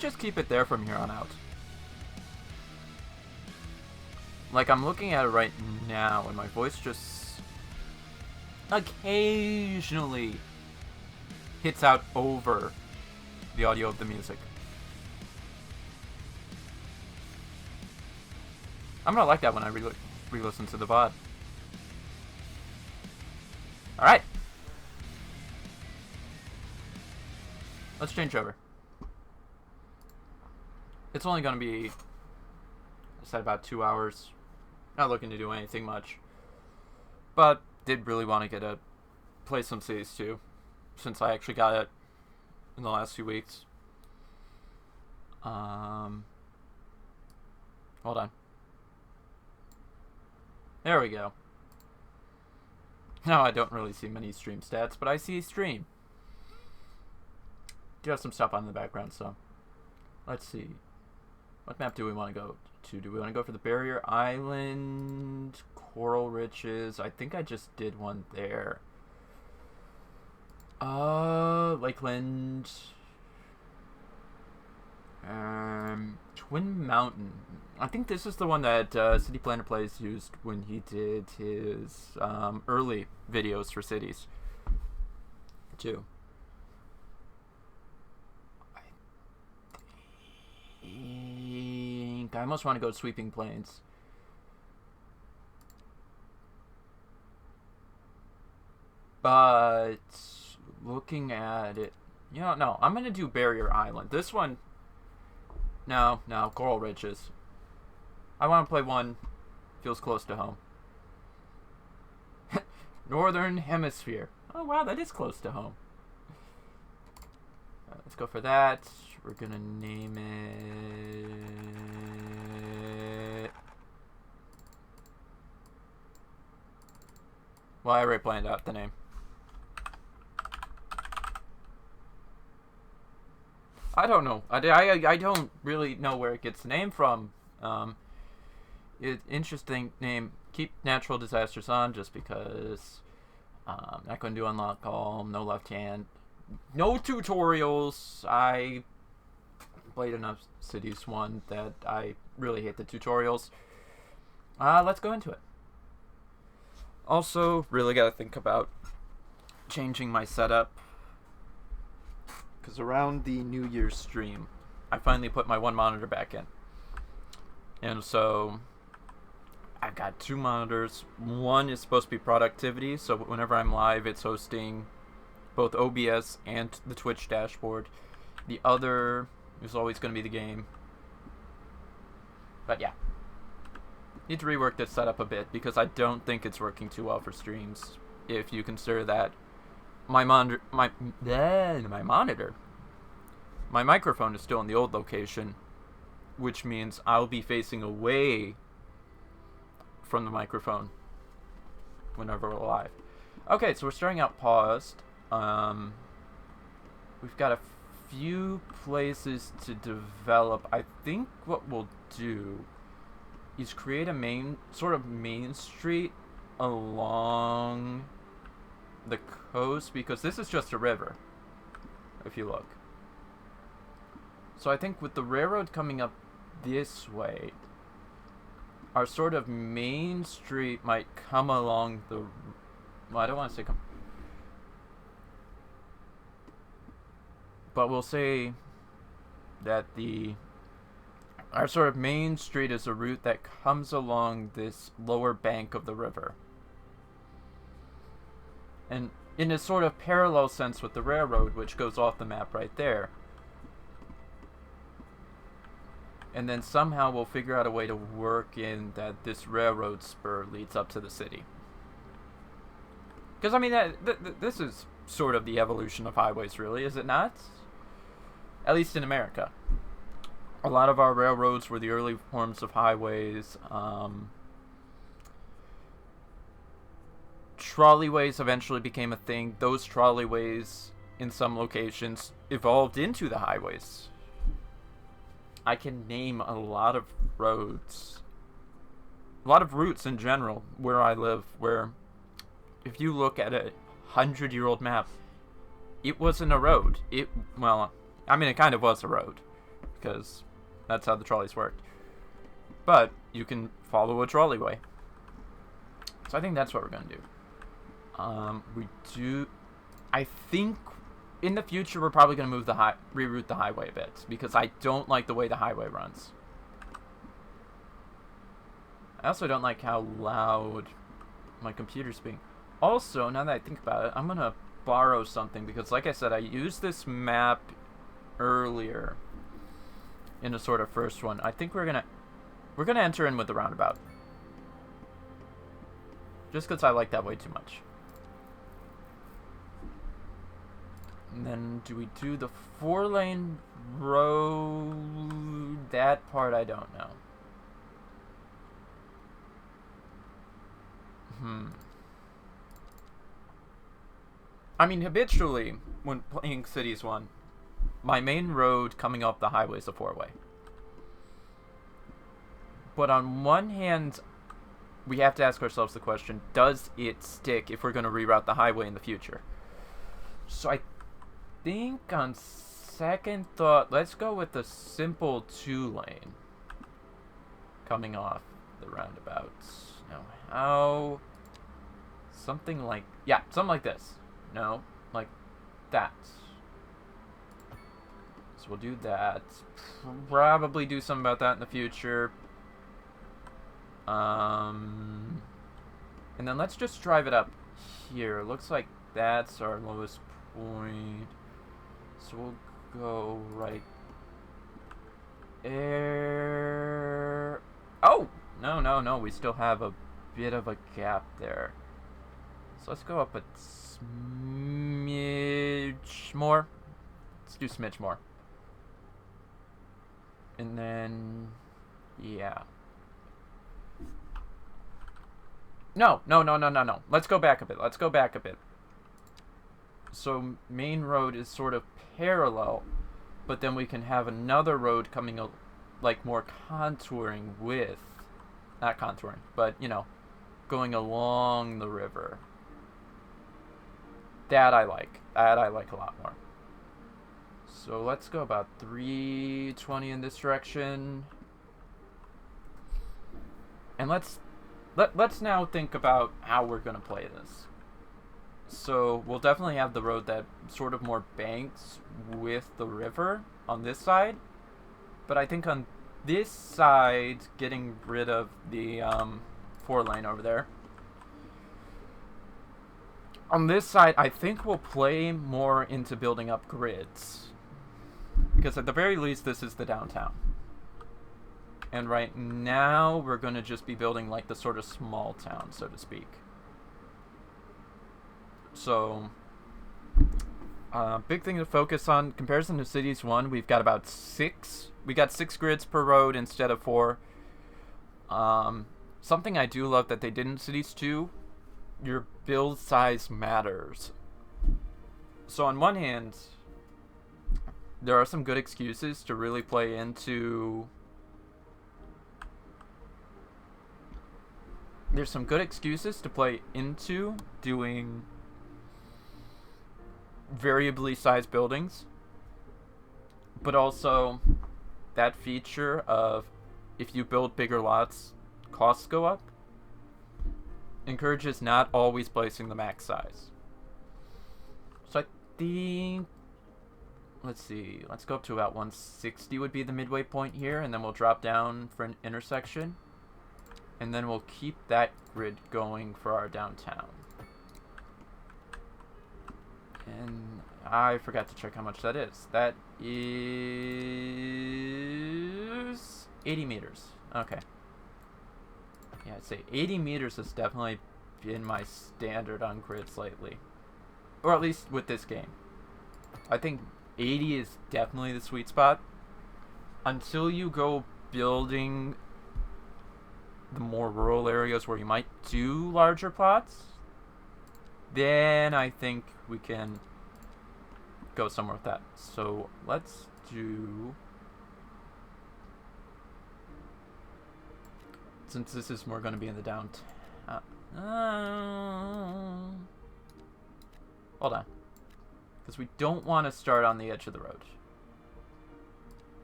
just keep it there from here on out. Like, I'm looking at it right now, and my voice just occasionally hits out over the audio of the music. I'm gonna like that when I re-listen to the VOD. Alright. Let's change over. It's only gonna be, I said, about 2 hours. Not looking to do anything much. But did really want to play some Cities 2, since I actually got it in the last few weeks. Hold on. There we go. Now I don't really see many stream stats, but I see stream. Do have some stuff on in the background, so let's see. What map do we want to go to? Do we want to go for the Barrier Island, Coral Riches? I think I just did one there. Lakeland. Twin Mountain. I think this is the one that City Planner Plays used when he did his early videos for cities, too. I almost want to go to Sweeping Plains. But looking at it, no, I'm going to do Barrier Island. This one, no, Coral Ridges. I want to play one, feels close to home. Northern Hemisphere. Oh, wow, that is close to home. Let's go for that. We're going to name it... Well, I already planned out the name. I don't know. I don't really know where it gets the name from. Interesting name. Keep natural disasters on, just because. Not going to do unlock all. No left hand. No tutorials. I played enough Cities 1 that I really hate the tutorials. Let's go into it. Also, really got to think about changing my setup, because around the New Year's stream, I finally put my one monitor back in. And so I've got 2 monitors. One is supposed to be productivity, so whenever I'm live, it's hosting both OBS and the Twitch dashboard. The other is always going to be the game. But yeah. Need to rework this setup a bit, because I don't think it's working too well for streams, if you consider that my microphone is still in the old location, which means I'll be facing away from the microphone whenever we're live. Okay, so we're starting out paused. We've got a few places to develop. I think what we'll do is create a main street along the coast, because this is just a river, if you look. So I think with the railroad coming up this way, our sort of main street might come along the... Well, I don't want to say come... But we'll say that our sort of main street is a route that comes along this lower bank of the river. And in a sort of parallel sense with the railroad, which goes off the map right there. And then somehow we'll figure out a way to work in that this railroad spur leads up to the city. Because, I mean, this is sort of the evolution of highways, really, is it not? At least in America. A lot of our railroads were the early forms of highways. Trolleyways eventually became a thing. Those trolleyways, in some locations, evolved into the highways. I can name a lot of roads, a lot of routes in general where I live, where if you look at a 100-year-old map, it wasn't a road. It kind of was a road because that's how the trolleys work. But you can follow a trolleyway. So I think that's what we're going to do. I think in the future we're probably going to move reroute the highway a bit, because I don't like the way the highway runs. I also don't like how loud my computer's being. Also, now that I think about it, I'm going to borrow something, because like I said, I used this map earlier in a sort of first one. I think we're going to enter in with the roundabout. Just because I like that way too much. And then do we do the 4-lane road? That part I don't know. I mean, habitually, when playing Cities 1, my main road coming up the highway is a 4-way. But on one hand, we have to ask ourselves the question, does it stick if we're going to reroute the highway in the future? So I think on second thought, let's go with the simple 2-lane coming off the roundabouts. Now, how... something like... yeah, something like this. No, like that. So we'll do that. Probably do something about that in the future. And then let's just drive it up here. Looks like that's our lowest point. So we'll go right there. Oh! No. We still have a bit of a gap there. So let's go up a smidge more. Let's do smidge more. And then... yeah. No. Let's go back a bit. So main road is sort of parallel, but then we can have another road coming like more contouring with, not contouring, but you know, going along the river. That I like a lot more. So let's go about 320 in this direction. And let's now think about how we're going to play this. So we'll definitely have the road that sort of more banks with the river on this side. But I think on this side, getting rid of the 4-lane over there. On this side, I think we'll play more into building up grids. Because at the very least, this is the downtown. And right now, we're going to just be building like the sort of small town, so to speak. So, big thing to focus on, comparison to Cities 1, we've got about 6. We got 6 grids per road instead of 4. Something I do love that they did in Cities 2, your build size matters. So on one hand, there are some good excuses to really play into... there's some good excuses to play into doing variably sized buildings, but also that feature of if you build bigger lots, costs go up, encourages not always placing the max size. So I think, let's see, let's go up to about 160 would be the midway point here, and then we'll drop down for an intersection. And then we'll keep that grid going for our downtown. And I forgot to check how much that is. That is 80 meters. Okay. Yeah, I'd say 80 meters has definitely been my standard on grids lately. Or at least with this game. I think 80 is definitely the sweet spot. Until you go building the more rural areas where you might do larger plots, then I think we can go somewhere with that. So let's do, since this is more going to be in the downtown, hold on, because we don't want to start on the edge of the road.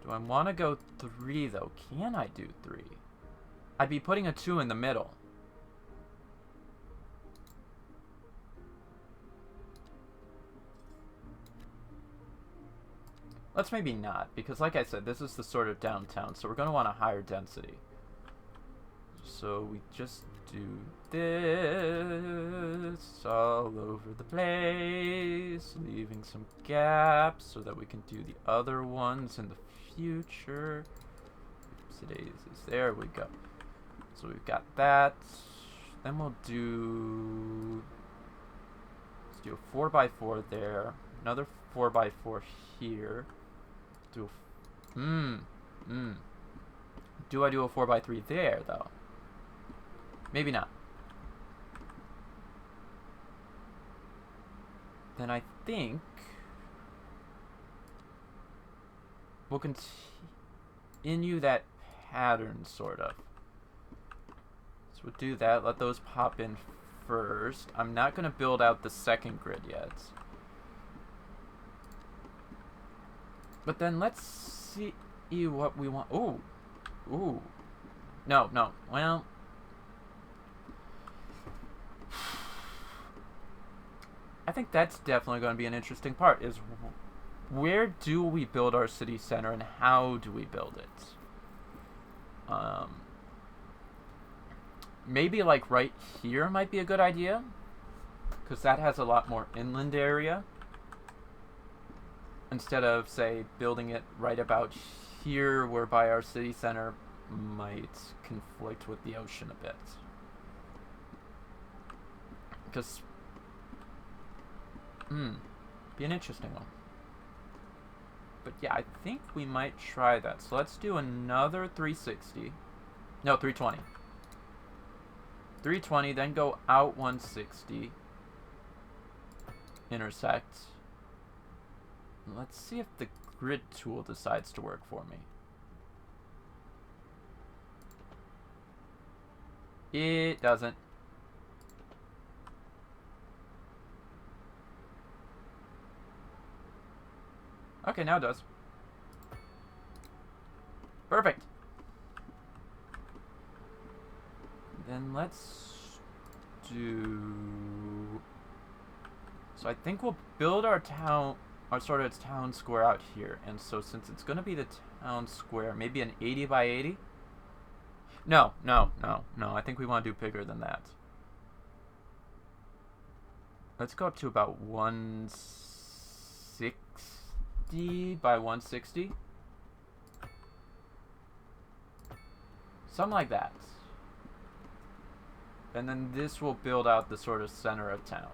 Do I want to go 3 though? Can I do 3? I'd be putting a 2 in the middle. Let's maybe not, because like I said, this is the sort of downtown, so we're going to want a higher density. So we just do this all over the place, leaving some gaps so that we can do the other ones in the future. Oopsie-daisies, there we go. So we've got that. Then we'll do, let's do a 4x4 there, another 4x4 here. Do I do a 4x3 there though? Maybe not. Then I think we'll continue that pattern sort of. So we'll do that, let those pop in first. I'm not going to build out the second grid yet. But then let's see what we want. Ooh. Ooh. No. Well. I think that's definitely going to be an interesting part, is where do we build our city center and how do we build it? Maybe like right here might be a good idea, because that has a lot more inland area. Instead of, say, building it right about here, whereby our city center might conflict with the ocean a bit. Because, be an interesting one. But yeah, I think we might try that. So let's do another 360. No, 320. 320, then go out 160. Intersect. Let's see if the grid tool decides to work for me. It doesn't. Okay, now it does. Perfect. Then let's do... So I think we'll build our town, our sort of town square out here. And so since it's going to be the town square, maybe an 80 by 80? No. I think we want to do bigger than that. Let's go up to about 160 by 160. Something like that. And then this will build out the sort of center of town.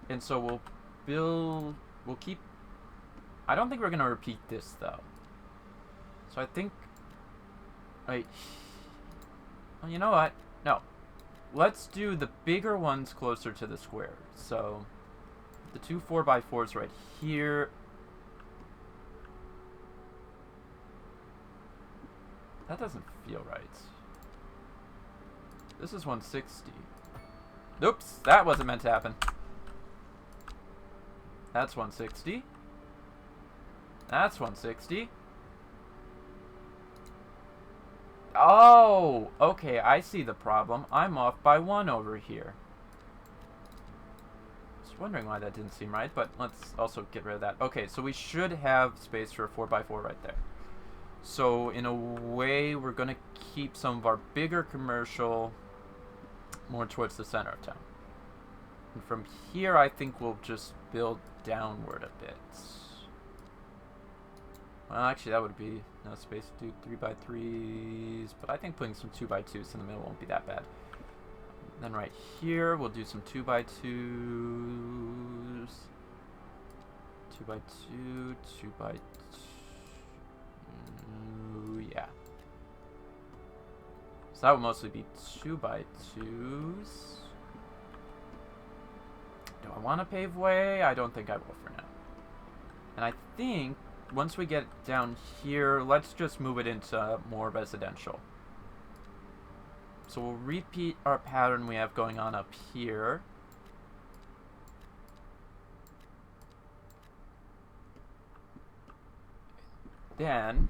And so we'll keep... I don't think we're going to repeat this, though. So I think... Wait. Well, you know what? No. Let's do the bigger ones closer to the square. So, the two 4x4s right here. That doesn't feel right. This is 160. Oops, that wasn't meant to happen. That's 160. That's 160. Oh, okay, I see the problem. I'm off by 1 over here. I was wondering why that didn't seem right, but let's also get rid of that. Okay, so we should have space for a 4x4 right there. So, in a way, we're going to keep some of our bigger commercial more towards the center of town. And from here, I think we'll just build downward a bit. Well, actually, that would be no space to do 3x3s, but I think putting some 2x2s in the middle won't be that bad. Then right here, we'll do some 2x2s. 2x2, 2x2. Yeah. So that would mostly be 2x2s. Do I want to pave way? I don't think I will for now. And I think once we get down here, let's just move it into more residential. So we'll repeat our pattern we have going on up here. then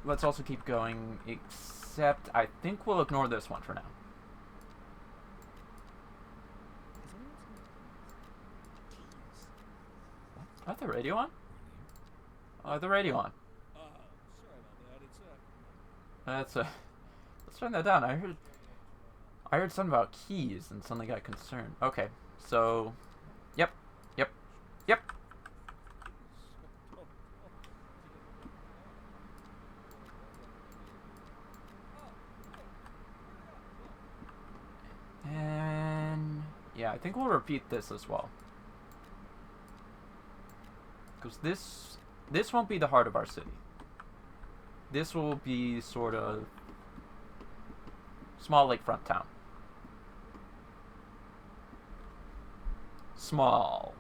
let's also keep going, except I think we'll ignore this one for now. Is the radio on? Oh, the radio on. Sorry about that. That's let's turn that down. I heard something about keys and suddenly got concerned. Okay, so, yep. And yeah, I think we'll repeat this as well, because this won't be the heart of our city. This will be sort of small lakefront town. Small.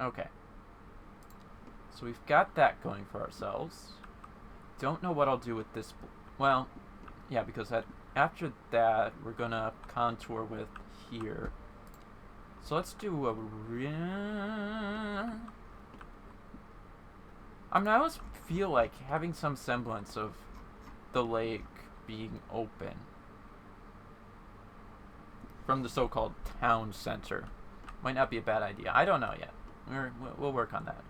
Okay. So we've got that going for ourselves. Don't know what I'll do with this. Well, yeah, because after that, we're gonna contour with here. So let's do a I mean, I always feel like having some semblance of the lake being open from the so-called town center might not be a bad idea. I don't know yet. We'll work on that.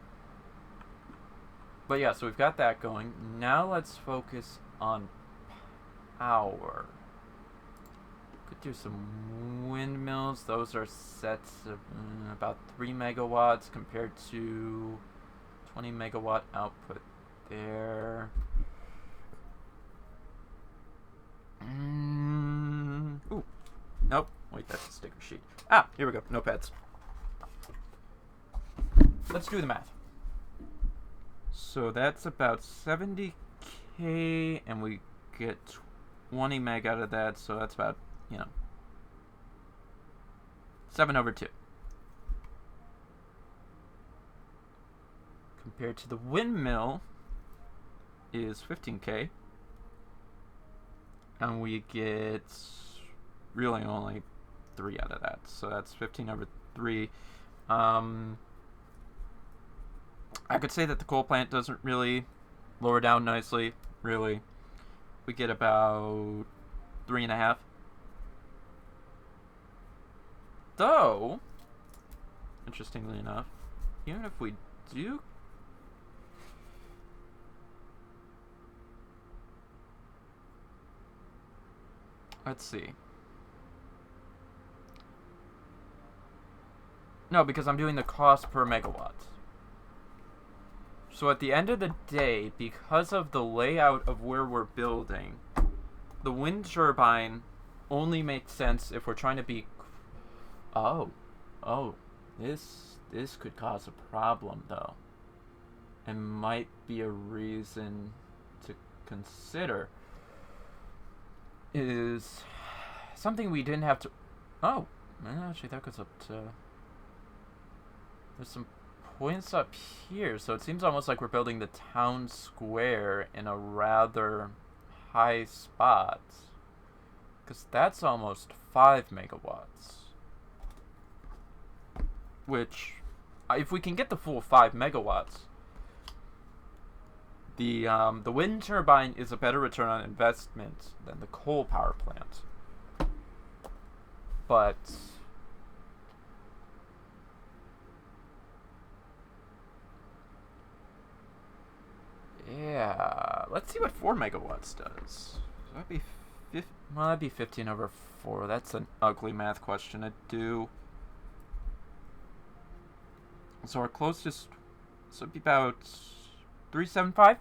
But yeah, so we've got that going. Now let's focus on power. Could do some windmills. Those are sets of about 3 megawatts compared to 20 megawatt output there. Ooh. Nope. Wait, that's a sticker sheet. Ah, here we go. Notepads. Let's do the math. So that's about 70k, and we get 20 meg out of that, so that's about, 7/2. Compared to the windmill is 15k, and we get really only 3 out of that, so that's 15/3. I could say that the coal plant doesn't really lower down nicely, really. We get about 3.5. Though, interestingly enough, even if we do let's see. No, because I'm doing the cost per megawatt. So at the end of the day, because of the layout of where we're building, the wind turbine only makes sense if we're trying to be... This could cause a problem, though. It might be a reason to consider. Is something we didn't have to... Oh, actually that goes up to... There's some points up here, so it seems almost like we're building the town square in a rather high spot, because that's almost 5 megawatts, which, if we can get the full 5 megawatts, the wind turbine is a better return on investment than the coal power plant. But yeah, let's see what 4 megawatts does. So that'd be that'd be 15/4. That's an ugly math question to do. So our closest, so it'd be about 375.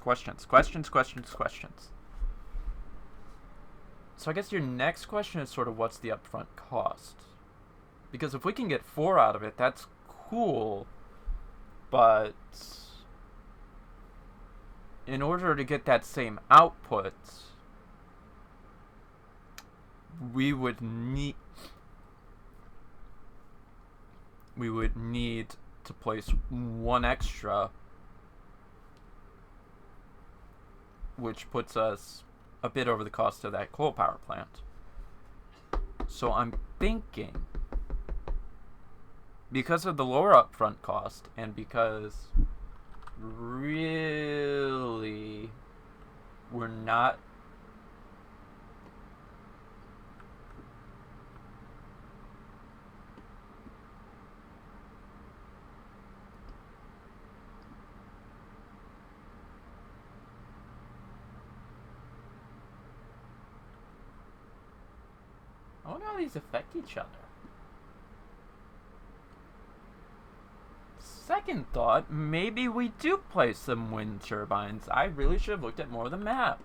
Questions. So I guess your next question is sort of what's the upfront cost? Because if we can get 4 out of it, that's cool. But in order to get that same output, we would need to place 1 extra, which puts us a bit over the cost of that coal power plant. So I'm thinking, because of the lower upfront cost, and because really we're not I wonder how these affect each other. Second thought, maybe we do place some wind turbines. I really should have looked at more of the map.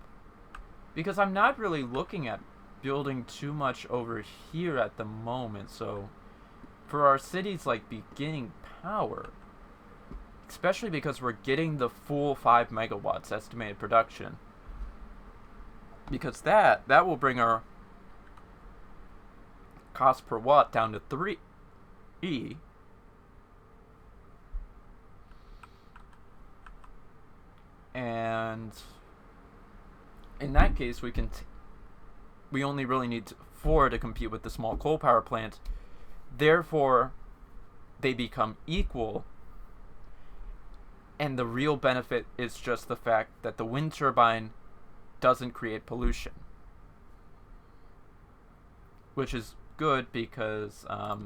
Because I'm not really looking at building too much over here at the moment, so for our cities like beginning power, especially because we're getting the full 5 megawatts estimated production, because that will bring our cost per watt down to 3 and in that case we only really need 4 to compete with the small coal power plant. Therefore they become equal, and the real benefit is just the fact that the wind turbine doesn't create pollution, which is good because at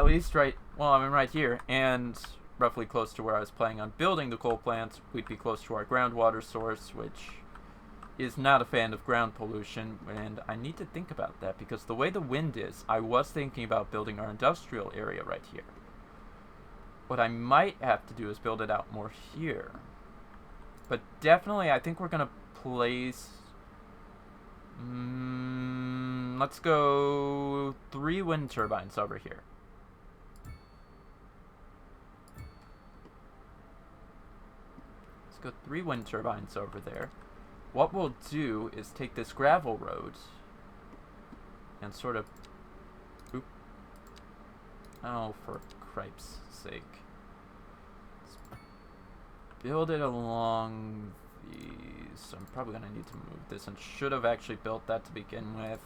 least I'm right here and roughly close to where I was planning on building the coal plant, we'd be close to our groundwater source, which is not a fan of ground pollution, and I need to think about that because the way the wind is, I was thinking about building our industrial area right here. What I might have to do is build it out more here. But definitely I think we're going to place... let's go 3 wind turbines over here. Let's go 3 wind turbines over there. What we'll do is take this gravel road and sort of... Oop. Oh, for cripe's sake. Let's build it along these. I'm probably going to need to move this and should have actually built that to begin with.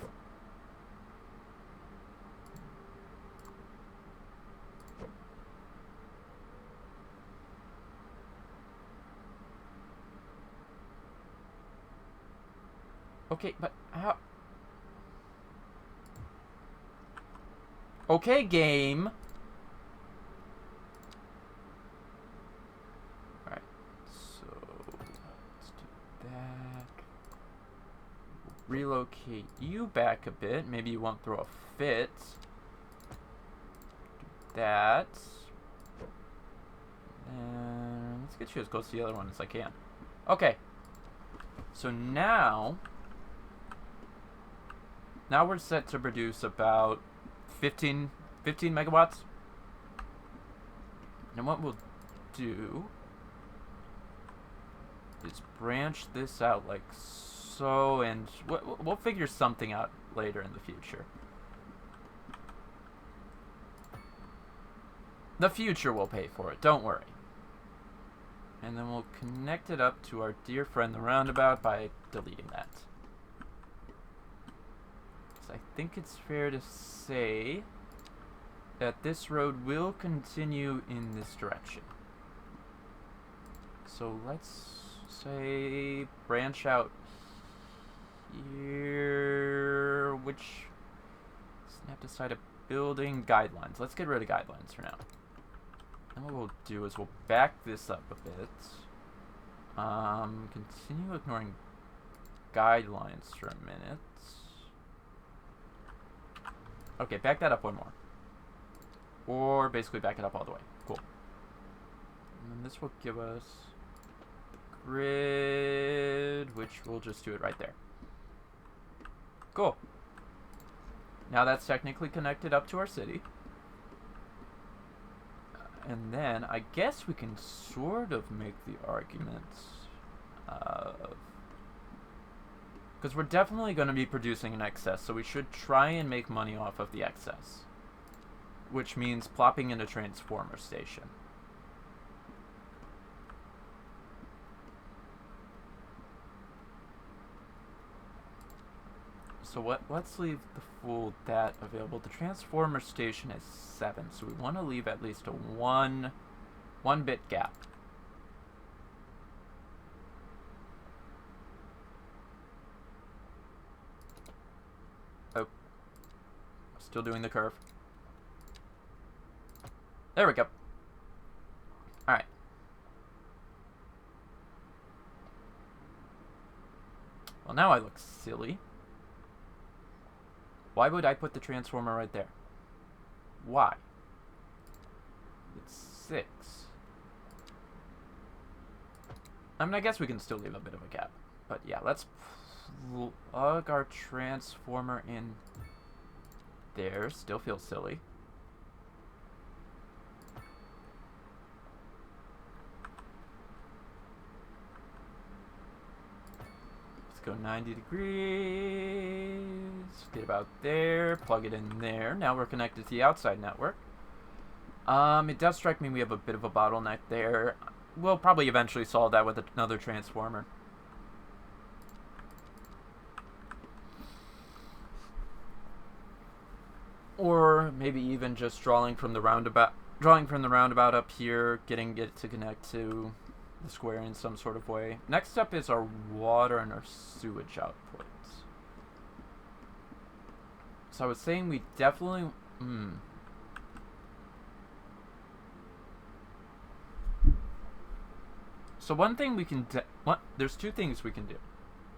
Okay, but how... Okay, game. Alright, so let's do that. Relocate you back a bit. Maybe you won't throw a fit. Do that. And let's get you as close to the other one as I can. Okay. So now we're set to produce about 15 megawatts. And what we'll do is branch this out like so, and we'll figure something out later in the future. The future will pay for it, don't worry. And then we'll connect it up to our dear friend the roundabout by deleting that. I think it's fair to say that this road will continue in this direction. So let's say branch out here, which snap to side of building guidelines. Let's get rid of guidelines for now. And what we'll do is we'll back this up a bit. Continue ignoring guidelines for a minute. Okay, back that up one more. Or basically back it up all the way. Cool. And then this will give us the grid, which we'll just do it right there. Cool. Now that's technically connected up to our city. And then I guess we can sort of make the argument of... because we're definitely going to be producing in excess, so we should try and make money off of the excess. Which means plopping in a transformer station. So let's leave the full that available. The transformer station is 7, so we want to leave at least a one bit gap. Oh. Still doing the curve. There we go. Alright. Well, now I look silly. Why would I put the transformer right there? Why? It's 6. I mean, I guess we can still leave a bit of a gap. But yeah, let's plug our transformer in there. Still feels silly. Go 90 degrees, get about there, plug it in there. Now we're connected to the outside network. It does strike me we have a bit of a bottleneck there. We'll probably eventually solve that with another transformer. Or maybe even just drawing from the roundabout up here, getting it to connect to the square in some sort of way. Next up is our water and our sewage outputs. So I was saying we definitely... So one thing we can... There's two things we can do.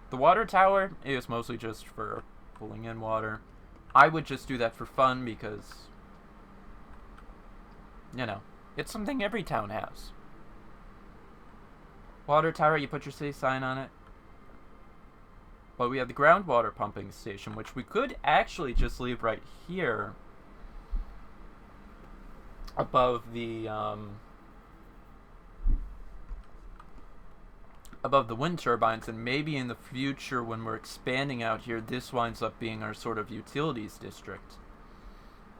The water tower is mostly just for pulling in water. I would just do that for fun because... You know, it's something every town has. Water tower, you put your city sign on it. But we have the groundwater pumping station, which we could actually just leave right here. Above the wind turbines, and maybe in the future when we're expanding out here, this winds up being our sort of utilities district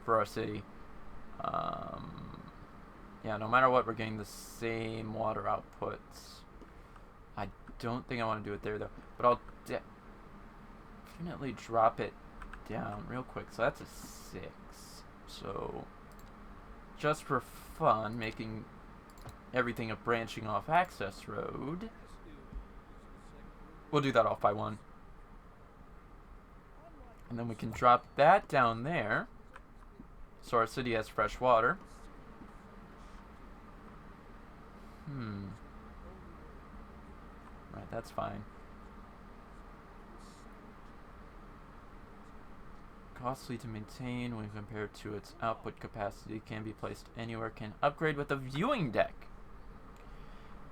for our city. Yeah, no matter what, we're getting the same water outputs. I don't think I want to do it there, though. But I'll definitely drop it down real quick. So that's a 6. So, just for fun, making everything a branching off access road. We'll do that off by 1. And then we can drop that down there. So our city has fresh water. Right, that's fine. Costly to maintain when compared to its output capacity. Can be placed anywhere. Can upgrade with a viewing deck.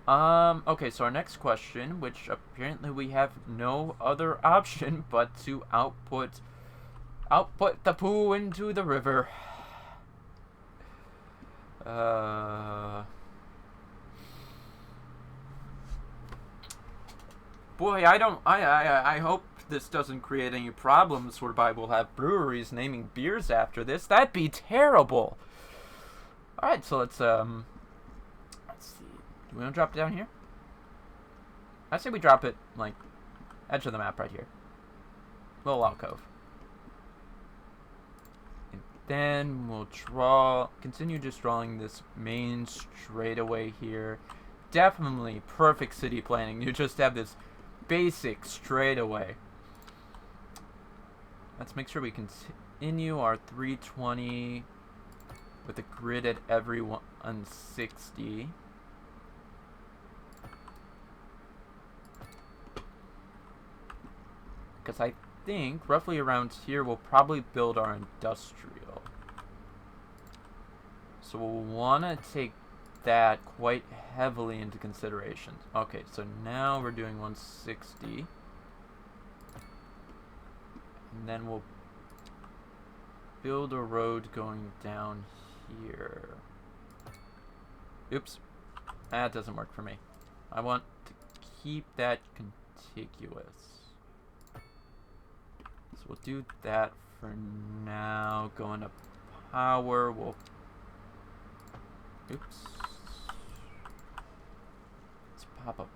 Okay, so our next question, which apparently we have no other option but to output the poo into the river. Boy, I hope this doesn't create any problems whereby we'll have breweries naming beers after this. That'd be terrible. Alright, so let's see. Do we want to drop it down here? I say we drop it, like, edge of the map right here. Little alcove. And then we'll continue just drawing this main straightaway here. Definitely perfect city planning. You just have this basic straightaway. Let's make sure we continue our 320 with a grid at every 160. Because I think roughly around here we'll probably build our industrial. So we'll want to take that quite heavily into consideration. Okay, so now we're doing 160. And then we'll build a road going down here. Oops. That doesn't work for me. I want to keep that contiguous. So we'll do that for now. Going to power, we'll... Oops. Let's pop up.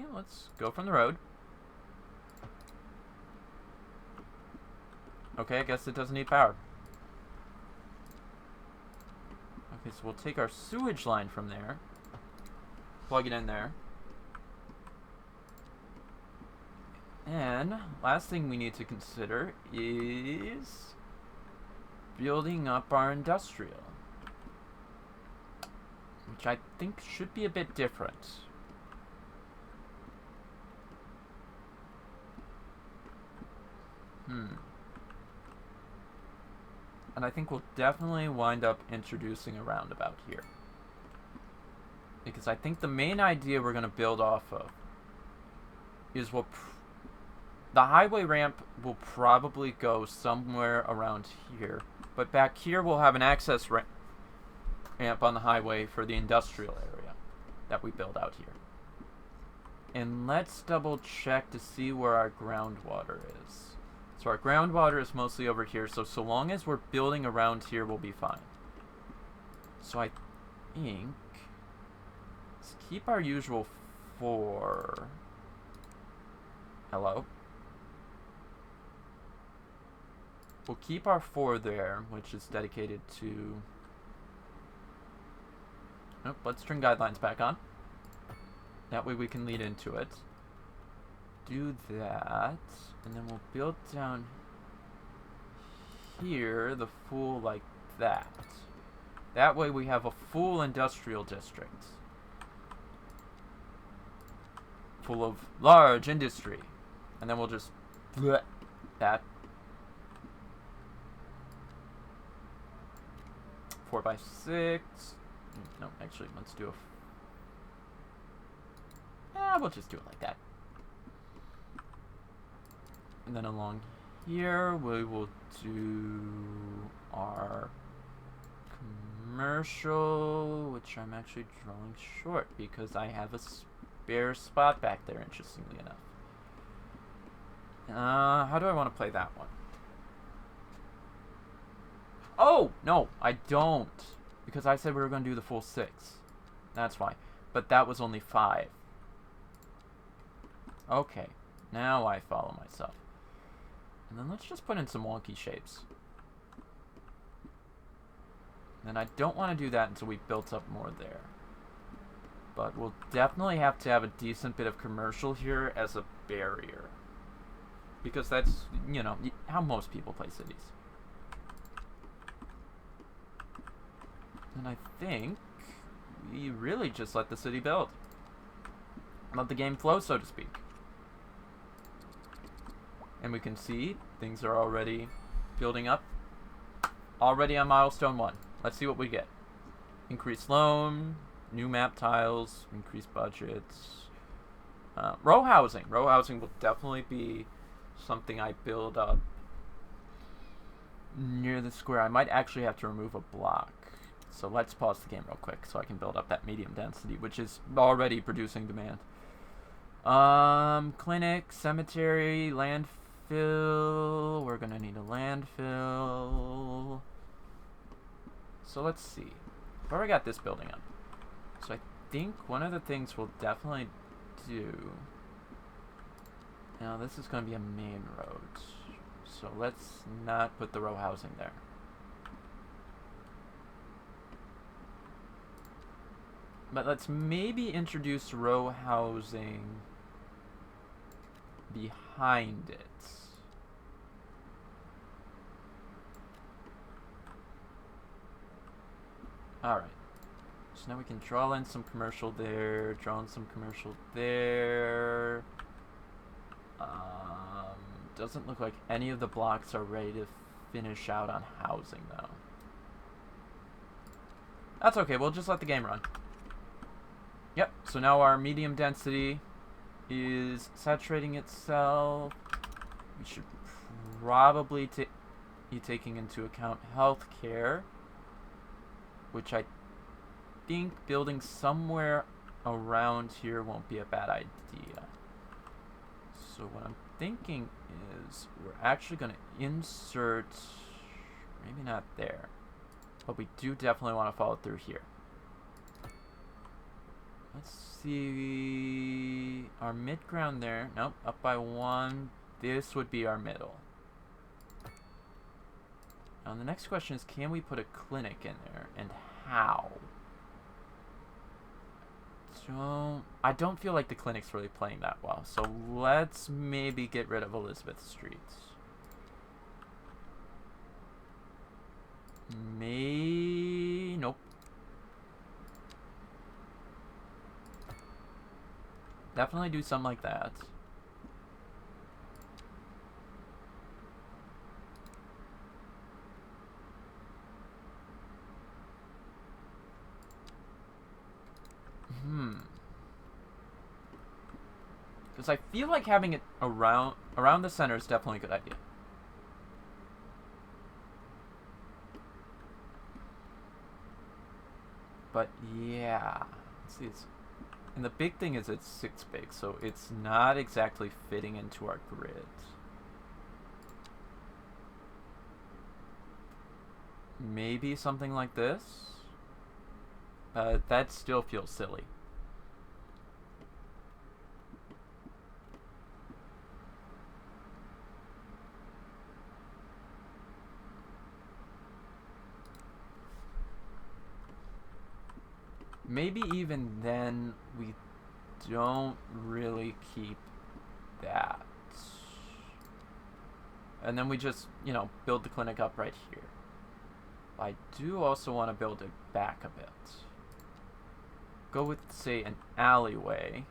Okay, let's go from the road. Okay, I guess it doesn't need power. Okay, so we'll take our sewage line from there. Plug it in there. And last thing we need to consider is building up our industrial, which I think should be a bit different. And I think we'll definitely wind up introducing a roundabout here, because I think the main idea we're going to build off of is the highway ramp will probably go somewhere around here, but back here we'll have an access ramp on the highway for the industrial area that we build out here. And let's double check to see where our groundwater is. So our groundwater is mostly over here, so long as we're building around here, we'll be fine. So I think let's keep our usual 4. Hello? We'll keep our 4 there, which is dedicated to... Oh, let's turn guidelines back on. That way we can lead into it. Do that, and then we'll build down here the full like that. That way we have a full industrial district full of large industry, and then we'll just that 4x6. No, actually, let's do we'll just do it like that. And then along here, we will do our commercial, which I'm actually drawing short because I have a spare spot back there, interestingly enough. How do I want to play that one? Oh, no, I don't. Because I said we were going to do the full 6. That's why. But that was only 5. Okay, now I follow myself. And then let's just put in some wonky shapes. And I don't want to do that until we've built up more there. But we'll definitely have to have a decent bit of commercial here as a barrier. Because that's, you know, how most people play cities. And I think we really just let the city build. Let the game flow, so to speak. And we can see things are already building up. Already on milestone 1. Let's see what we get. Increased loan, new map tiles, increased budgets. Row housing. Row housing will definitely be something I build up near the square. I might actually have to remove a block. So let's pause the game real quick so I can build up that medium density, which is already producing demand. Clinic, cemetery, landfill. We're gonna need a landfill. So let's see. I've already got this building up. So I think one of the things we'll definitely do... Now this is gonna be a main road. So let's not put the row housing there. But let's maybe introduce row housing behind it. Alright. So now we can draw in some commercial there, draw in some commercial there. Doesn't look like any of the blocks are ready to finish out on housing though. That's okay, we'll just let the game run. Yep, so now our medium density is saturating itself. We should probably be taking into account healthcare, which I think building somewhere around here won't be a bad idea. So what I'm thinking is we're actually going to insert, maybe not there, but we do definitely want to follow through here. Let's see. Our mid-ground there. Nope, up by 1. This would be our middle. Now the next question is, can we put a clinic in there, and how? I don't feel like the clinic's really playing that well, so let's maybe get rid of Elizabeth Street. Nope. Definitely do something like that. Because I feel like having it around the center is definitely a good idea. But yeah, let's see. And the big thing is it's 6 big, so it's not exactly fitting into our grid. Maybe something like this? That still feels silly. Maybe even then we don't really keep that. And then we just, you know, build the clinic up right here. I do also want to build it back a bit. Go with, say, an alleyway.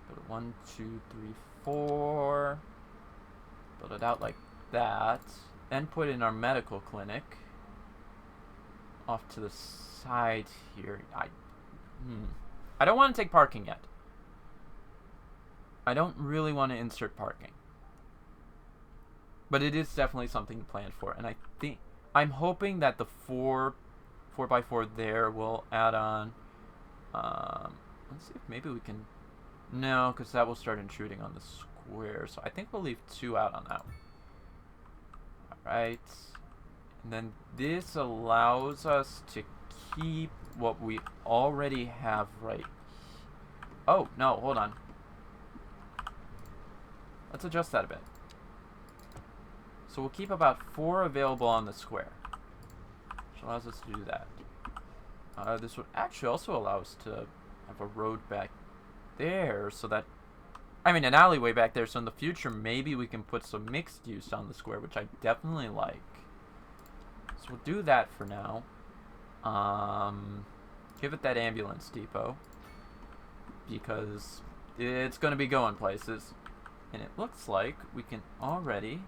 Build it 1, 2, 3, 4. Build it out like that. Then put in our medical clinic. Off to the side here. I don't want to take parking yet. I don't really want to insert parking. But it is definitely something to plan for. And I'm hoping that the 4x4 there will add on. Let's see if maybe we can. No, because that will start intruding on the square. So I think we'll leave 2 out on that one. Alright. And then this allows us to keep what we already have right. Oh, no, hold on. Let's adjust that a bit. So we'll keep about 4 available on the square, which allows us to do that. This would actually also allow us to have a road back there, so that, I mean, an alleyway back there, so in the future maybe we can put some mixed use on the square, which I definitely like. So we'll do that for now. Give it that ambulance depot, because it's going to be going places. And it looks like we can already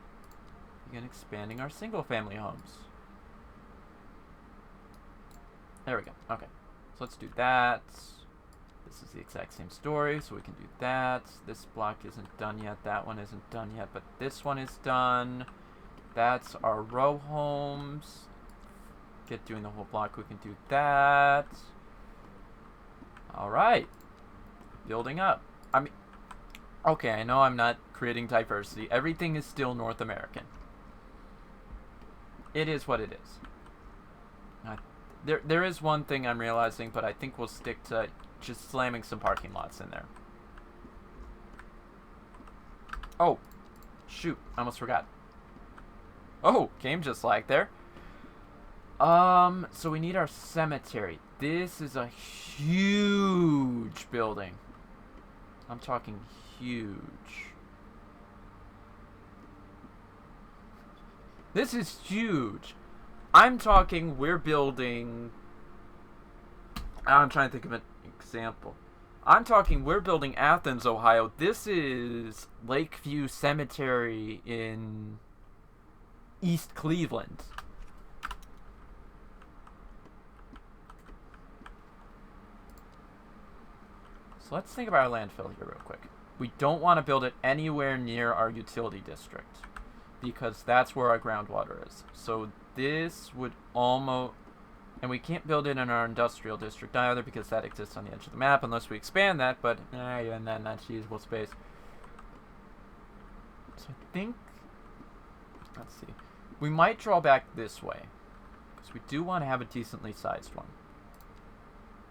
begin expanding our single-family homes. There we go. Okay. So let's do that. This is the exact same story, so we can do that. This block isn't done yet. That one isn't done yet, but this one is done. That's our row homes. Get doing the whole block. We can do that. All right. Building up. I mean, okay, I know I'm not creating diversity. Everything is still North American. It is what it is. There is one thing I'm realizing, but I think we'll stick to just slamming some parking lots in there. Oh, shoot, I almost forgot. Oh, game just lagged there. So we need our cemetery. This is a huge building. I'm talking huge. This is huge. I'm talking we're building... I'm trying to think of an example. I'm talking we're building Athens, Ohio. This is Lakeview Cemetery in East Cleveland. So let's think about our landfill here real quick. We don't want to build it anywhere near our utility district, because that's where our groundwater is. So this would almost... And we can't build it in our industrial district either, because that exists on the edge of the map unless we expand that, but even then that's usable space. So I think... Let's see. We might draw back this way, because we do want to have a decently sized one.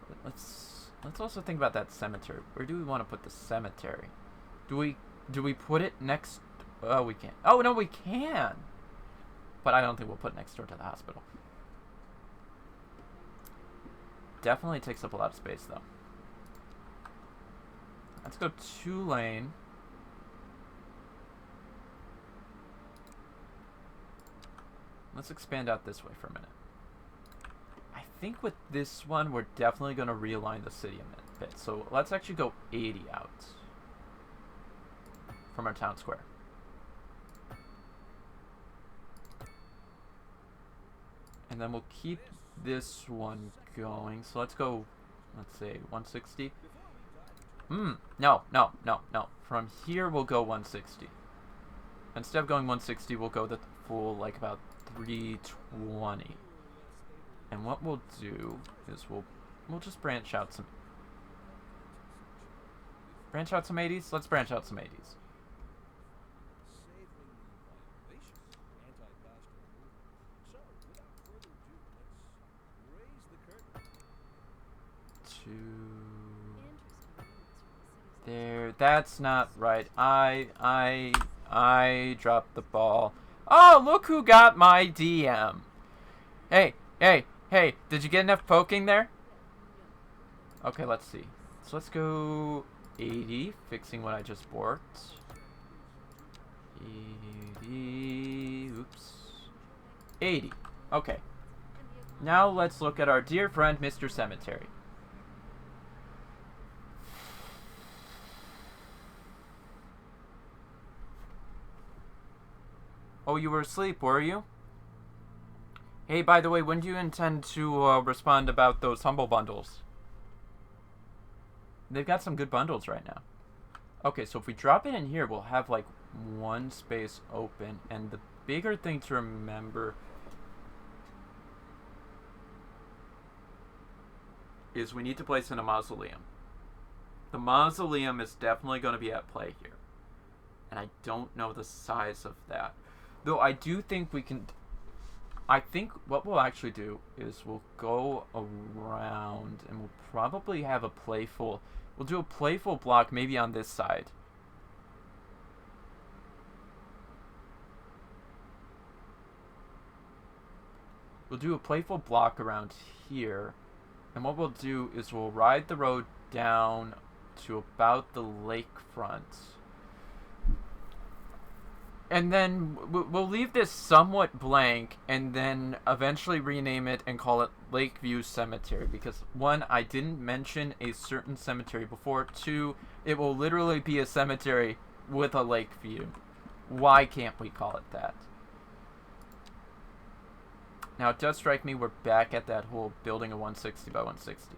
But let's... Let's also think about that cemetery. Where do we want to put the cemetery? Do we put it next? Oh, we can't. Oh no, we can. But I don't think we'll put it next door to the hospital. Definitely takes up a lot of space though. Let's go 2-lane. Let's expand out this way for a minute. I think with this one, we're definitely going to realign the city a bit. So let's actually go 80 out from our town square. And then we'll keep this one going. So let's go, let's say 160. No. From here, we'll go 160. Instead of going 160, we'll go the full, like, about 320. And what we'll do is we'll just branch out some 80s. Let's branch out some 80s. There, that's not right. I dropped the ball. Oh, look who got my DM. Hey, did you get enough poking there? Okay, let's see. So let's go 80, fixing what I just borked. 80, oops. 80, okay. Now let's look at our dear friend, Mr. Cemetery. Oh, you were asleep, were you? Hey, by the way, when do you intend to respond about those humble bundles? They've got some good bundles right now. Okay, so if we drop it in here, we'll have like one space open. And the bigger thing to remember is we need to place in a mausoleum. The mausoleum is definitely going to be at play here. And I don't know the size of that. Though I do think we can... I think what we'll actually do is we'll go around and we'll probably have a playful... We'll do a playful block maybe on this side. We'll do a playful block around here. And what we'll do is we'll ride the road down to about the lakefront. And then we'll leave this somewhat blank and then eventually rename it and call it Lakeview Cemetery. Because, one, I didn't mention a certain cemetery before. Two, it will literally be a cemetery with a lake view. Why can't we call it that? Now, it does strike me we're back at that whole building a 160 by 160.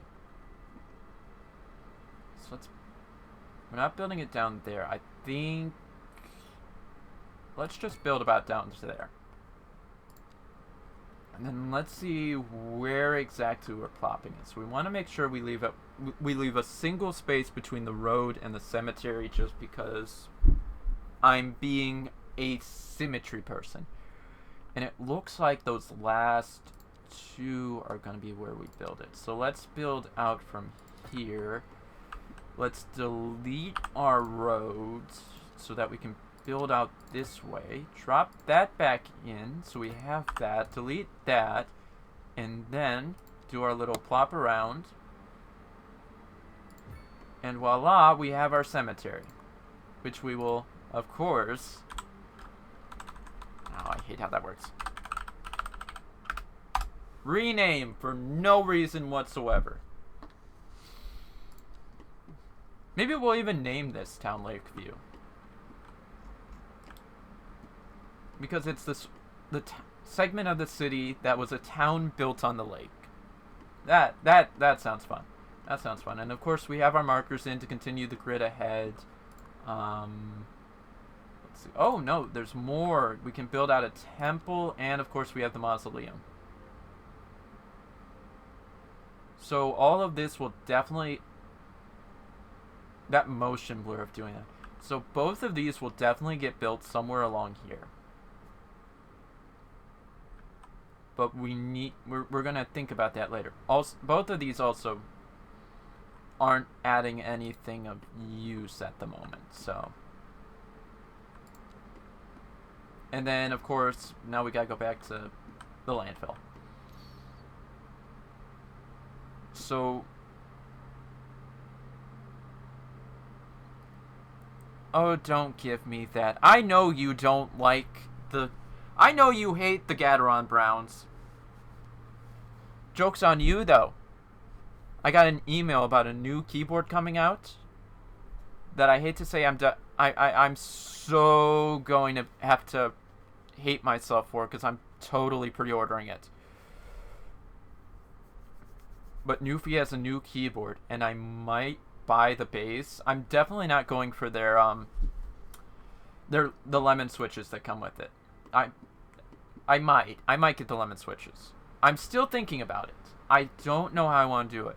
So let's... We're not building it down there. I think... Let's just build about down to there. And then let's see where exactly we're plopping it. So we want to make sure we leave a single space between the road and the cemetery, just because I'm being a symmetry person. And it looks like those last two are going to be where we build it. So let's build out from here. Let's delete our roads so that we can build out this way. Drop that back in so we have that. Delete that. And then do our little plop around. And voila, we have our cemetery. Which we will, of course... Oh, I hate how that works. Rename for no reason whatsoever. Maybe we'll even name this town Lakeview. Because it's the segment of the city that was a town built on the lake. That sounds fun. That sounds fun. And of course we have our markers in to continue the grid ahead. Let's see. Oh no, there's more. We can build out a temple, and of course we have the mausoleum. So all of this will definitely... That motion blur of doing that. So both of these will definitely get built somewhere along here. But we're gonna think about that later. Also, both of these also aren't adding anything of use at the moment, so. And then, of course, now we gotta go back to the landfill. So, oh, don't give me that. I know you don't like the... I know you hate the Gateron Browns. Joke's on you, though. I got an email about a new keyboard coming out that I hate to say I'm so going to have to hate myself for, because I'm totally pre-ordering it. But Newfie has a new keyboard, and I might buy the base. I'm definitely not going for their the lemon switches that come with it. I might get the lemon switches. I'm still thinking about it. I don't know how I want to do it.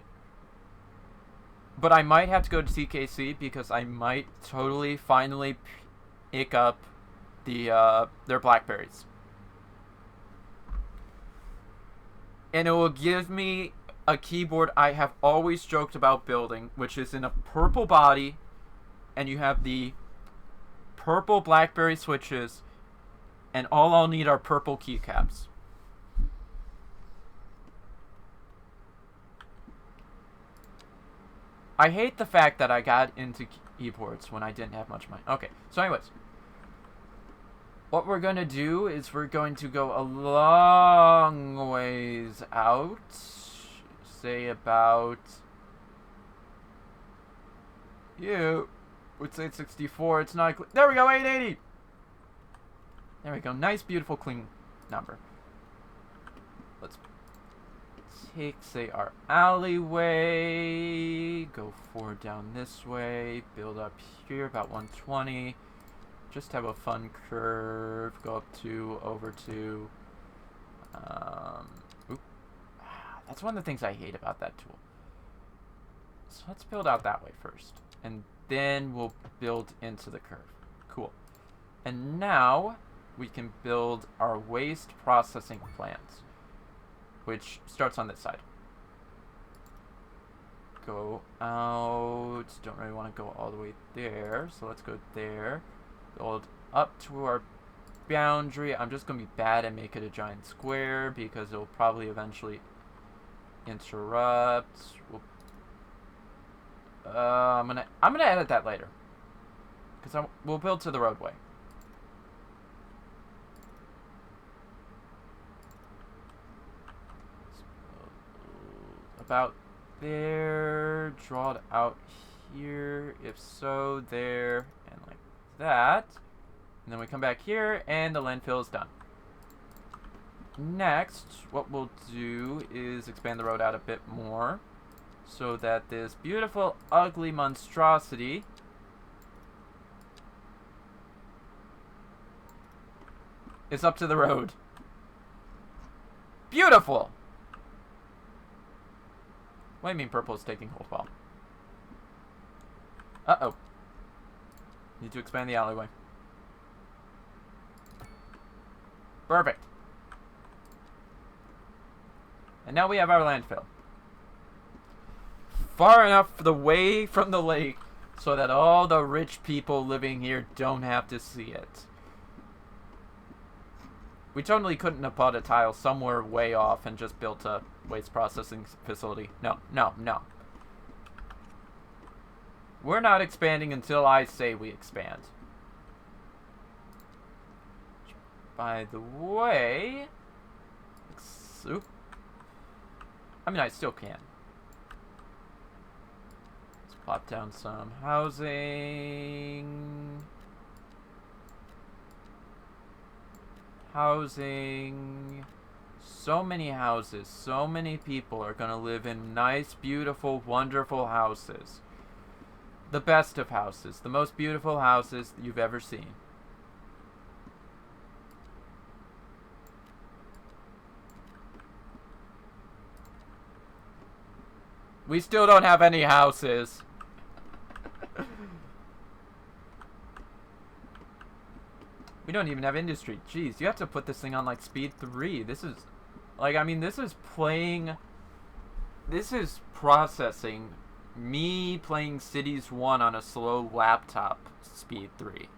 But I might have to go to TKC because I might totally finally pick up their Blackberries. And it will give me a keyboard I have always joked about building, which is in a purple body, and you have the purple Blackberry switches, and all I'll need are purple keycaps. I hate the fact that I got into keyboards when I didn't have much money. Okay, so anyways, what we're going to do is we're going to go a long ways out. Say about... You would say 64. It's not... There we go, 880! There we go. Nice, beautiful, clean number. Let's take, say, our alleyway. Go 4 down this way. Build up here, about 120. Just have a fun curve. Go up 2, over 2. That's one of the things I hate about that tool. So let's build out that way first. And then we'll build into the curve. Cool. And now we can build our waste processing plant, which starts on this side. Go out. Don't really want to go all the way there. So let's go there. Build up to our boundary. I'm just going to be bad and make it a giant square because it'll probably eventually interrupt. I'm gonna edit that later because we'll build to the roadway. About there. Draw it out here. If so, there, and like that. And then we come back here, and the landfill is done. Next, what we'll do is expand the road out a bit more so that this beautiful, ugly monstrosity is up to the road. Beautiful! What do you mean purple is taking hold? Well. Uh-oh. Need to expand the alleyway. Perfect. And now we have our landfill. Far enough away from the lake so that all the rich people living here don't have to see it. We totally couldn't have put a tile somewhere way off and just built a waste processing facility. No, no, no. We're not expanding until I say we expand. By the way... I mean, I still can. Let's plop down some housing. So many houses. So many people are going to live in nice, beautiful, wonderful houses. The best of houses. The most beautiful houses that you've ever seen. We still don't have any houses. We don't even have industry. Jeez, you have to put this thing on like speed 3. This is, like, I mean, this is playing... This is processing me playing Cities 1 on a slow laptop speed 3.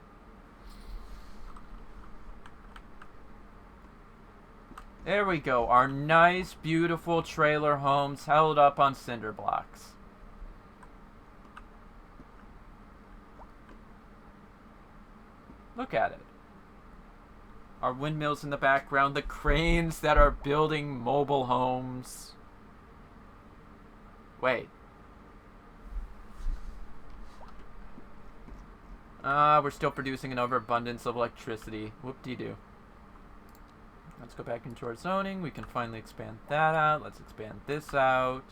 There we go. Our nice, beautiful trailer homes held up on cinder blocks. Look at it. Our windmills in the background, the cranes that are building mobile homes. Wait. We're still producing an overabundance of electricity. Whoop-de-doo. Let's go back into our zoning. We can finally expand that out. Let's expand this out.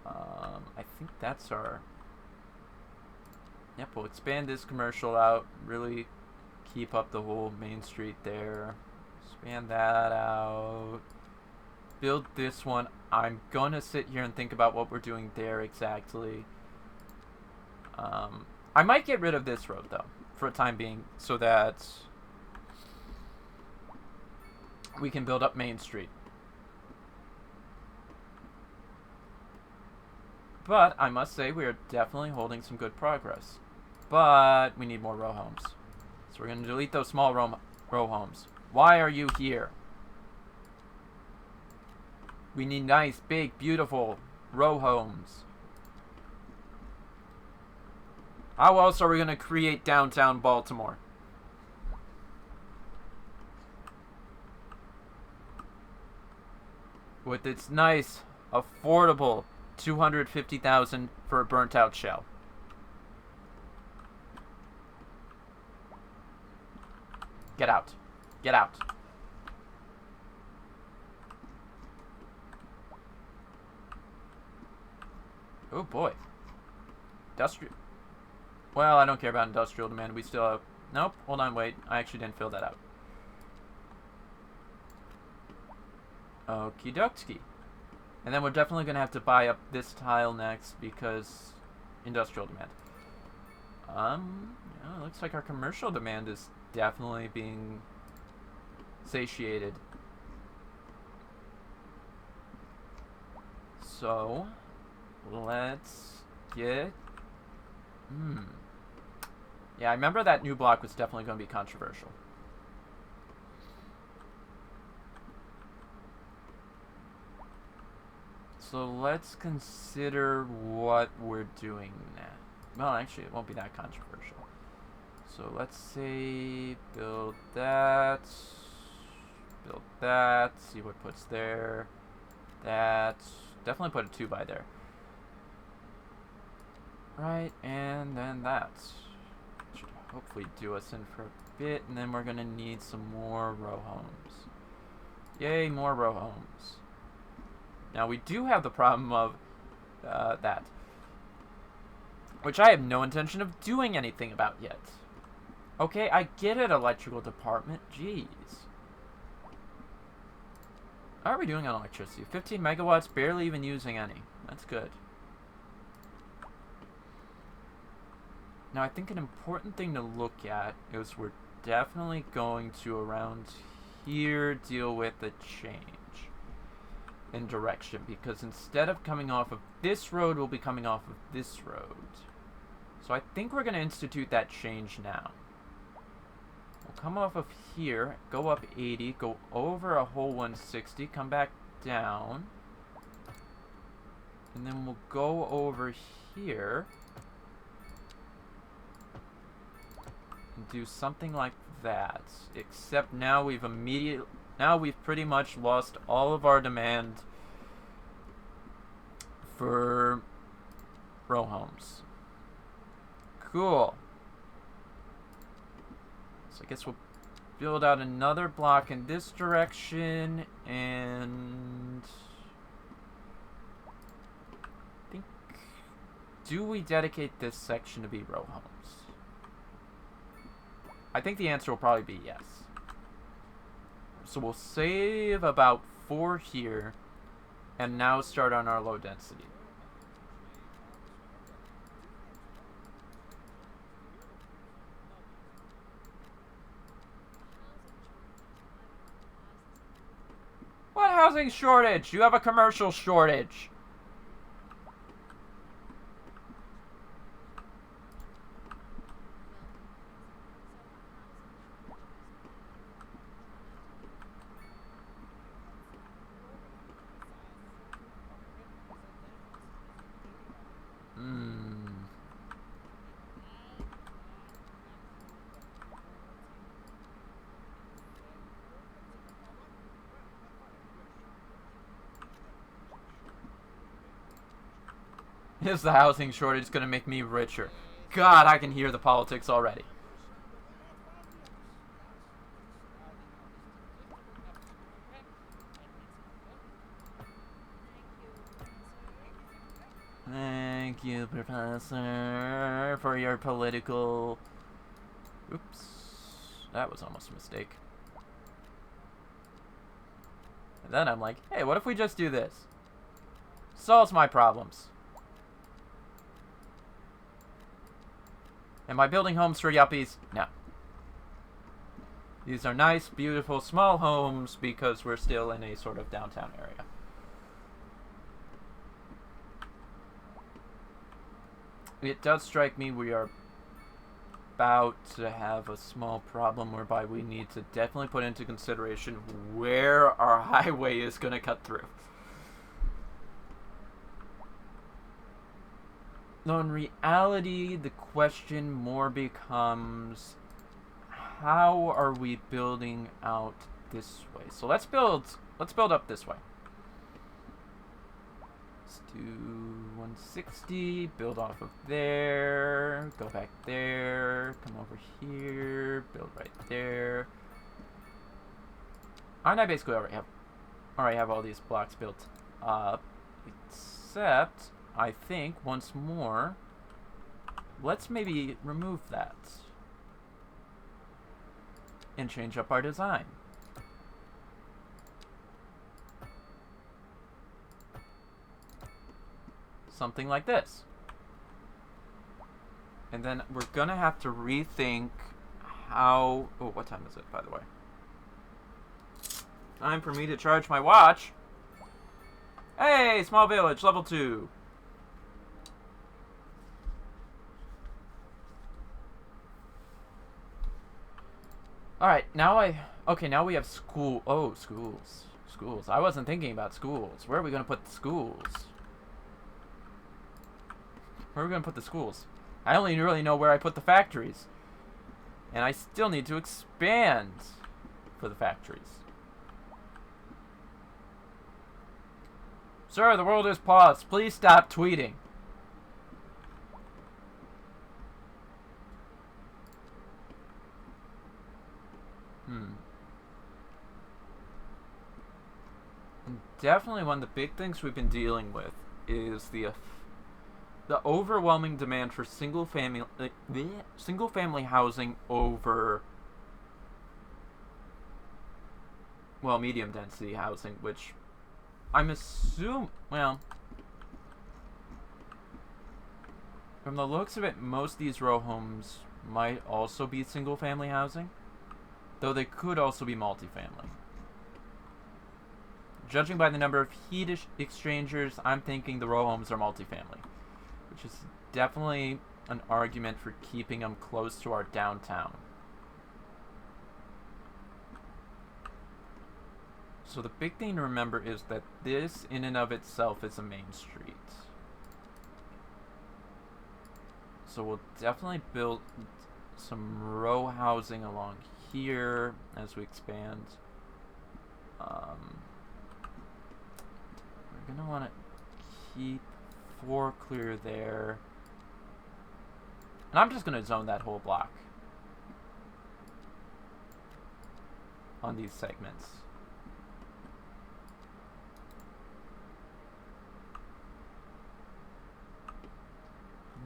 I think that's our... Yep, we'll expand this commercial out. Really keep up the whole main street there. Expand that out. Build this one. I'm gonna sit here and think about what we're doing there exactly. I might get rid of this road, though, for a time being, so that we can build up Main Street. But I must say we are definitely holding some good progress. But we need more row homes. So we're going to delete those small row homes. Why are you here? We need nice, big, beautiful row homes. How else are we going to create downtown Baltimore? With its nice, affordable $250,000 for a burnt out shell. Get out. Get out. Oh boy. Industrial. Well, I don't care about industrial demand. We still have... Nope. Hold on, wait. I actually didn't fill that out. Okie dokie. And then we're definitely going to have to buy up this tile next because industrial demand. Yeah, it looks like our commercial demand is definitely being satiated. So, let's get... Yeah, I remember that new block was definitely going to be controversial. So let's consider what we're doing now. Well, actually, it won't be that controversial. So let's say build that, see what puts there, that, definitely put a 2 by there. Right, and then that. Should hopefully do us in for a bit, and then we're gonna need some more row homes. Yay, more row homes. Now we do have the problem of that, which I have no intention of doing anything about yet. Okay, I get it, electrical department. Jeez. How are we doing on electricity? 15 megawatts, barely even using any. That's good. Now I think an important thing to look at is we're definitely going to around here deal with the change in direction, because instead of coming off of this road, we'll be coming off of this road. So I think we're going to institute that change now. We'll come off of here, go up 80, go over a whole 160, come back down, and then we'll go over here and do something like that, except now we've pretty much lost all of our demand for row homes. Cool. So I guess we'll build out another block in this direction, and I think, do we dedicate this section to be row homes? I think the answer will probably be yes. So we'll save about 4 here, and now start on our low density. What housing shortage? You have a commercial shortage. Is the housing shortage going to make me richer? God, I can hear the politics already. Thank you, Professor, for your political... Oops. That was almost a mistake. And then I'm like, hey, what if we just do this? Solves my problems. Am I building homes for yuppies? No. These are nice, beautiful, small homes because we're still in a sort of downtown area. It does strike me we are about to have a small problem whereby we need to definitely put into consideration where our highway is going to cut through. Though in reality, the question more becomes, how are we building out this way? So let's build up this way. Let's do 160, build off of there, go back there, come over here, build right there. And I basically already have all these blocks built up, except I think once more, let's maybe remove that and change up our design. Something like this. And then we're gonna have to rethink how... Oh, what time is it, by the way? Time for me to charge my watch. Hey, small village, level 2. Alright, now we have school. Oh, schools. Schools. I wasn't thinking about schools. Where are we gonna put the schools? Where are we going to put the schools? I only really know where I put the factories. And I still need to expand for the factories. Sir, the world is paused. Please stop tweeting. And definitely one of the big things we've been dealing with is the overwhelming demand for single family housing over, well, medium density housing, which I'm assuming, well, from the looks of it, most of these row homes might also be single family housing, though they could also be multifamily. Judging by the number of heat exchangers, I'm thinking the row homes are multifamily, which is definitely an argument for keeping them close to our downtown. So the big thing to remember is that this in and of itself is a main street. So we'll definitely build some row housing along here as we expand. We're gonna want to keep 4 clear there. And I'm just going to zone that whole block on these segments.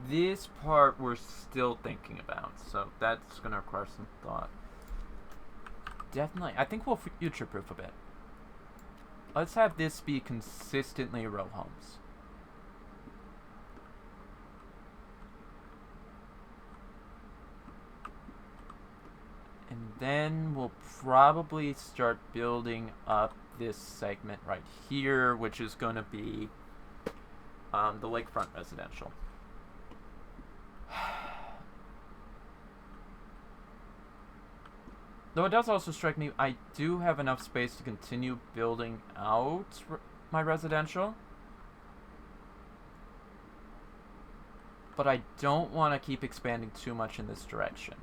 This part we're still thinking about, so that's going to require some thought. Definitely, I think we'll future-proof a bit. Let's have this be consistently row homes. And then we'll probably start building up this segment right here, which is going to be the Lakefront Residential. Though it does also strike me, I do have enough space to continue building out my residential. But I don't want to keep expanding too much in this direction.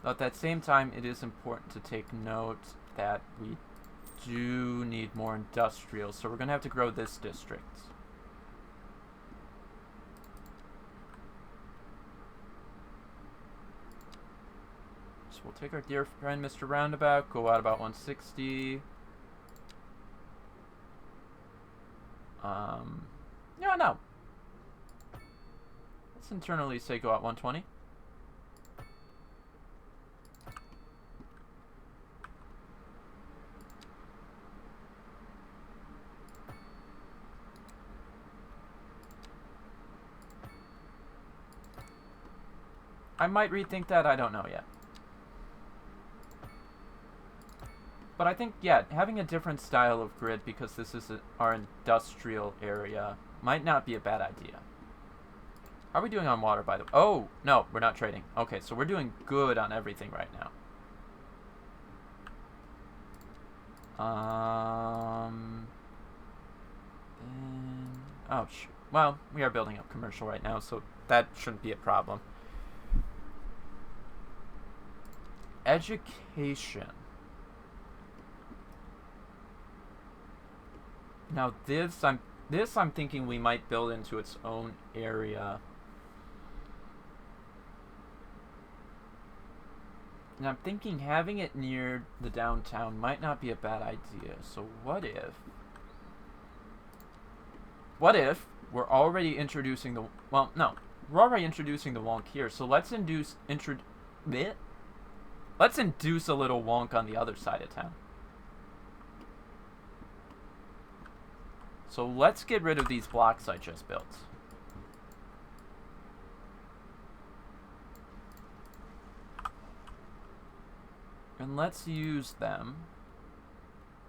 Though at that same time, it is important to take note that we do need more industrial, so we're going to have to grow this district. So we'll take our dear friend Mr. Roundabout, go out about 160. No. Let's internally say go out 120. I might rethink that, I don't know yet. But I think, yeah, having a different style of grid because this is our industrial area might not be a bad idea. How are we doing on water, by the way? Oh, no, we're not trading. Okay, so we're doing good on everything right now. Well, we are building up commercial right now, so that shouldn't be a problem. Education. Now this I'm thinking we might build into its own area. And I'm thinking having it near the downtown might not be a bad idea. So what if we're already introducing the we're already introducing the wonk here. So let's induce a little wonk on the other side of town. So let's get rid of these blocks I just built. And let's use them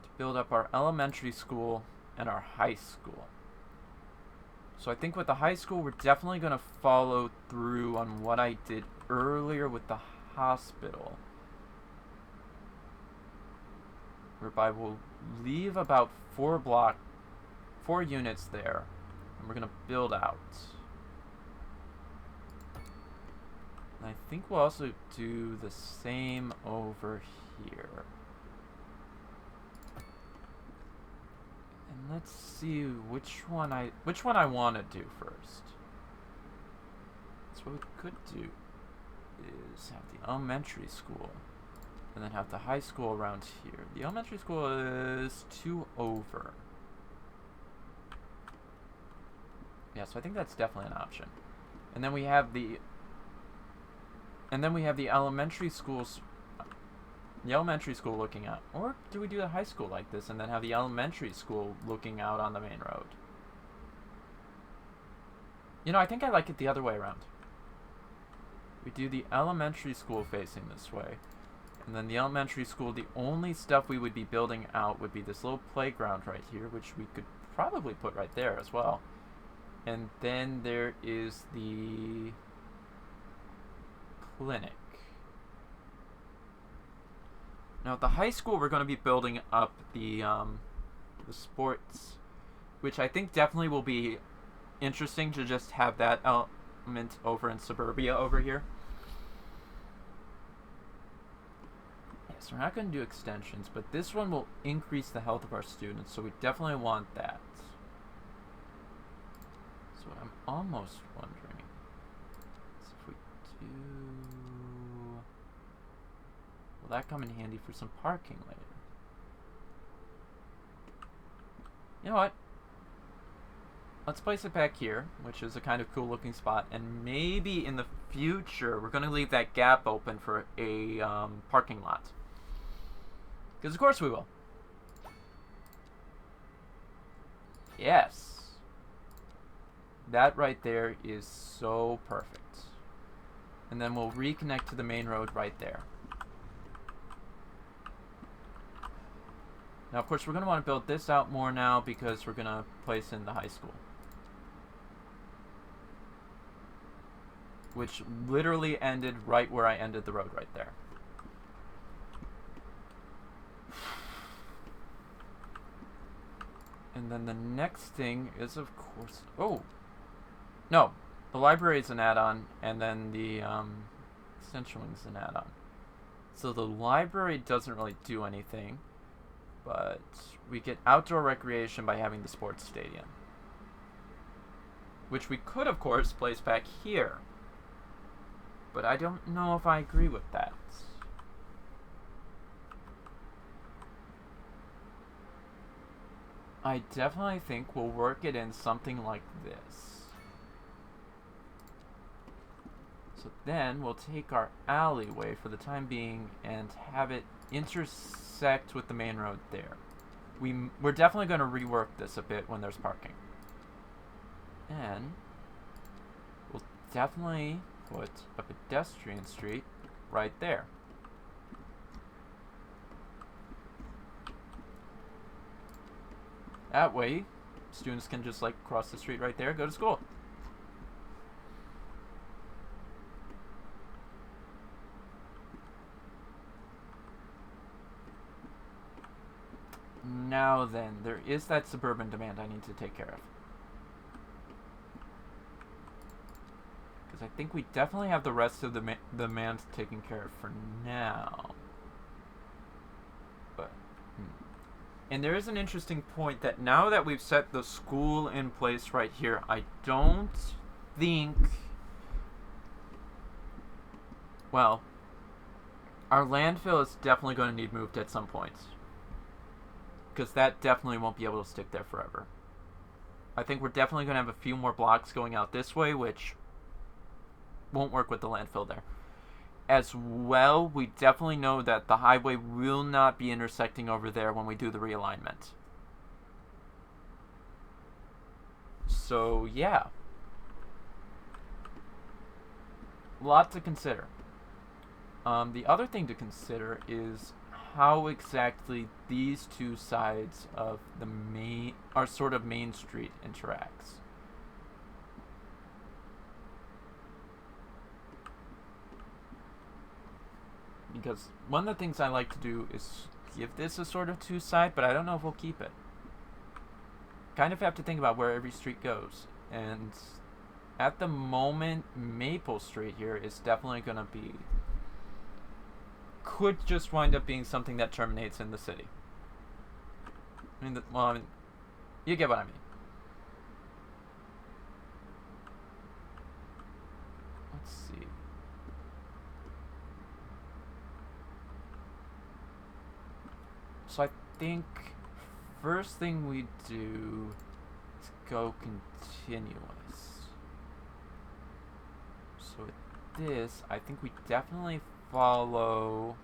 to build up our elementary school and our high school. So I think with the high school, we're definitely going to follow through on what I did earlier with the hospital. Whereby we'll leave about 4 units there, and we're gonna build out. And I think we'll also do the same over here. And let's see which one I want to do first. So what we could do is have the elementary school, and then have the high school around here. The elementary school is 2 over. Yeah, so I think that's definitely an option. And then we have the elementary schools, the elementary school looking out. Or do we do the high school like this and then have the elementary school looking out on the main road? You know, I think I like it the other way around. We do the elementary school facing this way. And then the elementary school, the only stuff we would be building out would be this little playground right here, which we could probably put right there as well. And then there is the clinic. Now at the high school, we're going to be building up the sports, which I think definitely will be interesting to just have that element over in suburbia over here. Yes, we're not going to do extensions, but this one will increase the health of our students, so we definitely want that. So what I'm almost wondering is if we do... will that come in handy for some parking later? You know what? Let's place it back here, which is a kind of cool looking spot, and maybe in the future we're going to leave that gap open for a parking lot. Because of course we will. Yes. That right there is so perfect. And then we'll reconnect to the main road right there. Now, of course, we're going to want to build this out more now because we're going to place in the high school. Which literally ended right where I ended the road right there. And then the next thing is, of course... oh! No, the library is an add-on, and then the extension wing is an add-on. So the library doesn't really do anything, but we get outdoor recreation by having the sports stadium. Which we could, of course, place back here. But I don't know if I agree with that. I definitely think we'll work it in something like this. So then we'll take our alleyway for the time being and have it intersect with the main road there. We're definitely going to rework this a bit when there's parking. And we'll definitely put a pedestrian street right there. That way, students can just like cross the street right there, go to school. Now then, there is that suburban demand I need to take care of. Because I think we definitely have the rest of the demand taken care of for now. But, And there is an interesting point that now that we've set the school in place right here, I don't think... Well, our landfill is definitely going to need moved at some point. Because that definitely won't be able to stick there forever. I think we're definitely going to have a few more blocks going out this way, which won't work with the landfill there. As well, we definitely know that the highway will not be intersecting over there when we do the realignment. So, yeah. A lot to consider. The other thing to consider is how exactly these two sides of the our sort of main street interacts. Because one of the things I like to do is give this a sort of two-side, but I don't know if we'll keep it. Kind of have to think about where every street goes. And at the moment, Maple Street here is definitely going to be... could just wind up being something that terminates in the city. I mean, you get what I mean. Let's see. So I think first thing we do is go continuous. So with this, I think we definitely follow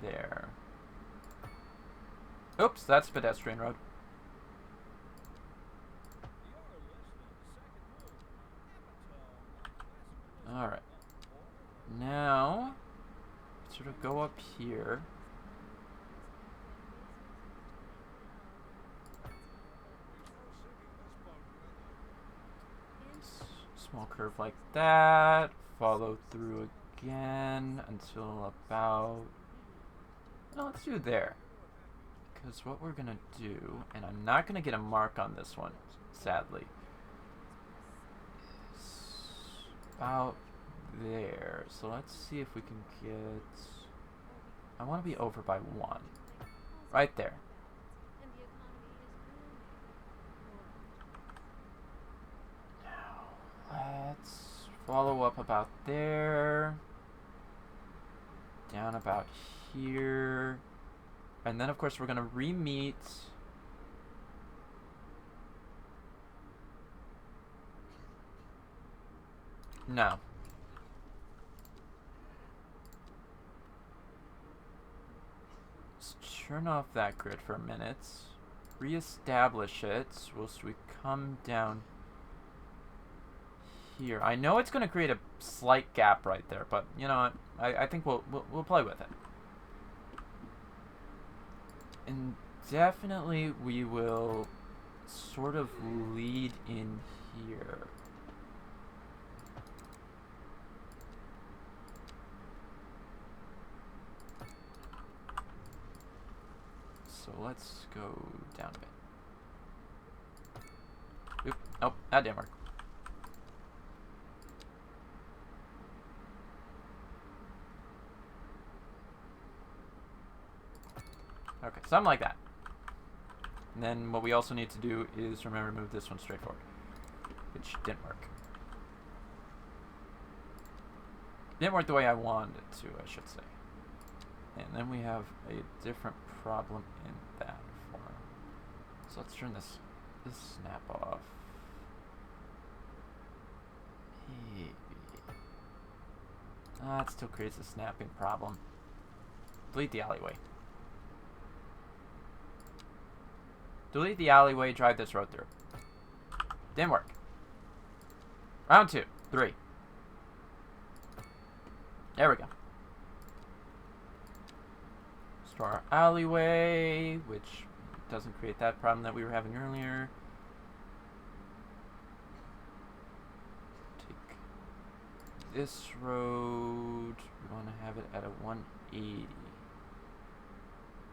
there. Oops, that's a pedestrian road. Alright. Now, sort of go up here. Small curve like that. Follow through again until about... No, let's do there. Because what we're going to do, and I'm not going to get a mark on this one, sadly, is about there. So let's see if we can get... I want to be over by 1. Right there. Let's follow up about there, down about here, and then of course we're going to re-meet no. Let's turn off that grid for a minute, re-establish it whilst we come down here. I know it's going to create a slight gap right there, but you know, I think we'll play with it. And definitely we will sort of lead in here. So let's go down a bit. Oop, oh, that didn't work. Okay, something like that. And then what we also need to do is remember to move this one straight forward, which didn't work. Didn't work the way I wanted it to, I should say. And then we have a different problem in that form. So let's turn this snap off. Maybe. It still creates a snapping problem. Delete the alleyway. Delete the alleyway, drive this road through. Didn't work. Round 2, 3. There we go. Store our alleyway, which doesn't create that problem that we were having earlier. Take this road. We want to have it at a 180.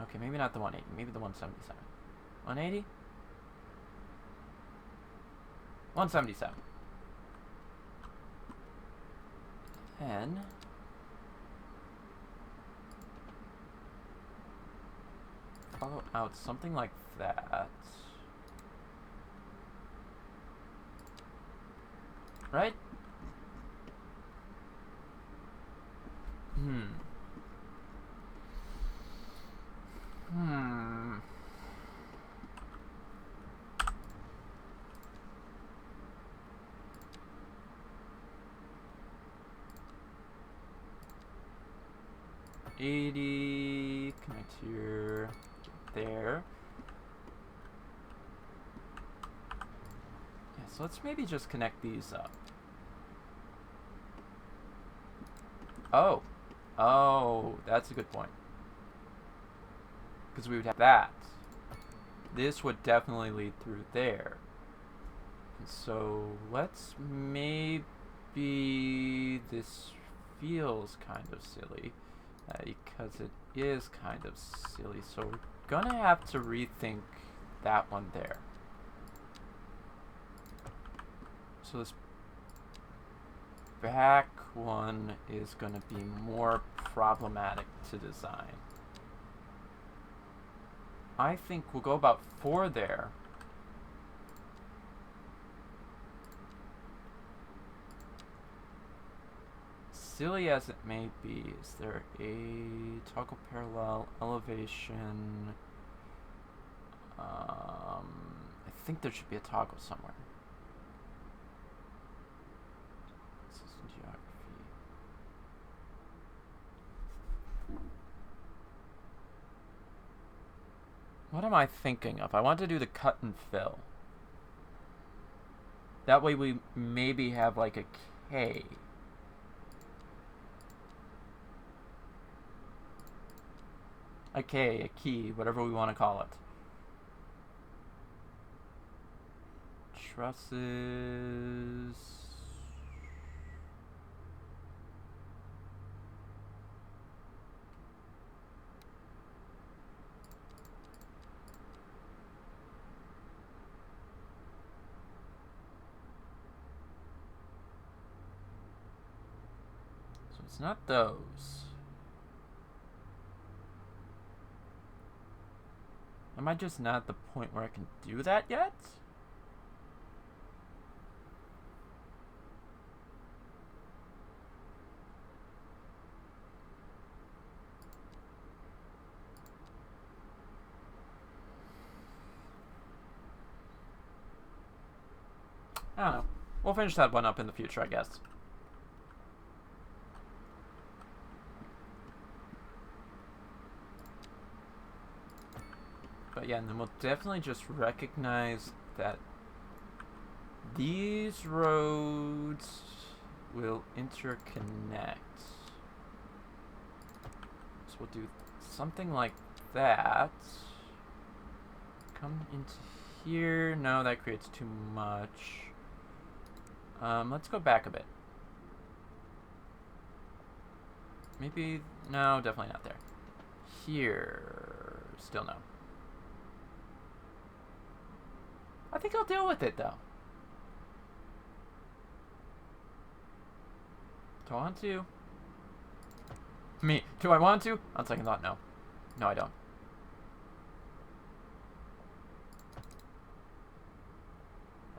Okay, maybe not the 180. Maybe the 177. 180? 177. And follow out something like that. Right? Hmm. 80, connect here, there. Yeah, so let's maybe just connect these up. Oh, that's a good point. Because we would have that. This would definitely lead through there. And so let's maybe, this feels kind of silly. Because it is kind of silly, so we're gonna have to rethink that one there. So this back one is gonna be more problematic to design. I think we'll go about 4 there. Silly as it may be, is there a toggle parallel elevation? I think there should be a toggle somewhere. This is geography. What am I thinking of? I want to do the cut and fill. That way we maybe have like a K. A K, a key, whatever we want to call it. Trusses. So it's not those. Am I just not at the point where I can do that yet? I don't know. We'll finish that one up in the future, I guess. But yeah, and then we'll definitely just recognize that these roads will interconnect. So we'll do something like that. Come into here. No, that creates too much. Let's go back a bit. Maybe, no, definitely not there. Here, still no. I think I'll deal with it, though. Do I want to? Do I want to? On second thought, no. No, I don't.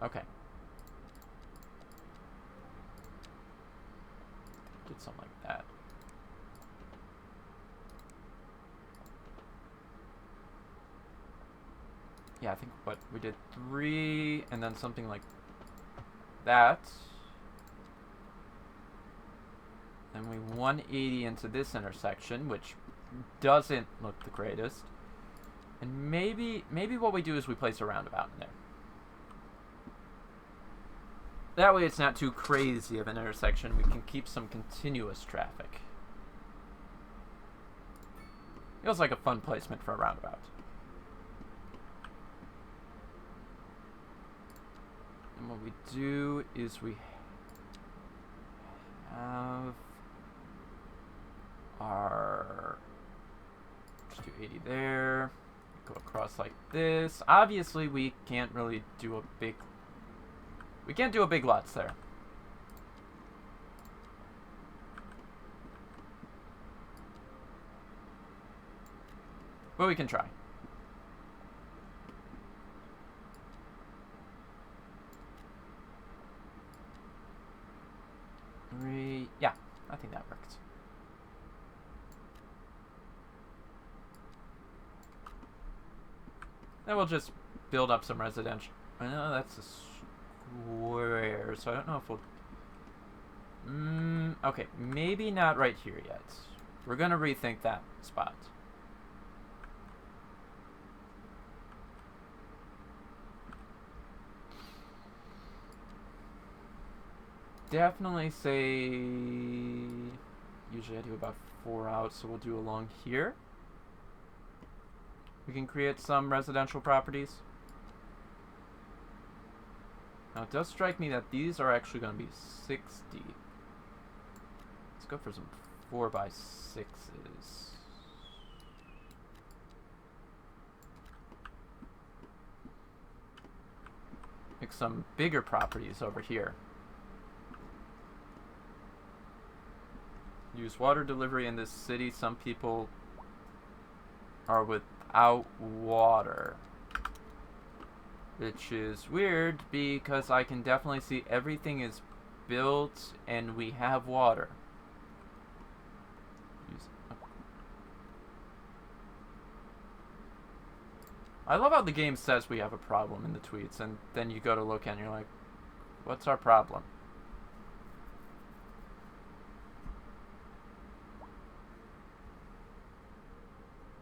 Okay. Did something like that. Yeah, I think what we did 3 and then something like that. Then we 180 into this intersection, which doesn't look the greatest. And maybe what we do is we place a roundabout in there. That way it's not too crazy of an intersection. We can keep some continuous traffic. Feels like a fun placement for a roundabout. And what we do is we have our, let's do 80 there, go across like this. Obviously we can't really do a big, we can't do a big lots there. But we can try. Yeah, I think that worked. Then we'll just build up some residential. I know that's a square, so I don't know if we'll... okay, maybe not right here yet. We're gonna rethink that spot. Definitely say, usually I do about 4 out, so we'll do along here. We can create some residential properties. Now it does strike me that these are actually going to be 60. Let's go for some 4x6s. Make some bigger properties over here. Use water delivery in this city. Some people are without water, which is weird because I can definitely see everything is built and we have water. I love how the game says we have a problem in the tweets, and then you go to look and you're like, what's our problem?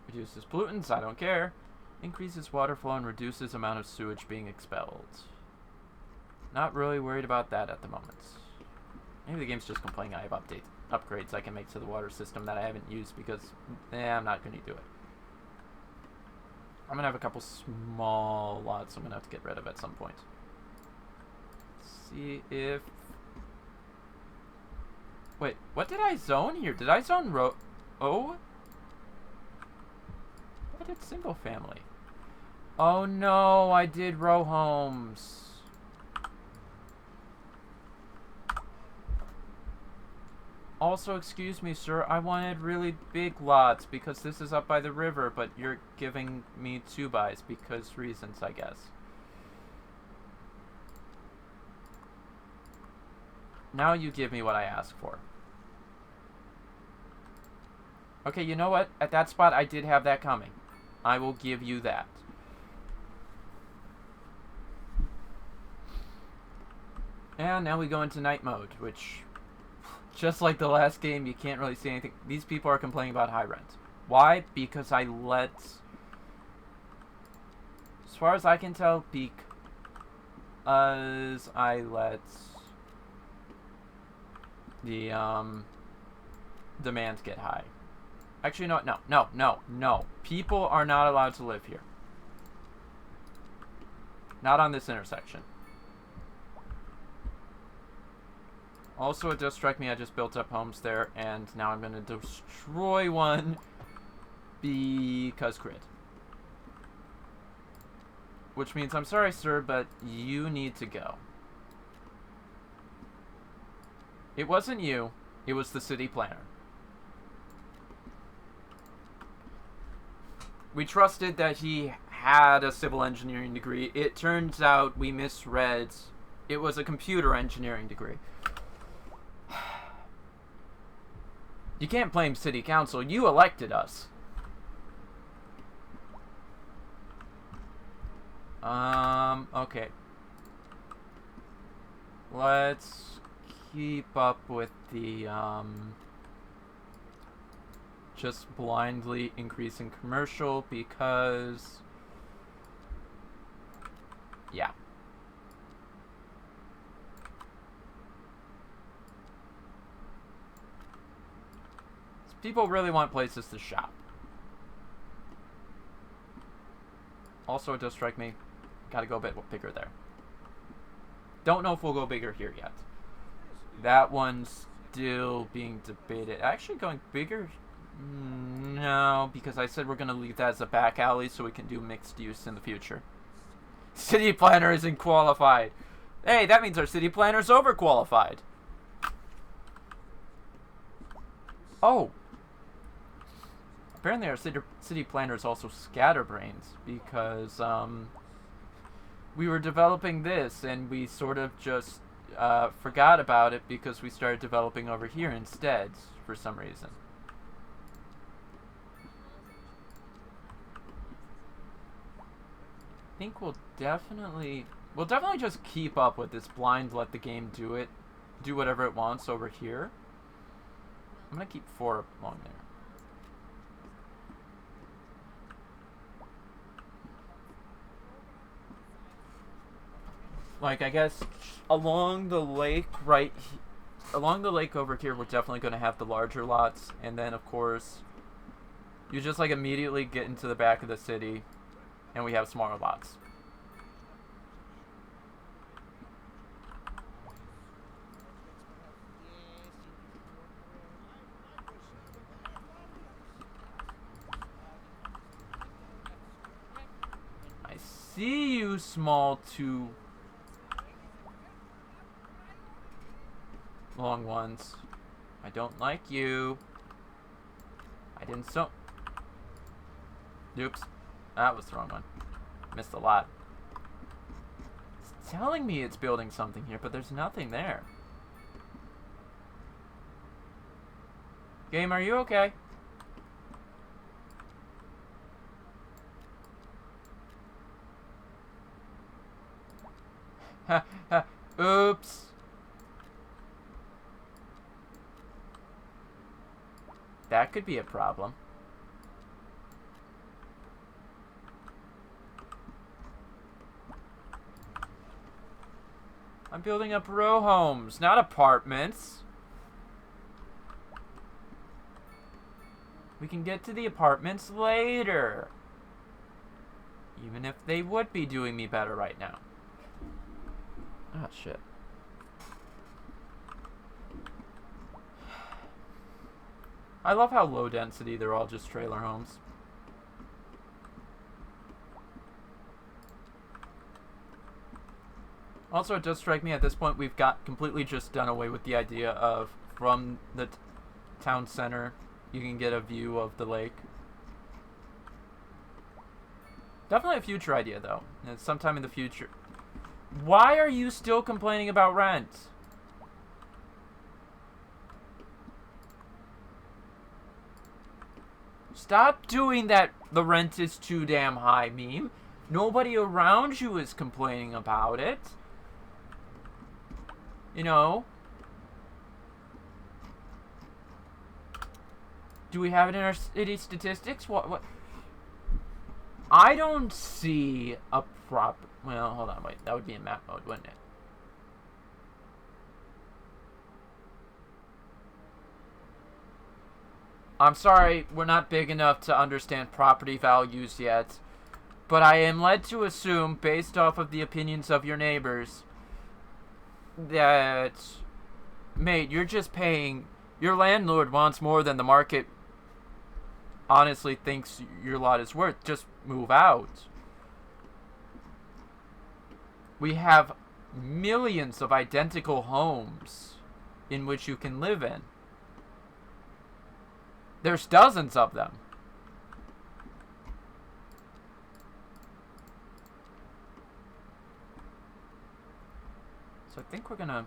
Reduces pollutants, I don't care. Increases water flow and reduces amount of sewage being expelled. Not really worried about that at the moment. Maybe the game's just complaining I have upgrades I can make to the water system that I haven't used because, I'm not going to do it. I'm going to have a couple small lots I'm going to have to get rid of at some point. Let's see if... Wait, what did I zone here? Did I zone Oh? I did single family. Oh no, I did row homes. Also, excuse me, sir, I wanted really big lots because this is up by the river, but you're giving me 2x because reasons, I guess. Now you give me what I asked for. Okay, you know what? At that spot, I did have that coming. I will give you that. And now we go into night mode, which, just like the last game, you can't really see anything. These people are complaining about high rent. Why? Because I let, as far as I can tell, because I let the demand get high. Actually, no. People are not allowed to live here. Not on this intersection. Also, it does strike me I just built up homes there, and now I'm going to destroy one because grid. Which means, I'm sorry, sir, but you need to go. It wasn't you. It was the city planner. We trusted that he had a civil engineering degree. It turns out we misread. It was a computer engineering degree. You can't blame city council. You elected us. Okay. Let's keep up with the, just blindly increasing commercial because, yeah. People really want places to shop. Also, it does strike me, gotta go a bit bigger there. Don't know if we'll go bigger here yet. That one's still being debated. Actually, going bigger? No, because I said we're gonna leave that as a back alley so we can do mixed use in the future. City planner isn't qualified. Hey, that means our city planner's overqualified. Oh. Apparently our city planner is also scatterbrains because we were developing this and we sort of just forgot about it because we started developing over here instead for some reason. I think we'll definitely just keep up with this blind, let the game do whatever it wants over here. I'm gonna keep 4 along there. Like, I guess along the lake along the lake over here, we're definitely going to have the larger lots. And then, of course, you just, like, immediately get into the back of the city, and we have smaller lots. I see you, small two long ones. I don't like you. I didn't so. Oops. That was the wrong one. Missed a lot. It's telling me it's building something here, but there's nothing there. Game, are you okay? Ha ha. Oops. That could be a problem. I'm building up row homes, not apartments. We can get to the apartments later. Even if they would be doing me better right now. Ah, shit. I love how low density they're all just trailer homes. Also, it does strike me at this point we've got completely just done away with the idea of from the town center you can get a view of the lake. Definitely a future idea though. And sometime in the future. Why are you still complaining about rent? Stop doing that the rent is too damn high meme. Nobody around you is complaining about it. You know. Do we have it in our city statistics? What? I don't see a well, hold on, wait. That would be in map mode, wouldn't it? I'm sorry, we're not big enough to understand property values yet, but I am led to assume, based off of the opinions of your neighbors, that, mate, you're just paying, your landlord wants more than the market honestly thinks your lot is worth. Just move out. We have millions of identical homes in which you can live in. There's dozens of them. So I think we're gonna,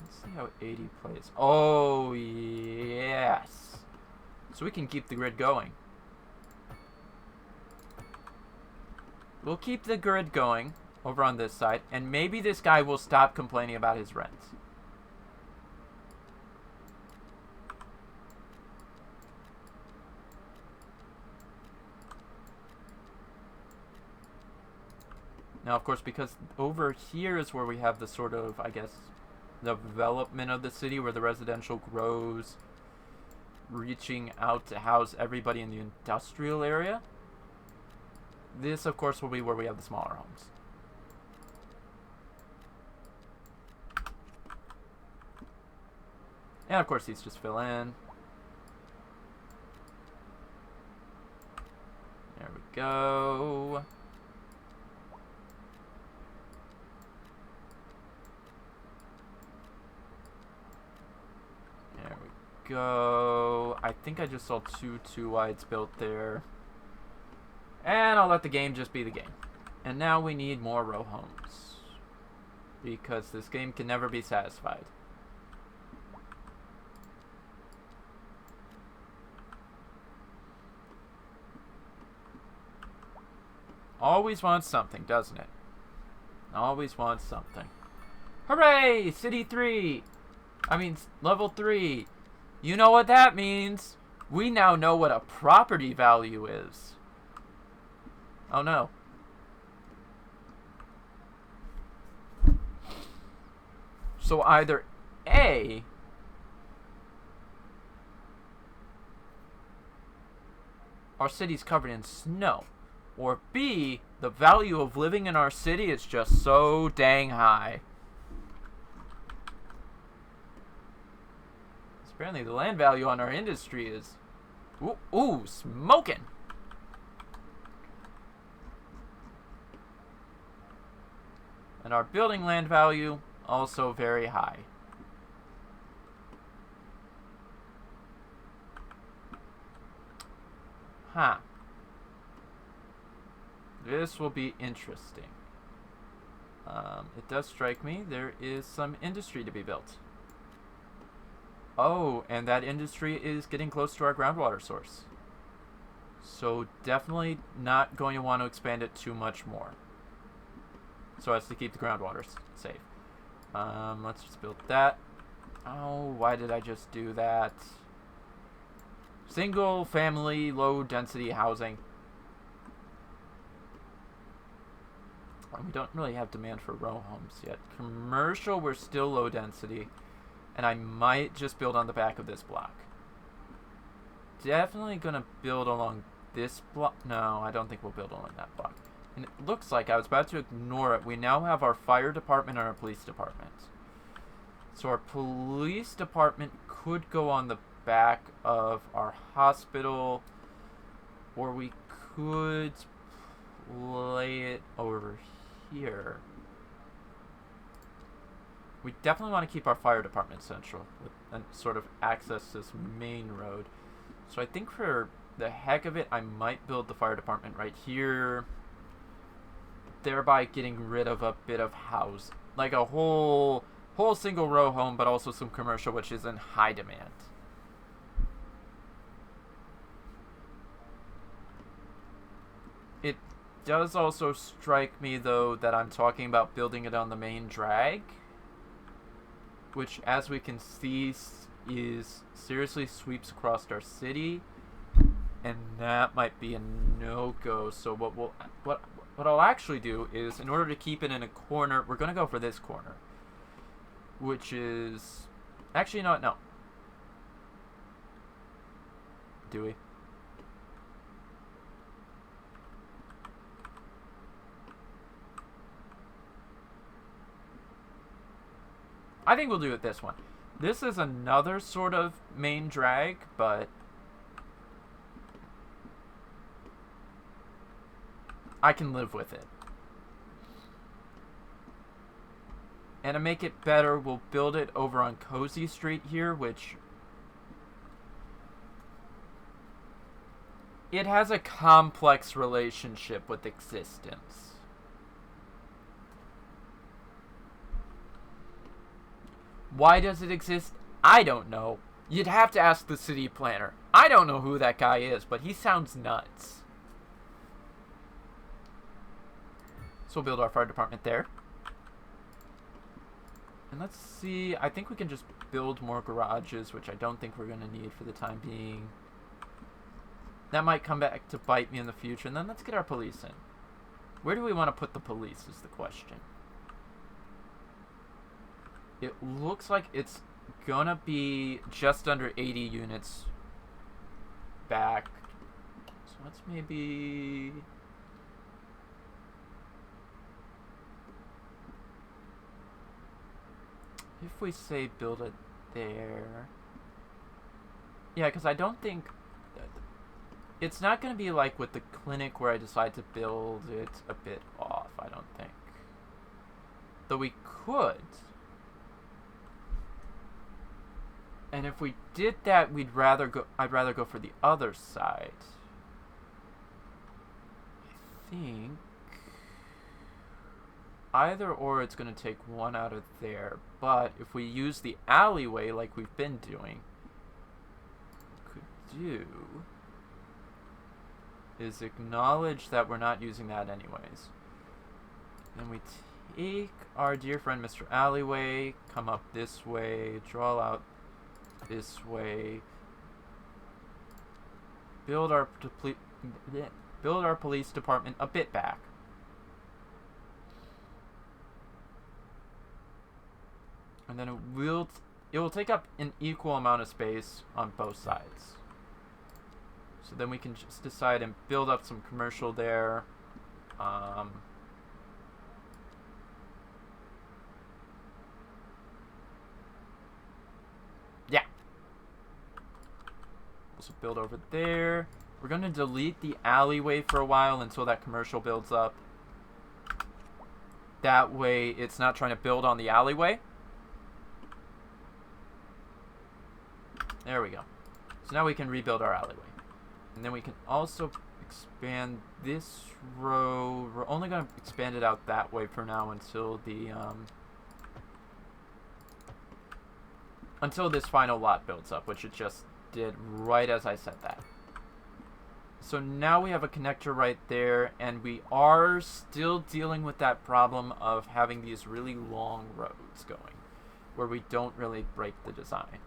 let's see how 80 plays. Oh, yes. So we can keep the grid going. We'll keep the grid going over on this side, and maybe this guy will stop complaining about his rent. Now, of course, because over here is where we have the sort of, I guess, development of the city where the residential grows, reaching out to house everybody in the industrial area. This, of course, will be where we have the smaller homes. And, of course, these just fill in. There we go. There we go. I think I just saw two wides built there. And I'll let the game just be the game. And now we need more row homes, because this game can never be satisfied. Always wants something, doesn't it? Always wants something. Hooray! City 3! I mean, level 3. You know what that means. We now know what a property value is. Oh no. So either A, our city's covered in snow, or B, the value of living in our city is just so dang high. Apparently the land value on our industry is... Ooh, smoking! And our building land value, also very high. Huh. This will be interesting. It does strike me there is some industry to be built. Oh, and that industry is getting close to our groundwater source. So definitely not going to want to expand it too much more, so as to keep the groundwater safe. Let's just build that. Oh, why did I just do that? Single family, low density housing. We don't really have demand for row homes yet. Commercial, we're still low density. And I might just build on the back of this block. Definitely gonna build along this block. No, I don't think we'll build along that block. And it looks like I was about to ignore it. We now have our fire department and our police department. So our police department could go on the back of our hospital, or we could play it over here. We definitely want to keep our fire department central and sort of access this main road. So I think for the heck of it, I might build the fire department right here, thereby getting rid of a bit of house, like a whole single row home, but also some commercial, which is in high demand. It does also strike me, though, that I'm talking about building it on the main drag, which, as we can see, is seriously sweeps across our city, and that might be a no-go. So what I'll actually do is, in order to keep it in a corner, we're gonna go for this corner, which is actually, you know what? No. Do we? I think we'll do it this one. This is another sort of main drag, but I can live with it. And to make it better, we'll build it over on Cozy Street here, which it has a complex relationship with existence. Why does it exist? I don't know. You'd have to ask the city planner. I don't know who that guy is, but he sounds nuts. So we'll build our fire department there. And let's see, I think we can just build more garages, which I don't think we're going to need for the time being. That might come back to bite me in the future. And then let's get our police in. Where do we want to put the police is the question. It looks like it's going to be just under 80 units back. So let's maybe... if we say build it there... yeah, because I don't think... it's not going to be like with the clinic where I decide to build it a bit off, I don't think. Though we could. And if we did that, I'd rather go for the other side. I think either or it's going to take one out of there. But if we use the alleyway like we've been doing, what we could do is acknowledge that we're not using that anyways. Then we take our dear friend Mr. Alleyway, come up this way, draw out this way, build our police department a bit back. And then it will take up an equal amount of space on both sides. So then we can just decide and build up some commercial there. Yeah. Also build over there. We're going to delete the alleyway for a while until that commercial builds up. That way it's not trying to build on the alleyway. There we go. So now we can rebuild our alleyway. And then we can also expand this row. We're only going to expand it out that way for now until the until this final lot builds up, which it just did right as I said that. So now we have a connector right there, and we are still dealing with that problem of having these really long roads going, where we don't really break the design.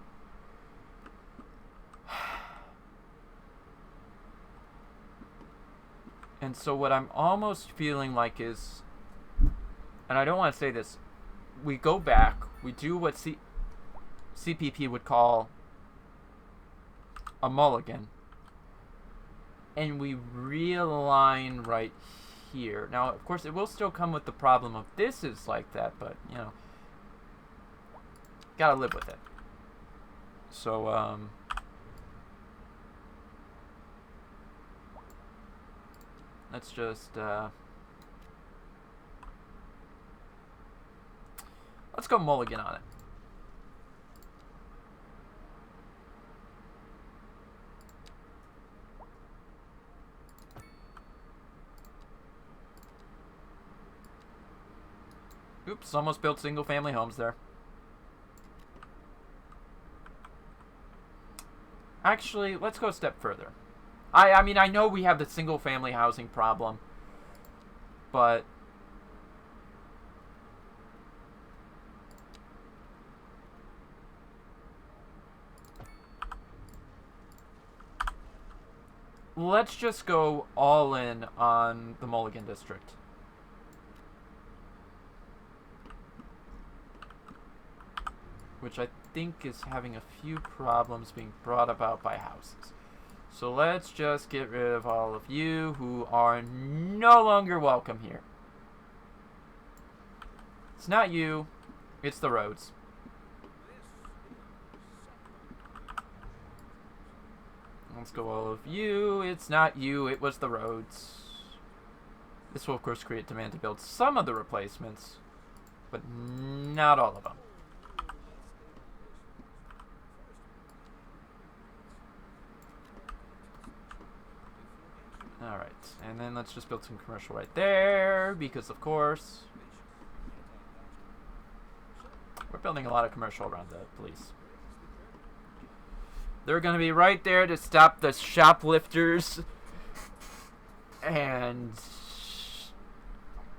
And so what I'm almost feeling like is, and I don't want to say this, we go back, we do what CPP would call a mulligan, and we realign right here. Now, of course, it will still come with the problem of this is like that, but, you know, gotta live with it. So, let's just, let's go mulligan on it. Oops, almost built single family homes there. Actually, let's go a step further. I mean, I know we have the single family housing problem, but let's just go all in on the Mulligan District. Which I think is having a few problems being brought about by houses. So let's just get rid of all of you who are no longer welcome here. It's not you, it's the roads. Let's go all of you. It's not you, it was the roads. This will of course create demand to build some of the replacements, but not all of them. Alright, and then let's just build some commercial right there, because of course we're building a lot of commercial around the police. They're going to be right there to stop the shoplifters and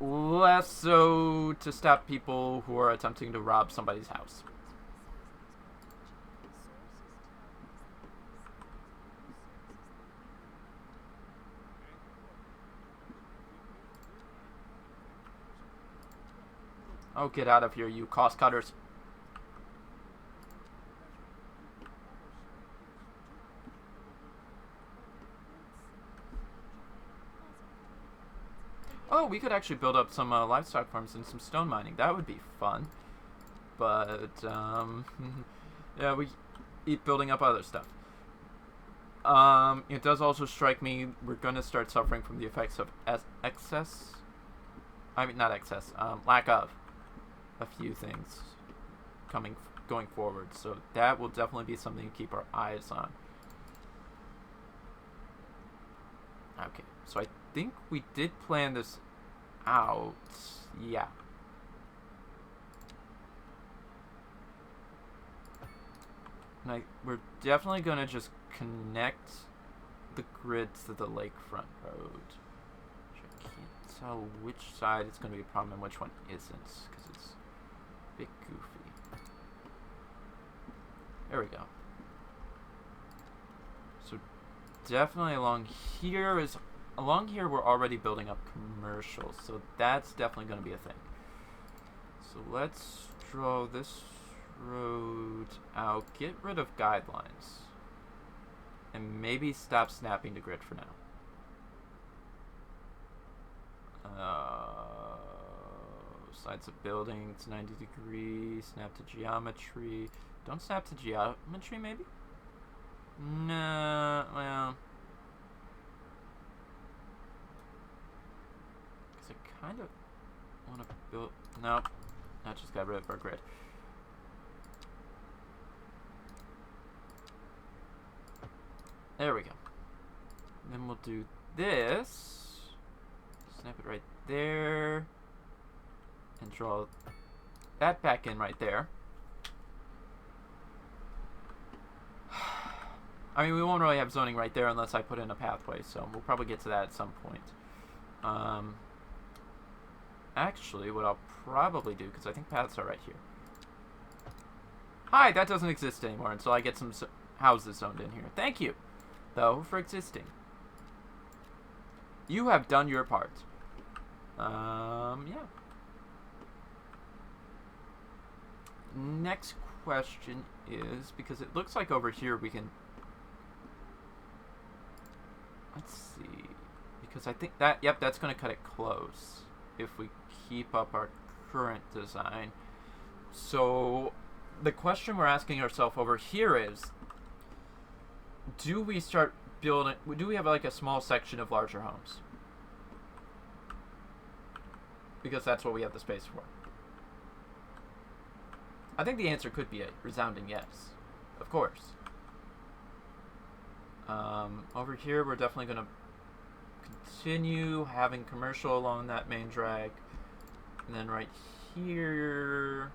less so to stop people who are attempting to rob somebody's house. Oh, get out of here, you cost cutters. Oh, we could actually build up some livestock farms and some stone mining. That would be fun. But, yeah, we keep building up other stuff. It does also strike me we're going to start suffering from the effects of excess. I mean, not excess. Lack of a few things going forward. So that will definitely be something to keep our eyes on. Okay, so I think we did plan this out. Yeah. We're definitely going to just connect the grid to the lakefront road. Which I can't tell which side it's going to be a problem and which one isn't, because it's a bit goofy. There we go. So definitely along here we're already building up commercial, so that's definitely going to be a thing. So let's draw this road out, get rid of guidelines, and maybe stop snapping to grid for now. Sides of buildings, 90 degrees, snap to geometry. Don't snap to geometry, maybe? No, well, because I kind of want to build. Nope, I just got rid of our grid. There we go. Then we'll do this. Snap it right there. And draw that back in right there. I mean, we won't really have zoning right there unless I put in a pathway, so we'll probably get to that at some point. Actually, what I'll probably do, because I think paths are right here. Hi, that doesn't exist anymore until I get some houses zoned in here. Thank you, though, for existing. You have done your part. Yeah. Next question is, because it looks like over here we can... Let's see. Because I think that, yep, that's going to cut it close if we keep up our current design. So the question we're asking ourselves over here is, do we start building, do we have like a small section of larger homes? Because that's what we have the space for. I think the answer could be a resounding yes. Of course. Over here, we're definitely going to continue having commercial along that main drag. And then right here...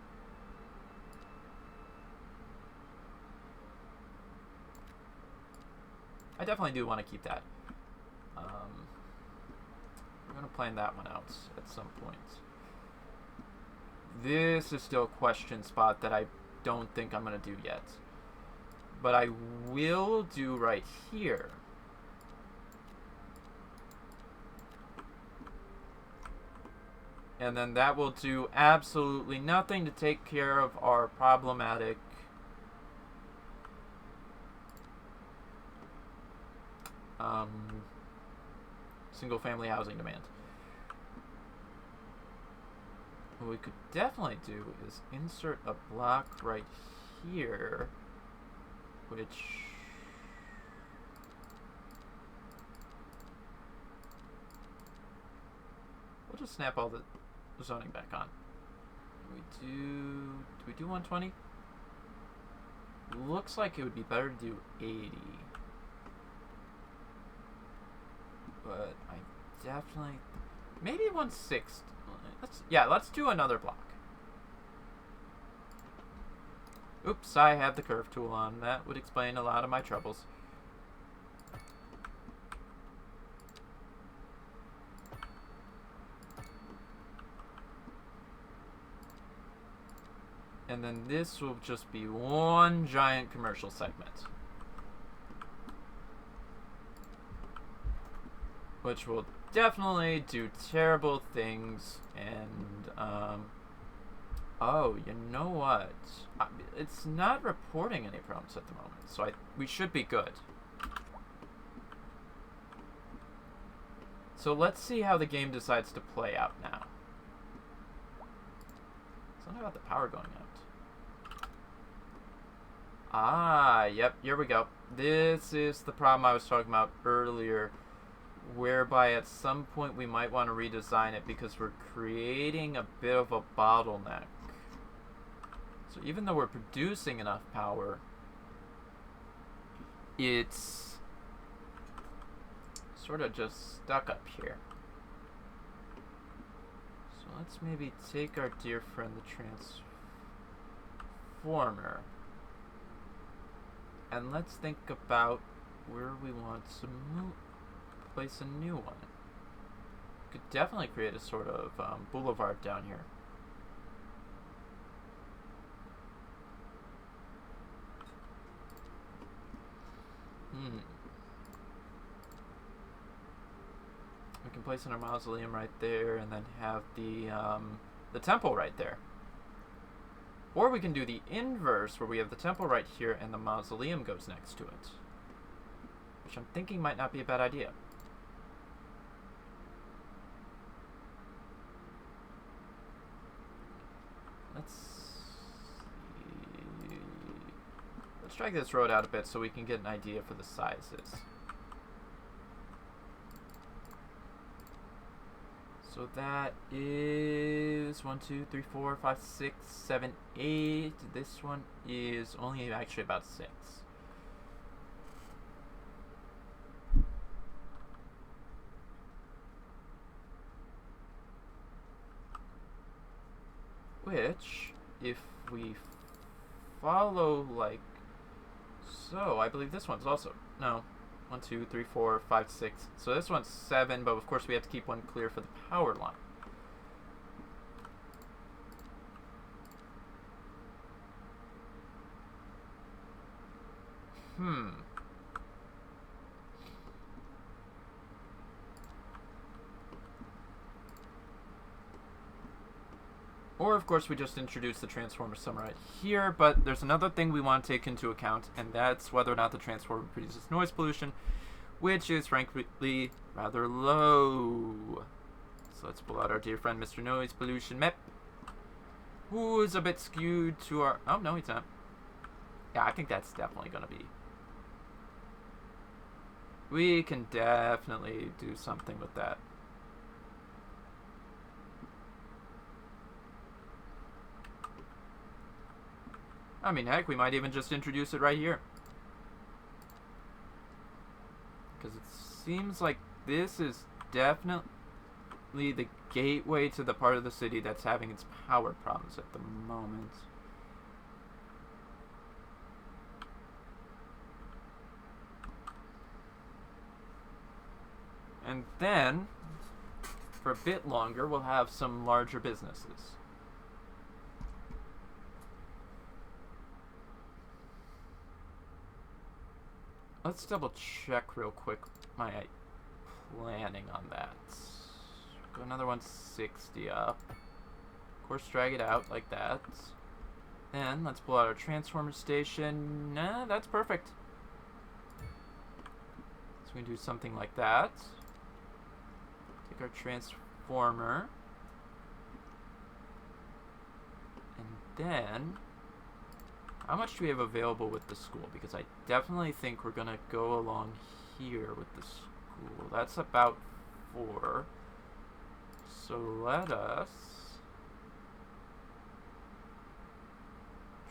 I definitely do want to keep that. We're going to plan that one out at some point. This is still a question spot that I don't think I'm going to do yet. But I will do right here. And then that will do absolutely nothing to take care of our problematic single family housing demand. What we could definitely do is insert a block right here, which we'll just snap all the zoning back on. Do we do 120? Looks like it would be better to do 80. But I definitely, maybe 160. Let's do another block. Oops, I have the curve tool on. That would explain a lot of my troubles. And then this will just be one giant commercial segment. Which will definitely do terrible things. And, oh, you know what? It's not reporting any problems at the moment. So we should be good. So let's see how the game decides to play out now. Something about the power going out. Ah, yep, here we go. This is the problem I was talking about earlier, whereby at some point we might want to redesign it because we're creating a bit of a bottleneck. So even though we're producing enough power, it's sort of just stuck up here. So let's maybe take our dear friend the transformer and let's think about where we want to place a new one. Could definitely create a sort of boulevard down here. We can place in our mausoleum right there and then have the temple right there. Or we can do the inverse where we have the temple right here and the mausoleum goes next to it. Which I'm thinking might not be a bad idea. Let's drag this road out a bit so we can get an idea for the sizes. So that is 1, 2, 3, 4, 5, 6, 7, 8. This one is only actually about 6. Which, if we follow like so, I believe this one's also, no, 1, 2, 3, 4, 5, 6. So this one's 7, but of course we have to keep one clear for the power line. Or, of course, we just introduce the transformer somewhere right here, but there's another thing we want to take into account, and that's whether or not the transformer produces noise pollution, which is, frankly, rather low. So let's pull out our dear friend, Mr. Noise Pollution Map, who is a bit skewed to our... Oh, no, he's not. Yeah, I think that's definitely going to be... We can definitely do something with that. I mean, heck, we might even just introduce it right here. Because it seems like this is definitely the gateway to the part of the city that's having its power problems at the moment. And then, for a bit longer, we'll have some larger businesses. Let's double check real quick my planning on that. Go another 160 up. Of course, drag it out like that. Then let's pull out our transformer station. Nah, that's perfect. So we can do something like that. Take our transformer. And then... how much do we have available with the school? Because I definitely think we're going to go along here with the school. That's about 4. So let us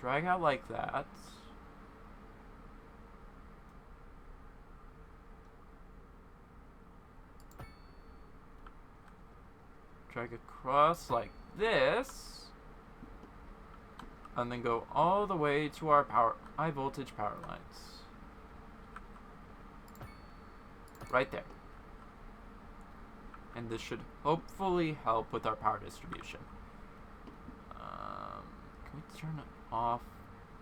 drag out like that. Drag across like this. And then go all the way to our high voltage power lines. Right there. And this should hopefully help with our power distribution. Can we turn off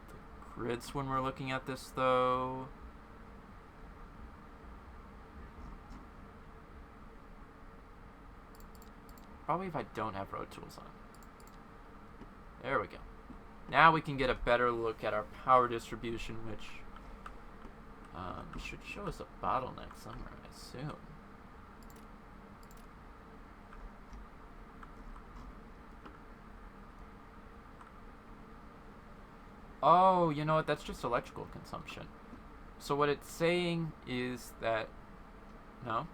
the grids when we're looking at this, though. Probably if I don't have road tools on. There we go. Now we can get a better look at our power distribution, which should show us a bottleneck somewhere, I assume. Oh, you know what? That's just electrical consumption. So what it's saying is that... No?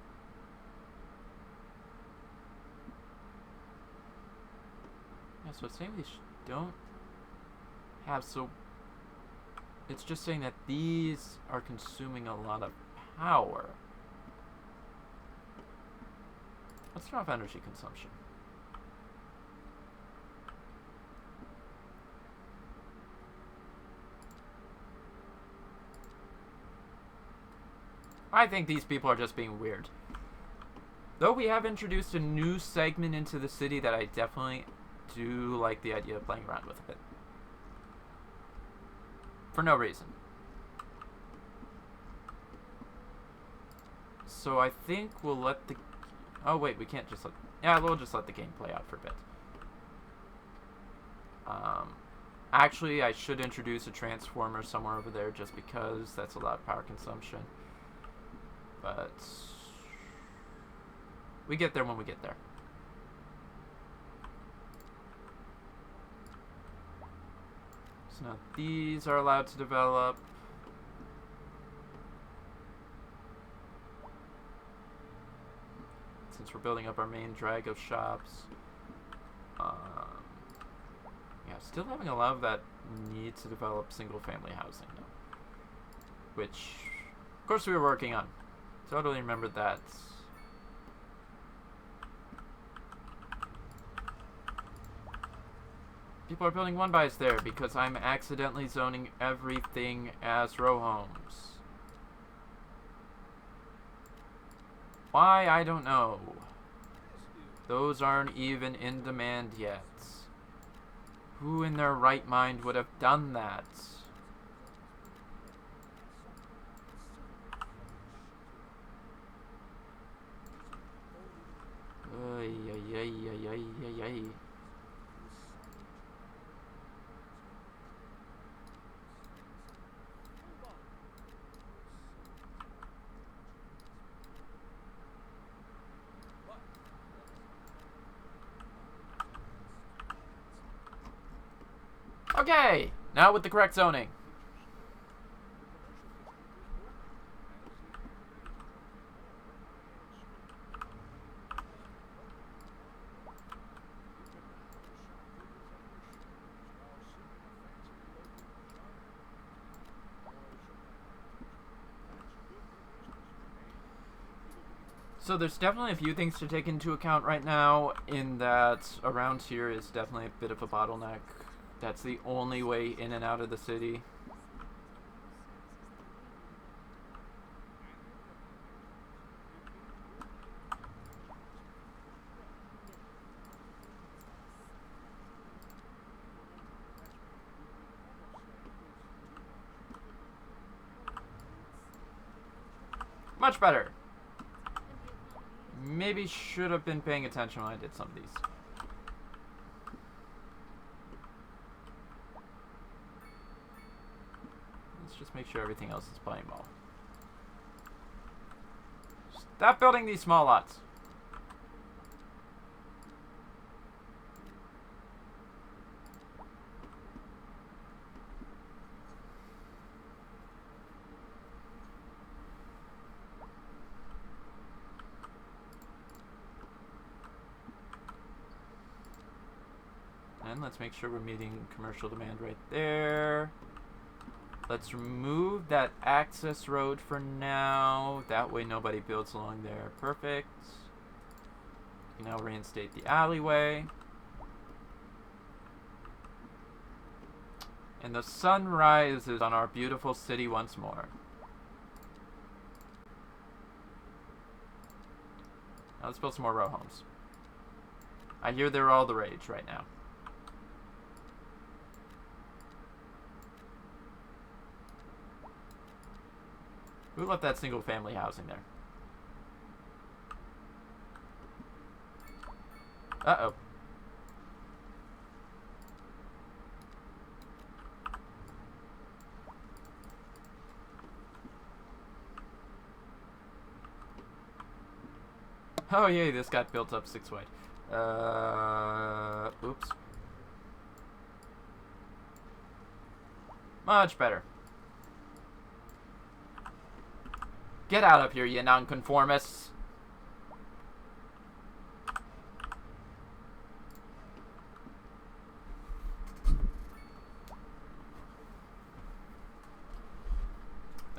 Yeah, so it's saying we don't have... So it's just saying that these are consuming a lot of power. Let's turn off energy consumption. I think these people are just being weird. Though we have introduced a new segment into the city that I definitely do like the idea of playing around with a bit. For no reason. So I think we'll let the... Oh wait, we can't just let... Yeah, we'll just let the game play out for a bit. Actually, I should introduce a transformer somewhere over there just because that's a lot of power consumption. But we get there when we get there. So now these are allowed to develop. Since we're building up our main drag of shops. Yeah, still having a lot of that need to develop single family housing though. Which, of course, we were working on. Totally remembered that. People are building one-bys there because I'm accidentally zoning everything as row homes. Why? I don't know. Those aren't even in demand yet. Who in their right mind would have done that? Ay, ay, ay, ay, ay, ay, ay. Okay, now with the correct zoning. So there's definitely a few things to take into account right now, in that around here is definitely a bit of a bottleneck. That's the only way in and out of the city. Much better. Maybe should have been paying attention when I did some of these. Let's just make sure everything else is playing well. Stop building these small lots. And let's make sure we're meeting commercial demand right there. Let's remove that access road for now. That way nobody builds along there. Perfect. You can now reinstate the alleyway. And the sun rises on our beautiful city once more. Now let's build some more row homes. I hear they're all the rage right now. Who left that single family housing there? Uh-oh. Oh yay, this got built up 6 wide. Oops. Much better. Get out of here, you nonconformists.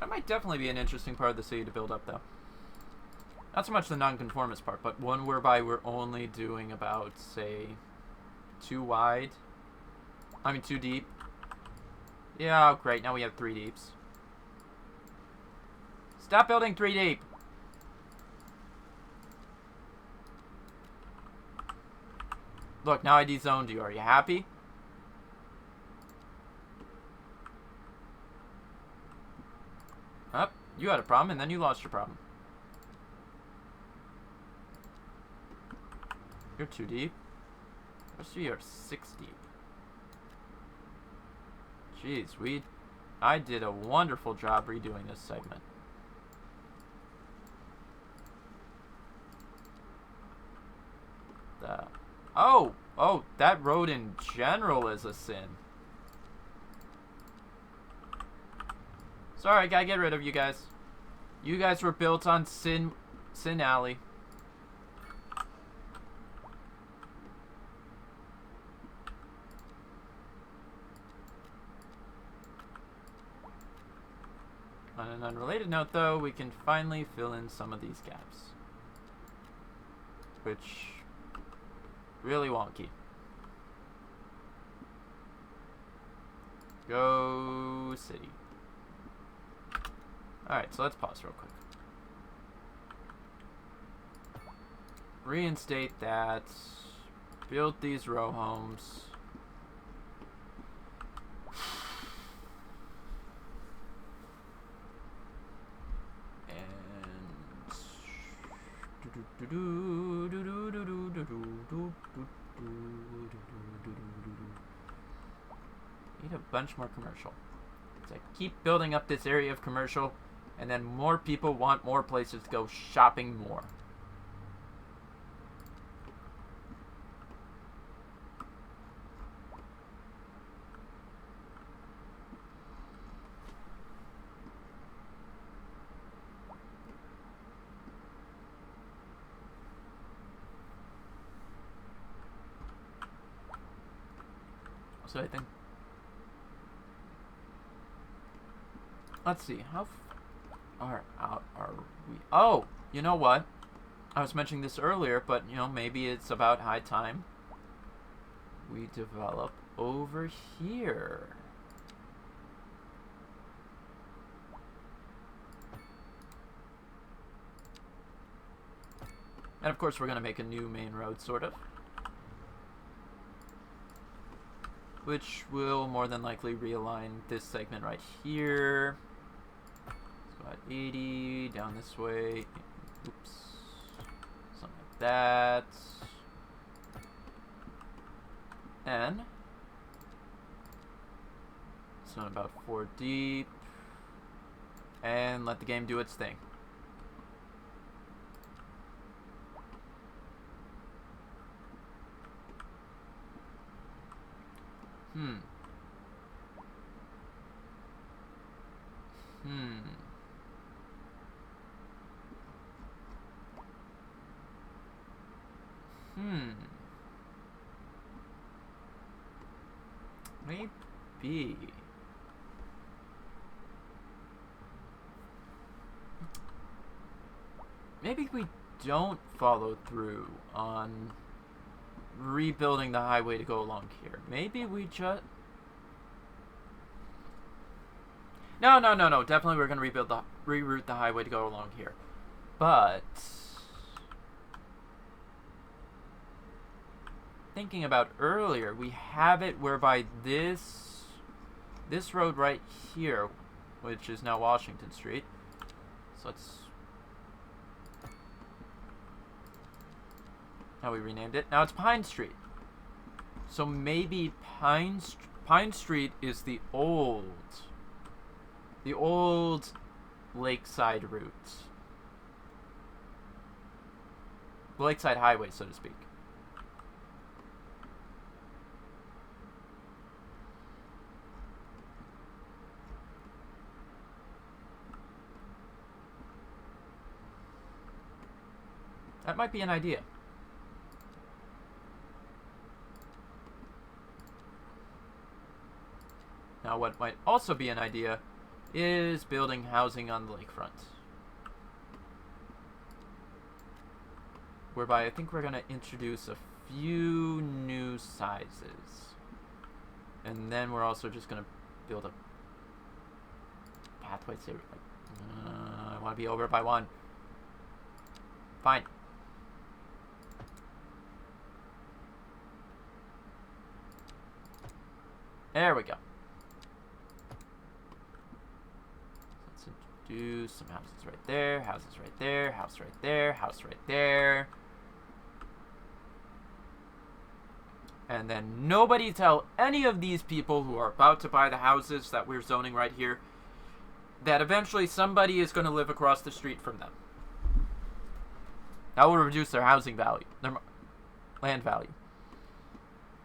That might definitely be an interesting part of the city to build up, though. Not so much the nonconformist part, but one whereby we're only doing about, say, 2 wide. I mean, 2 deep. Yeah, oh, great. Now we have 3 deeps. Stop building 3 deep. Look, now I dezoned you. Are you happy? Up, you had a problem, and then you lost your problem. You're 2 deep. Rest of you are 6 deep. Jeez, I did a wonderful job redoing this segment. Oh, that road in general is a sin. Sorry, gotta get rid of you guys. You guys were built on Sin Alley. On an unrelated note, though, we can finally fill in some of these gaps. Which, really wonky. Go city. Alright, so let's pause real quick. Reinstate that. Build these row homes. Need a bunch more commercial. So I keep building up this area of commercial, and then more people want more places to go shopping more. So I think, let's see, how far out are we? Oh, you know what? I was mentioning this earlier, but you know, maybe it's about high time we develop over here. And of course, we're going to make a new main road, sort of. Which will more than likely realign this segment right here. So at 80, down this way. Oops. Something like that. And so about 4 deep. And let the game do its thing. Maybe. Maybe we don't follow through on rebuilding the highway to go along here. Maybe we just... No. Definitely we're going to reroute the highway to go along here. But... thinking about earlier, we have it whereby this road right here, which is now Washington Street, So let's... Now we renamed it. Now it's Pine Street. So maybe Pine Street is the old Lakeside route. The Lakeside Highway, so to speak. That might be an idea. Now, what might also be an idea is building housing on the lakefront. Whereby I think we're going to introduce a few new sizes. And then we're also just going to build a pathway. I want to be over by 1. Fine. There we go. Let's introduce some houses right there, houses right there, house right there, house right there. And then nobody tell any of these people who are about to buy the houses that we're zoning right here that eventually somebody is going to live across the street from them. That will reduce their housing value, their land value.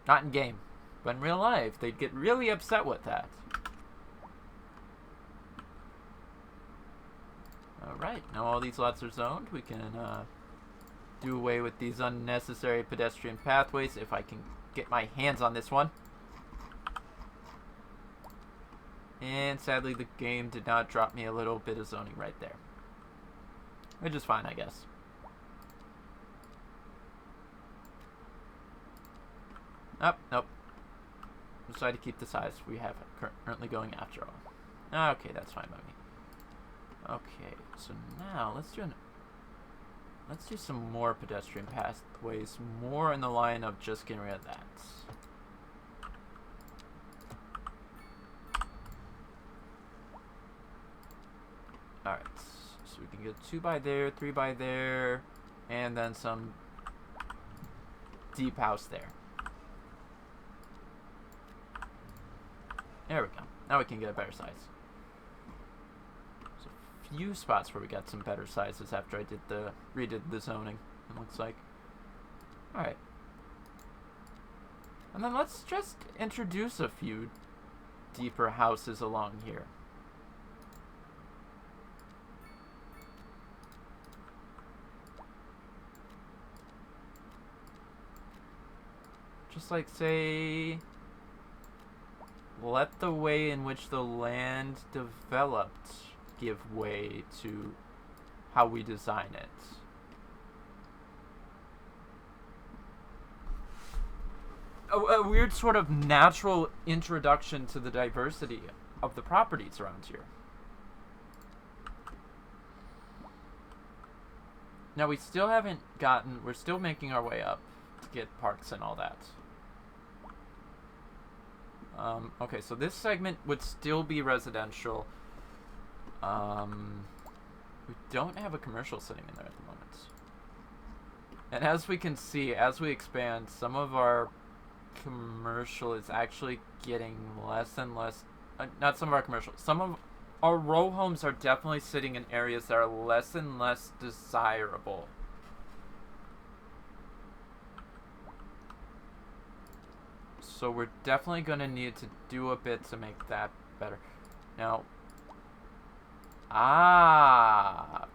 Not in game, but in real life, they'd get really upset with that. Alright, now all these lots are zoned. We can do away with these unnecessary pedestrian pathways if I can get my hands on this one. And sadly, the game did not drop me a little bit of zoning right there. Which is fine, I guess. Nope. Decide to keep the size we have currently going after all. Okay, that's fine by me. Okay, so now let's do some more pedestrian pathways, more in the line of just getting rid of that. Alright, so we can get 2 by there, 3 by there, and then some deep house there. There we go. Now we can get a better size. There's a few spots where we got some better sizes after I redid the zoning, it looks like. Alright. And then let's just introduce a few deeper houses along here. Just like, say, let the way in which the land developed give way to how we design it. A weird sort of natural introduction to the diversity of the properties around here. Now we still haven't gotten, we're still making our way up to get parks and all that. Okay, so this segment would still be residential. We don't have a commercial sitting in there at the moment. And as we can see, as we expand, some of our commercial is actually getting less and less. Not some of our commercial. Some of our row homes are definitely sitting in areas that are less and less desirable. So we're definitely going to need to do a bit to make that better. Now,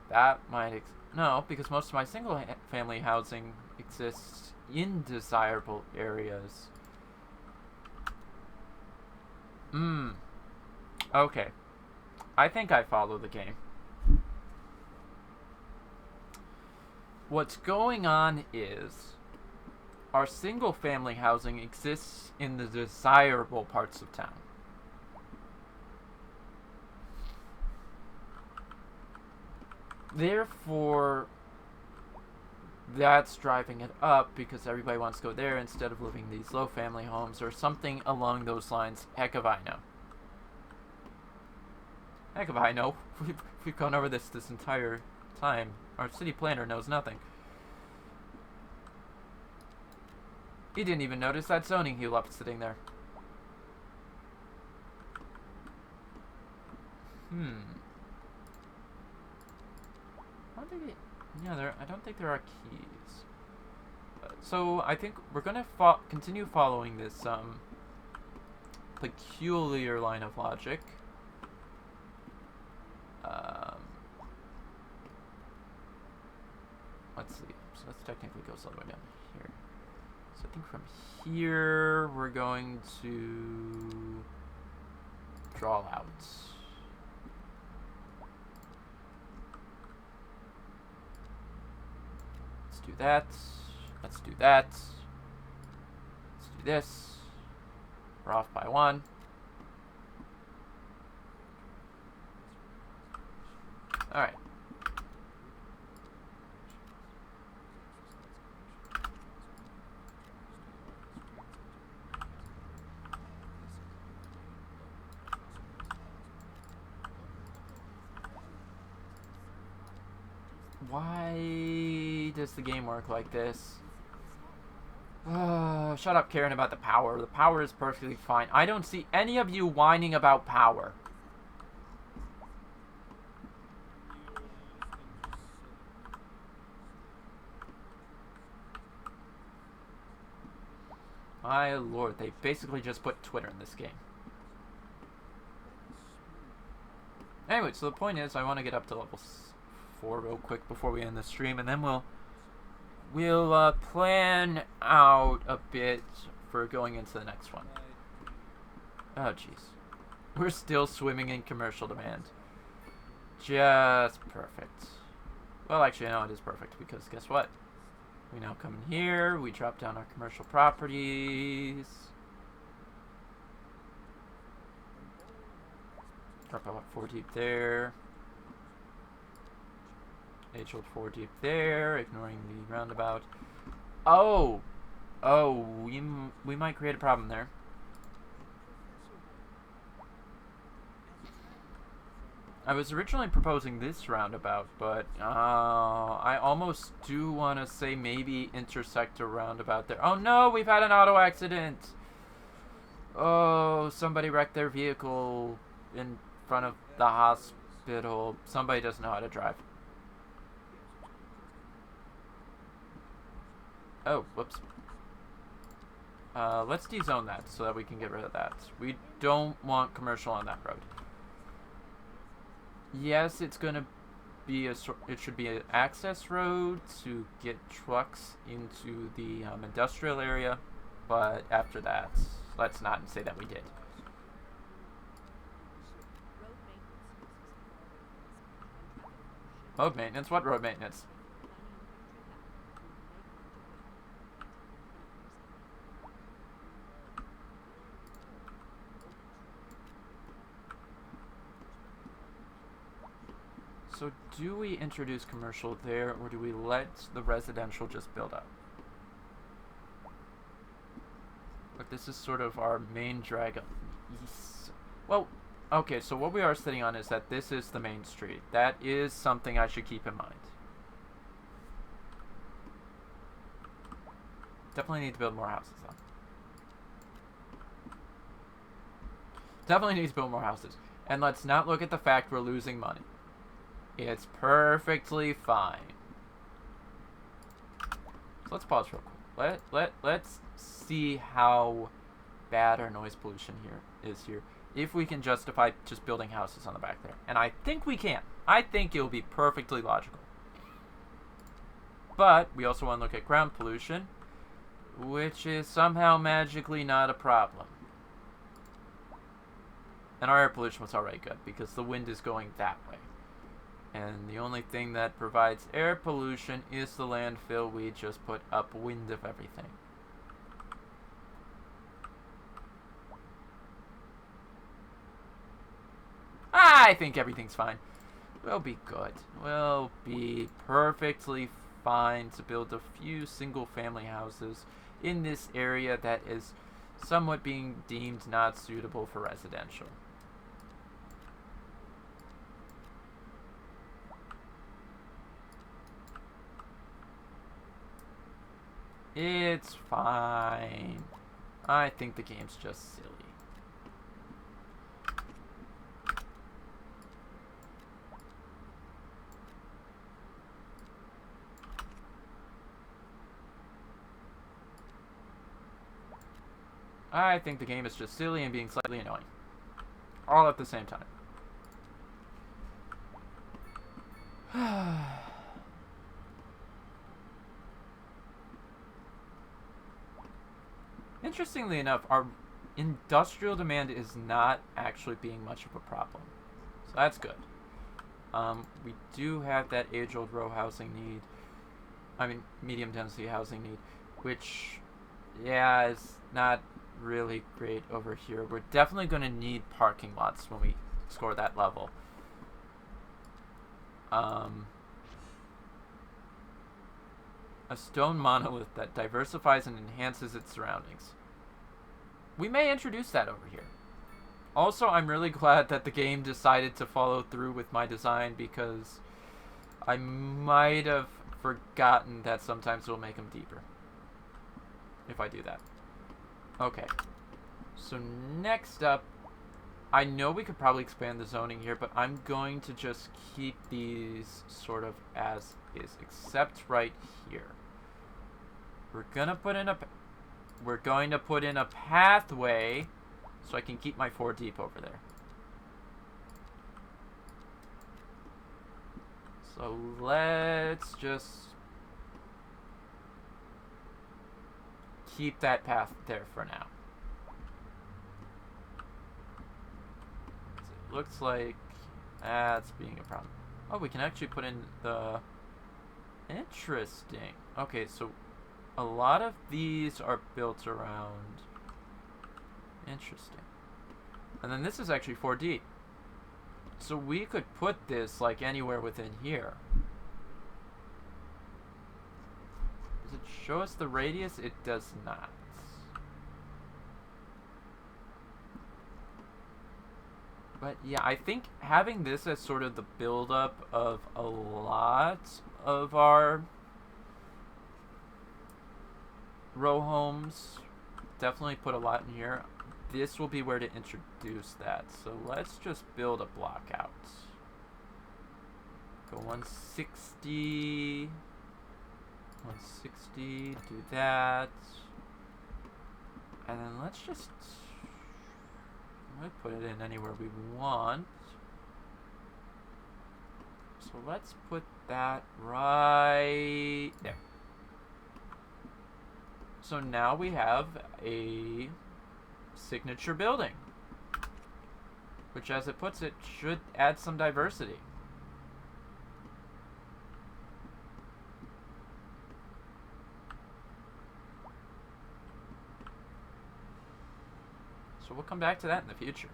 that might, no, because most of my single family housing exists in desirable areas. Okay. I think I follow the game. What's going on is our single family housing exists in the desirable parts of town. Therefore, that's driving it up because everybody wants to go there instead of living in these low family homes or something along those lines. Heck if I know. Heck if I know. We've gone over this entire time. Our city planner knows nothing. He didn't even notice that zoning he left sitting there. I don't think there are keys. So I think we're gonna continue following this peculiar line of logic. Let's see. So let's technically go all the way down here. So I think from here we're going to draw out. Let's do that. Let's do that. Let's do this. We're off by 1. Alright. Why does the game work like this? Shut up caring about the power. The power is perfectly fine. I don't see any of you whining about power. My lord, they basically just put Twitter in this game. Anyway, so the point is, I want to get up to level 4 real quick before we end the stream, and then we'll plan out a bit for going into the next one. Oh, jeez. We're still swimming in commercial demand. Just perfect. Well, actually, no, it is perfect, because guess what? We now come in here, we drop down our commercial properties. Drop out 4 deep there. Age-old 4 deep there, ignoring the roundabout. Oh! Oh, we might create a problem there. I was originally proposing this roundabout, but I almost do want to say maybe intersect a roundabout there. Oh no, we've had an auto accident! Oh, somebody wrecked their vehicle in front of the hospital. Somebody doesn't know how to drive. Oh, whoops. Let's dezone that so that we can get rid of that. We don't want commercial on that road. Yes, it's gonna be it should be an access road to get trucks into the industrial area, but after that, let's not say that we did. Road maintenance? What road maintenance? So do we introduce commercial there, or do we let the residential just build up? Look, this is sort of our main drag up east. Well, okay, so what we are sitting on is that this is the main street. That is something I should keep in mind. Definitely need to build more houses, though. Definitely need to build more houses. And let's not look at the fact we're losing money. It's perfectly fine. So let's pause real quick. Let's see how bad our noise pollution is here. If we can justify just building houses on the back there. And I think we can. I think it'll be perfectly logical. But we also want to look at ground pollution, which is somehow magically not a problem. And our air pollution was already good because the wind is going that way. And the only thing that provides air pollution is the landfill we just put upwind of everything. I think everything's fine. We'll be good. We'll be perfectly fine to build a few single-family houses in this area that is somewhat being deemed not suitable for residential. It's fine. I think the game's just silly. I think the game is just silly and being slightly annoying. All at the same time. Interestingly enough, our industrial demand is not actually being much of a problem. So that's good. We do have that age-old row housing need. I mean, medium density housing need, which, yeah, is not really great over here. We're definitely going to need parking lots when we score that level. A stone monolith that diversifies and enhances its surroundings. We may introduce that over here. Also, I'm really glad that the game decided to follow through with my design, because I might have forgotten that sometimes it'll make them deeper if I do that. Okay. So next up, I know we could probably expand the zoning here, but I'm going to just keep these sort of as is, except right here. We're going to put in a pathway so I can keep my 4 deep over there. So let's just keep that path there for now. It looks like that's being a problem. Oh, we can actually put in the... Interesting. Okay, so a lot of these are built around... Interesting. And then this is actually 4 deep. So we could put this like anywhere within here. Does it show us the radius? It does not. But yeah, I think having this as sort of the build-up of a lot of our row homes, definitely put a lot in here. This will be where to introduce that. So let's just build a block out. Go 160. 160, do that. And then let's just... put it in anywhere we want. So let's put that right there. So now we have a signature building, which, as it puts it, should add some diversity. So we'll come back to that in the future.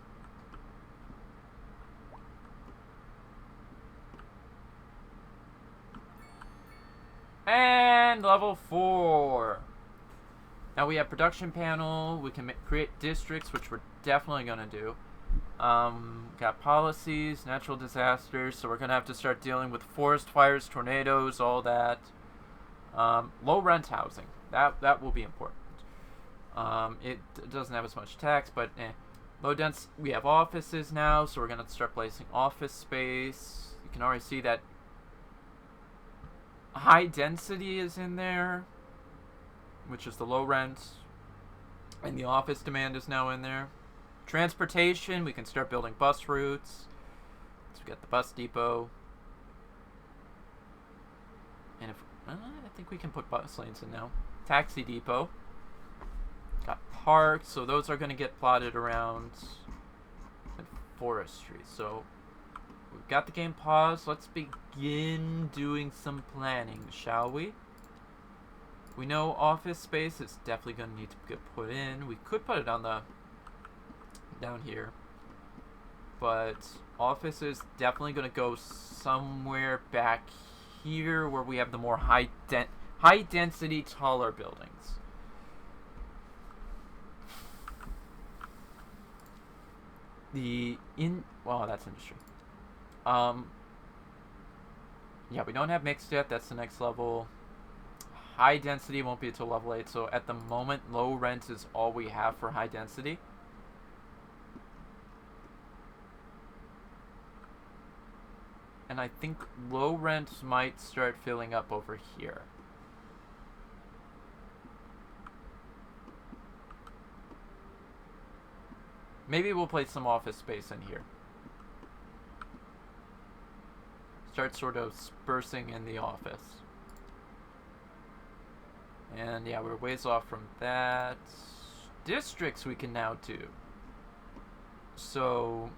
And level 4. Now we have production panel. We can create districts, which we're definitely going to do. Got policies, natural disasters, so we're going to have to start dealing with forest fires, tornadoes, all that. Low rent housing. That will be important. It doesn't have as much tax, but low dense. We have offices now, so we're going to start placing office space. You can already see that high density is in there, which is the low rent, and the office demand is now in there. Transportation, we can start building bus routes. So we got the bus depot. And I think we can put bus lanes in now. Taxi depot. Got parks, so those are going to get plotted around forestry. So we've got the game paused. Let's begin doing some planning, shall we? We know office space is definitely going to need to get put in. We could put it on the down here, but office is definitely going to go somewhere back here where we have the more high density, taller buildings. Well, that's industry. Yeah, we don't have mixed yet. That's the next level. high density won't be until level 8, so at the moment, low rent is all we have for high density. And I think low rent might start filling up over here. Maybe we'll place some office space in here. Start sort of dispersing in the office. And yeah, we're ways off from that. Districts we can now do. So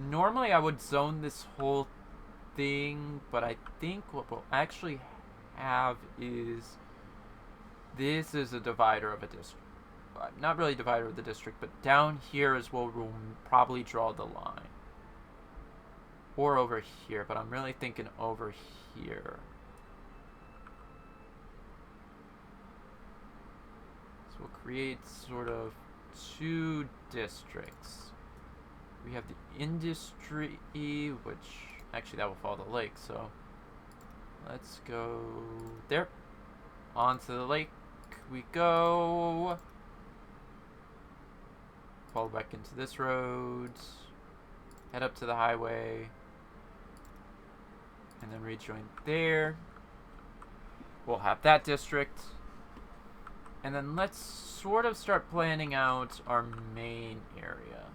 normally I would zone this whole thing, but I think what we'll actually have is this is a divider of a district. Not really divider of the district, but down here is where we'll probably draw the line. Or over here, but I'm really thinking over here. So we'll create sort of two districts. We have the industry, which actually that will follow the lake, so let's go there. Onto the lake we go. Fall back into this road. Head up to the highway. And then rejoin there. We'll have that district. And then let's sort of start planning out our main area.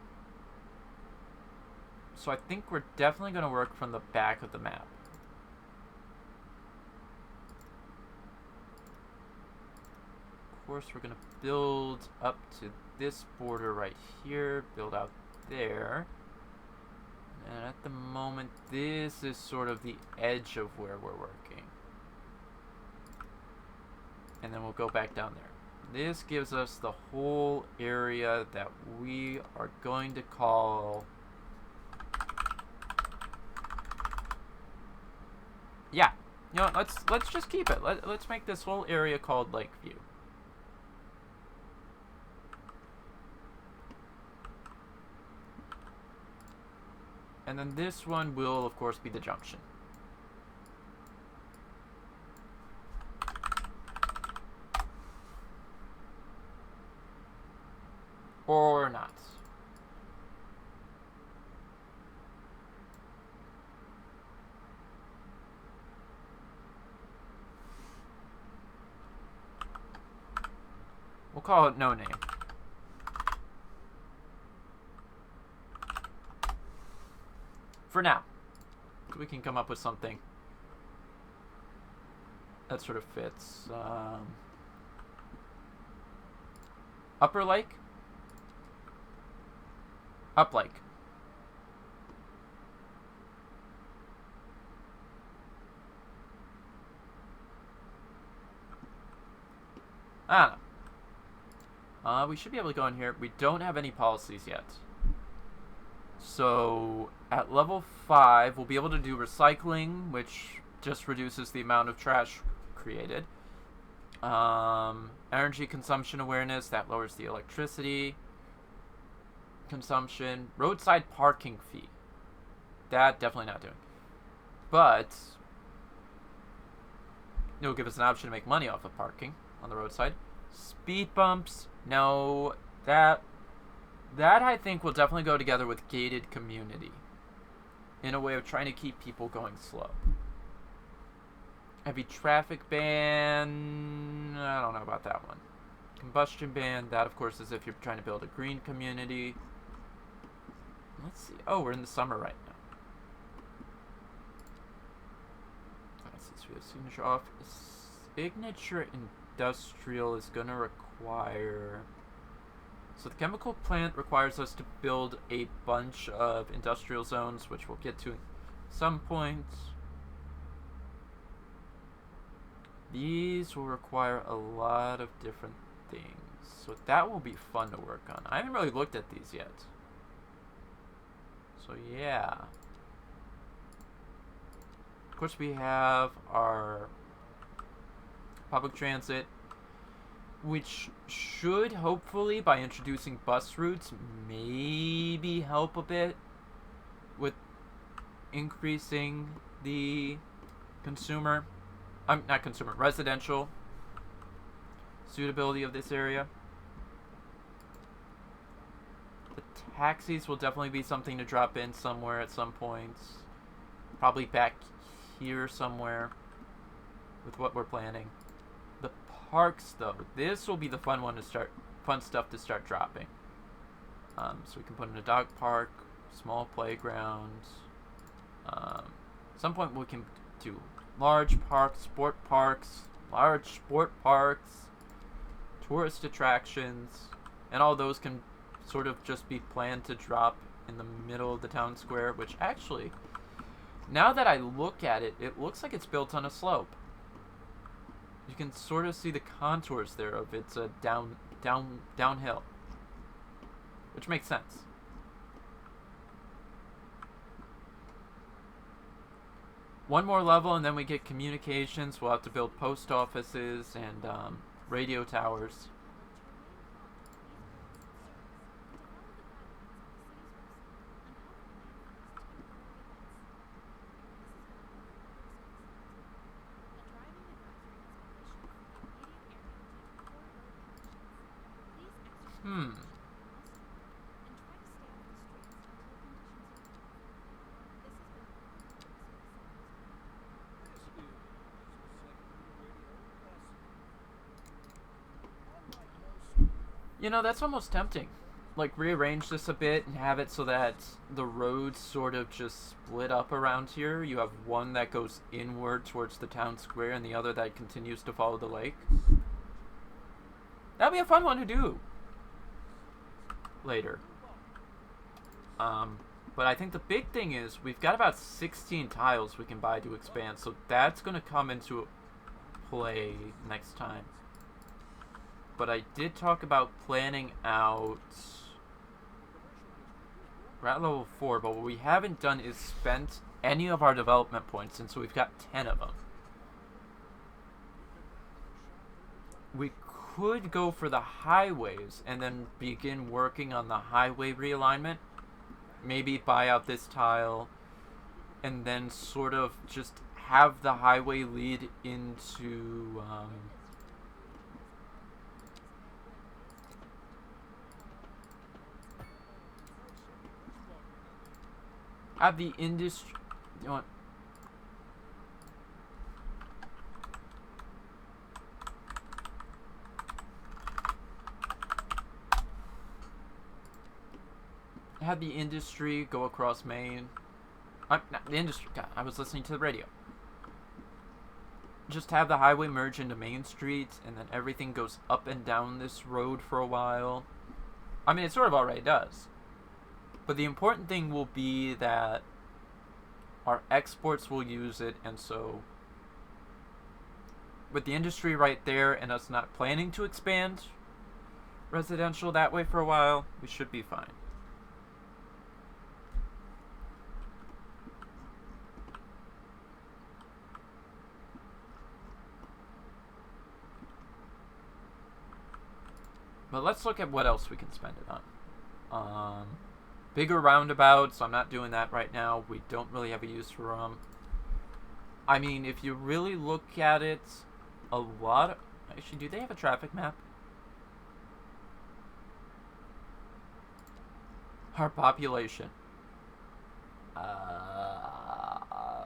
So I think we're definitely going to work from the back of the map. Of course, we're going to build up to this border right here, build out there. And at the moment, this is sort of the edge of where we're working. And then we'll go back down there. This gives us the whole area that we are going to call... Yeah, you know, let's just keep it. Let's make this whole area called Lakeview. And then this one will, of course, be the junction. Or not. We'll call it no name. For now. We can come up with something that sort of fits. Upper Lake? Up Lake. I don't know. We should be able to go in here. We don't have any policies yet. So at level 5, we'll be able to do recycling, which just reduces the amount of trash created. Energy consumption awareness, that lowers the electricity consumption. Roadside parking fee. That definitely not doing. But it will give us an option to make money off of parking on the roadside. Speed bumps, no, that I think will definitely go together with gated community in a way of trying to keep people going slow. Heavy traffic ban, I don't know about that one. Combustion ban, that of course is if you're trying to build a green community. Let's see, oh, we're in the summer right now. Since we have signature off, signature industrial is going to require... So the chemical plant requires us to build a bunch of industrial zones, which we'll get to at some point. These will require a lot of different things. So that will be fun to work on. I haven't really looked at these yet. So yeah. Of course we have our public transit, which should hopefully, by introducing bus routes, maybe help a bit with increasing the consumer I'm not consumer, residential suitability of this area. The taxis will definitely be something to drop in somewhere at some point. Probably back here somewhere with what we're planning. The parks, though, this will be the fun stuff to start dropping. So we can put in a dog park, small playground. At some point we can do large parks, large sport parks, tourist attractions, and all those can sort of just be planned to drop in the middle of the town square, which actually, now that I look at it, it looks like it's built on a slope. You can sort of see the contours there of it's a downhill, which makes sense. One more level and then we get communications. We'll have to build post offices and radio towers. You know, that's almost tempting. Like, rearrange this a bit and have it so that the roads sort of just split up around here. You have one that goes inward towards the town square and the other that continues to follow the lake. That'd be a fun one to do later. But I think the big thing is we've got about 16 tiles we can buy to expand, so that's going to come into play next time. But I did talk about planning out... We're at level 4, but what we haven't done is spent any of our development points, and so we've got 10 of them. We could go for the highways and then begin working on the highway realignment. Maybe buy out this tile and then sort of just have the highway lead into... have the industry... You know what? Have the industry go across Main. Not the industry. God, I was listening to the radio. Just have the highway merge into Main Street, and then everything goes up and down this road for a while. I mean, it sort of already does. But the important thing will be that our exports will use it, and so with the industry right there and us not planning to expand residential that way for a while, we should be fine. But let's look at what else we can spend it on. Bigger roundabouts, I'm not doing that right now. We don't really have a use for them. I mean, if you really look at it, a lot of... Actually, do they have a traffic map? Our population.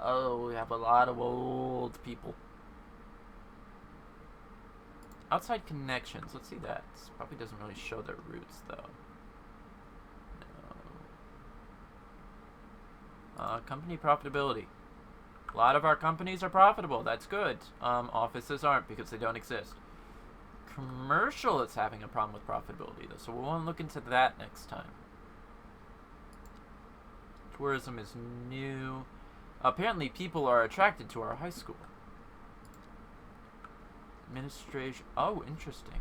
Oh, we have a lot of old people. Outside connections, let's see that. Probably doesn't really show their routes, though. No. Company profitability. A lot of our companies are profitable, that's good. Offices aren't because they don't exist. Commercial is having a problem with profitability, though, so we'll want to look into that next time. Tourism is new. Apparently people are attracted to our high school. Administration. Oh, interesting.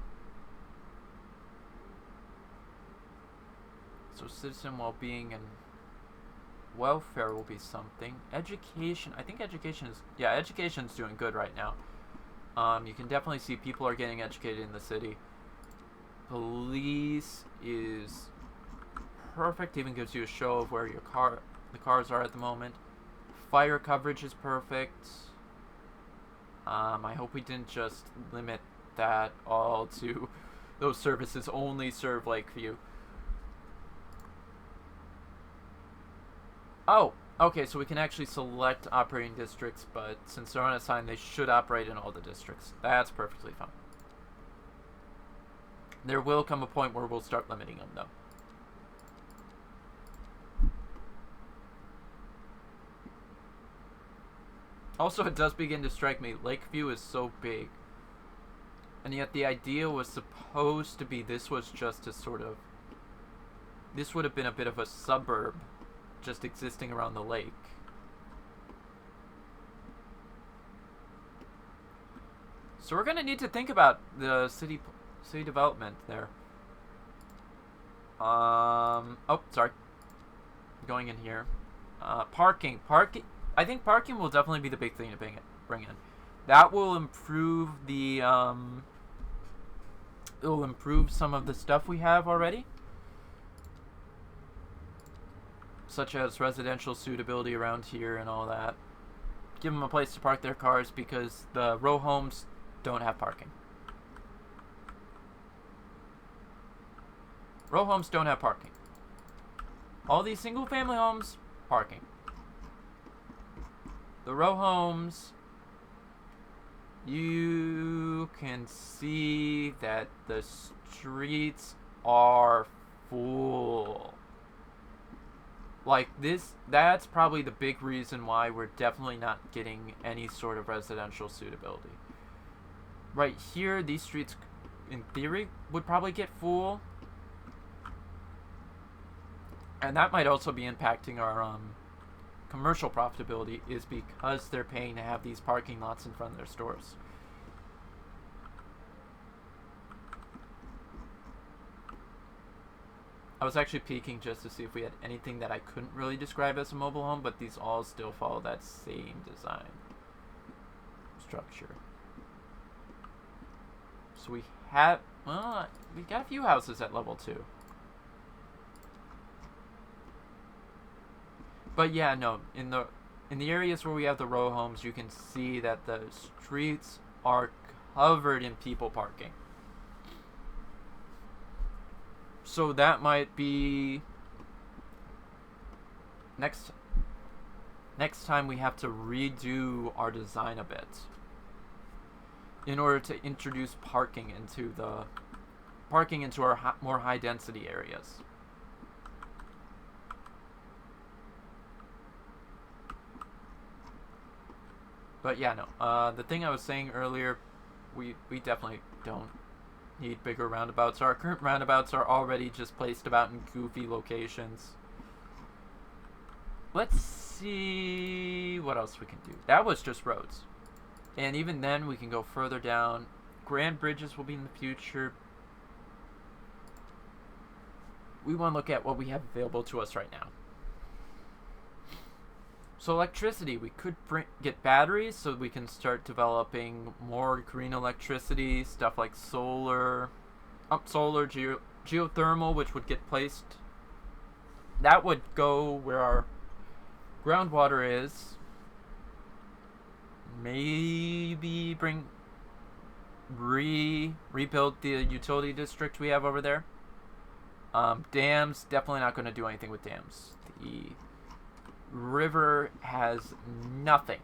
So citizen well-being and welfare will be something. Education. I think education is... Yeah, education's doing good right now. You can definitely see people are getting educated in the city. Police is perfect. Even gives you a show of where the cars are at the moment. Fire coverage is perfect. I hope we didn't just limit that all to those services only serve Lakeview. Oh, okay, so we can actually select operating districts, but since they're unassigned, they should operate in all the districts. That's perfectly fine. There will come a point where we'll start limiting them, though. Also, it does begin to strike me, Lakeview is so big. And yet the idea was supposed to be this was just a sort of... This would have been a bit of a suburb just existing around the lake. So we're going to need to think about the city development there. Oh, sorry. Going in here. Parking. I think parking will definitely be the big thing to bring in. That will improve the, it will improve some of the stuff we have already. Such as residential suitability around here and all that. Give them a place to park their cars because the row homes don't have parking. Row homes don't have parking. All these single family homes, parking. The row homes, you can see that the streets are full. Like this, that's probably the big reason why we're definitely not getting any sort of residential suitability. Right here, these streets, in theory, would probably get full. And that might also be impacting our commercial profitability, is because they're paying to have these parking lots in front of their stores. I was actually peeking just to see if we had anything that I couldn't really describe as a mobile home, but these all still follow that same design structure. So we have, well, we got a few houses at level 2. But yeah, no, in the areas where we have the row homes, you can see that the streets are covered in people parking. So that might be next time we have to redo our design a bit in order to introduce parking into our more high density areas. But yeah, no. The thing I was saying earlier, we definitely don't need bigger roundabouts. Our current roundabouts are already just placed about in goofy locations. Let's see what else we can do. That was just roads. And even then, we can go further down. Grand bridges will be in the future. We want to look at what we have available to us right now. So electricity, we could get batteries so we can start developing more green electricity, stuff like solar, geothermal, which would get placed. That would go where our groundwater is. Maybe rebuild the utility district we have over there. Dams, definitely not going to do anything with dams. The river has nothing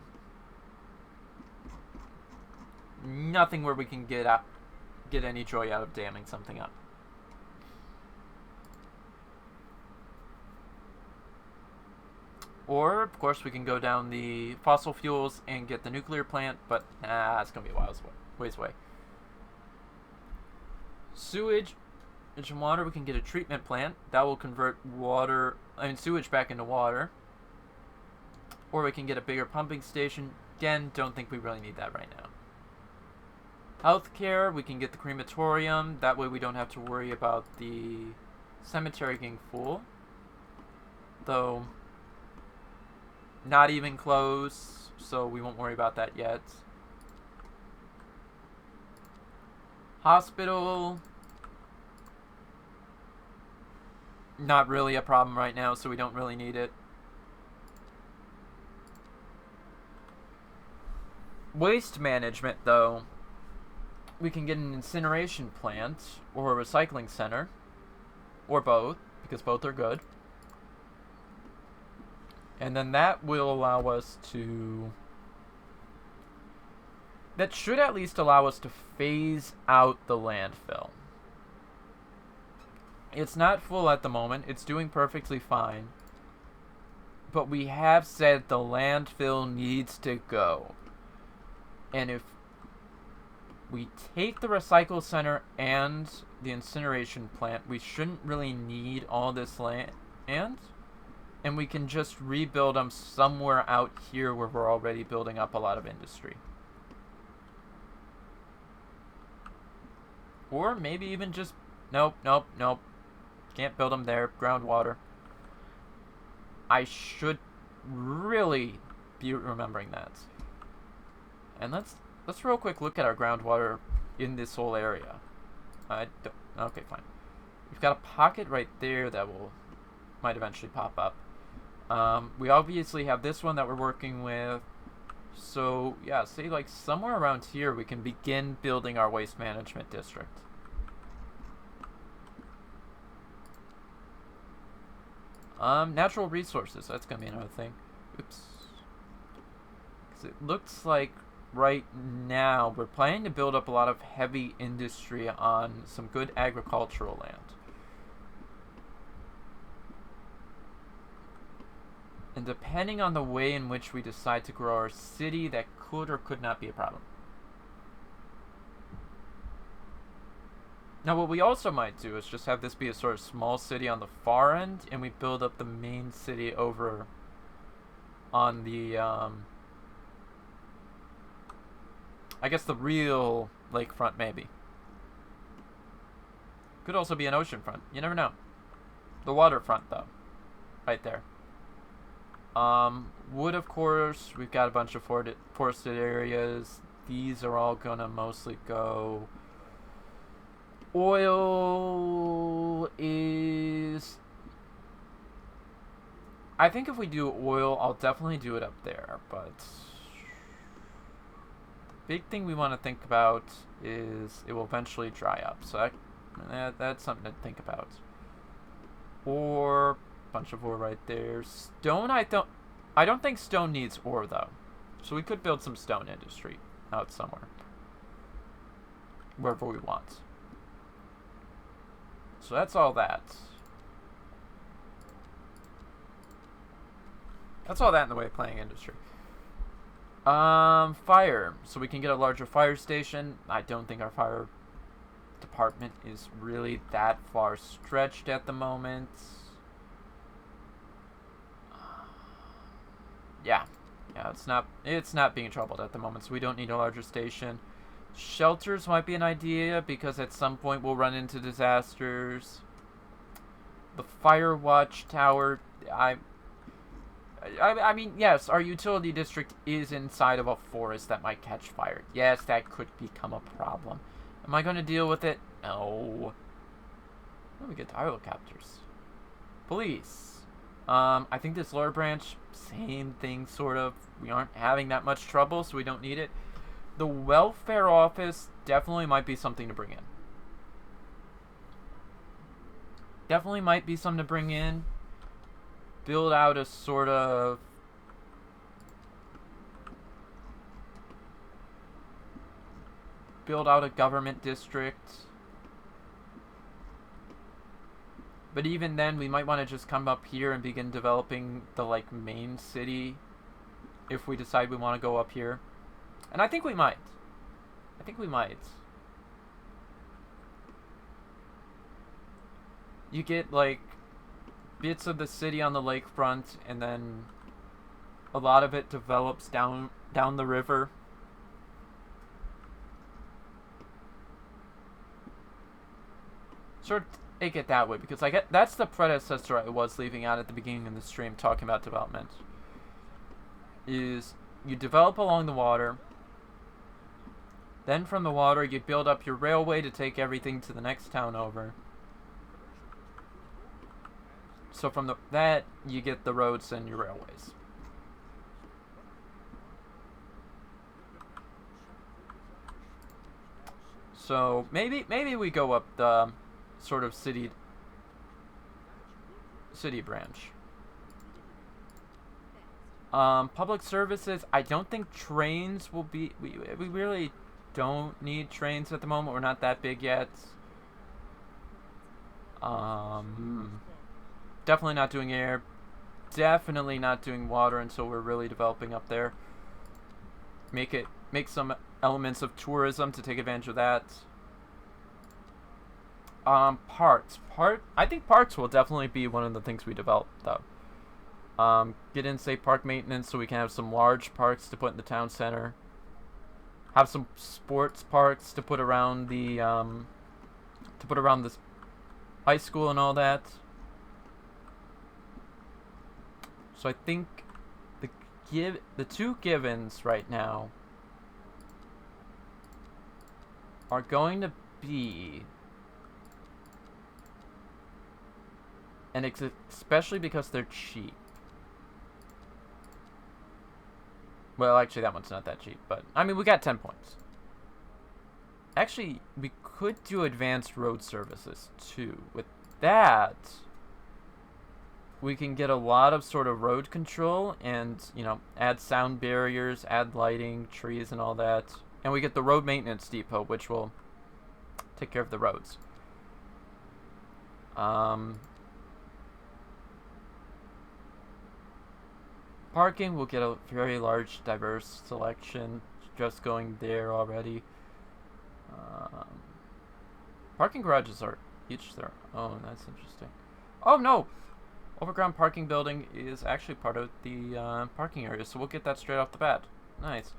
where we can get any joy out of damming something up. Or of course we can go down the fossil fuels and get the nuclear plant, but it's gonna be a ways away. Sewage and water, we can get a treatment plant that will convert sewage back into water. Or we can get a bigger pumping station. Again, don't think we really need that right now. Healthcare, we can get the crematorium. That way we don't have to worry about the cemetery getting full. Though, not even close, so we won't worry about that yet. Hospital, not really a problem right now, so we don't really need it. waste management, though, we can get an incineration plant or a recycling center, or both, because both are good. And then that will allow us to... That should at least allow us to phase out the landfill. It's not full at the moment. It's doing perfectly fine. But we have said the landfill needs to go. And if we take the recycle center and the incineration plant, we shouldn't really need all this land. And we can just rebuild them somewhere out here where we're already building up a lot of industry. Or maybe even just... Nope. Can't build them there. Groundwater. I should really be remembering that. And let's real quick look at our groundwater in this whole area. Okay, fine. We've got a pocket right there that might eventually pop up. We obviously have this one that we're working with. So, yeah, say like somewhere around here we can begin building our waste management district. Natural resources, that's gonna be another thing. Oops. 'Cause it looks like right now we're planning to build up a lot of heavy industry on some good agricultural land. And depending on the way in which we decide to grow our city, that could or could not be a problem. Now, what we also might do is just have this be a sort of small city on the far end, and we build up the main city over on the, I guess the real lakefront, maybe. Could also be an oceanfront. You never know. The waterfront, though. Right there. Wood, of course. We've got a bunch of forested areas. These are all gonna mostly go... Oil is... I think if we do oil, I'll definitely do it up there, but... The big thing we want to think about is it will eventually dry up, so that's something to think about. Or... bunch of ore right there. Stone, I don't think stone needs ore, though. So we could build some stone industry out somewhere. Wherever we want. So that's all that. That's all that in the way of planning industry. Fire. So we can get a larger fire station. I don't think our fire department is really that far stretched at the moment. Yeah, it's not being troubled at the moment, so we don't need a larger station. Shelters might be an idea, because at some point we'll run into disasters. The fire watch tower, I mean, yes, our utility district is inside of a forest that might catch fire. Yes, that could become a problem. Am I going to deal with it? No. Let me get to helicopters. Police. I think this lower branch, same thing, sort of. We aren't having that much trouble, so we don't need it. The welfare office definitely might be something to bring in. Definitely might be something to bring in. Build out a sort of... build out a government district. But even then, we might want to just come up here and begin developing the, like, main city. If we decide we want to go up here. And I think we might. You get, like, bits of the city on the lakefront, and then a lot of it develops down the river. Sort of take it that way, because that's the predecessor I was leaving out at the beginning of the stream, talking about development. Is you develop along the water, then from the water you build up your railway to take everything to the next town over. So from that you get the roads and your railways. So maybe we go up the sort of city branch. Public services, I don't think trains will be, we really don't need trains at the moment. We're not that big yet. Definitely not doing air. Definitely not doing water until we're really developing up there. Make some elements of tourism to take advantage of that. Parks. I think parks will definitely be one of the things we develop, though. Get in, say, park maintenance so we can have some large parks to put in the town center. Have some sports parks to put around the, this high school and all that. So I think the two givens right now are going to be, and especially because they're cheap. Well, actually, that one's not that cheap, but I mean, we got 10 points. Actually, we could do advanced road services too. With that, we can get a lot of sort of road control and, you know, add sound barriers, add lighting, trees, and all that. And we get the road maintenance depot, which will take care of the roads. Parking, we'll get a very large, diverse selection. Just going there already. Parking garages are each their own. That's interesting. Oh no! Overground parking building is actually part of the parking area, so we'll get that straight off the bat. Nice.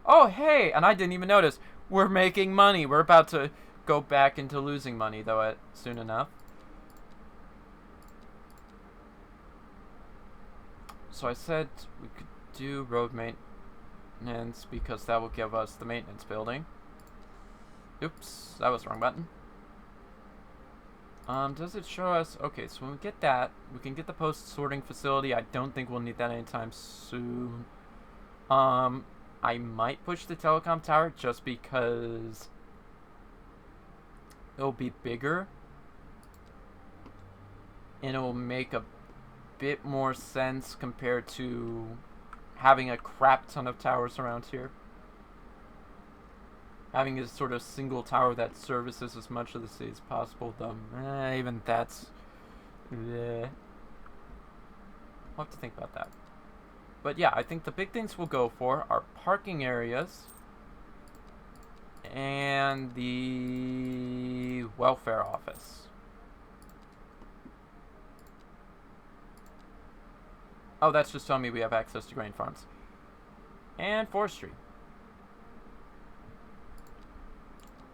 Oh hey! And I didn't even notice. We're making money. We're about to go back into losing money, though, soon enough. So I said we could do road maintenance because that will give us the maintenance building. Oops, that was the wrong button. Does it show us? Okay, so when we get that, we can get the post sorting facility. I don't think we'll need that anytime soon. I might push the telecom tower just because it'll be bigger and it will make a bit more sense compared to having a crap ton of towers around here. Having a sort of single tower that services as much of the city as possible, though, even that's, I'll have to think about that. But yeah, I think the big things we'll go for are parking areas and the welfare office. Oh, that's just telling me we have access to grain farms. And forestry.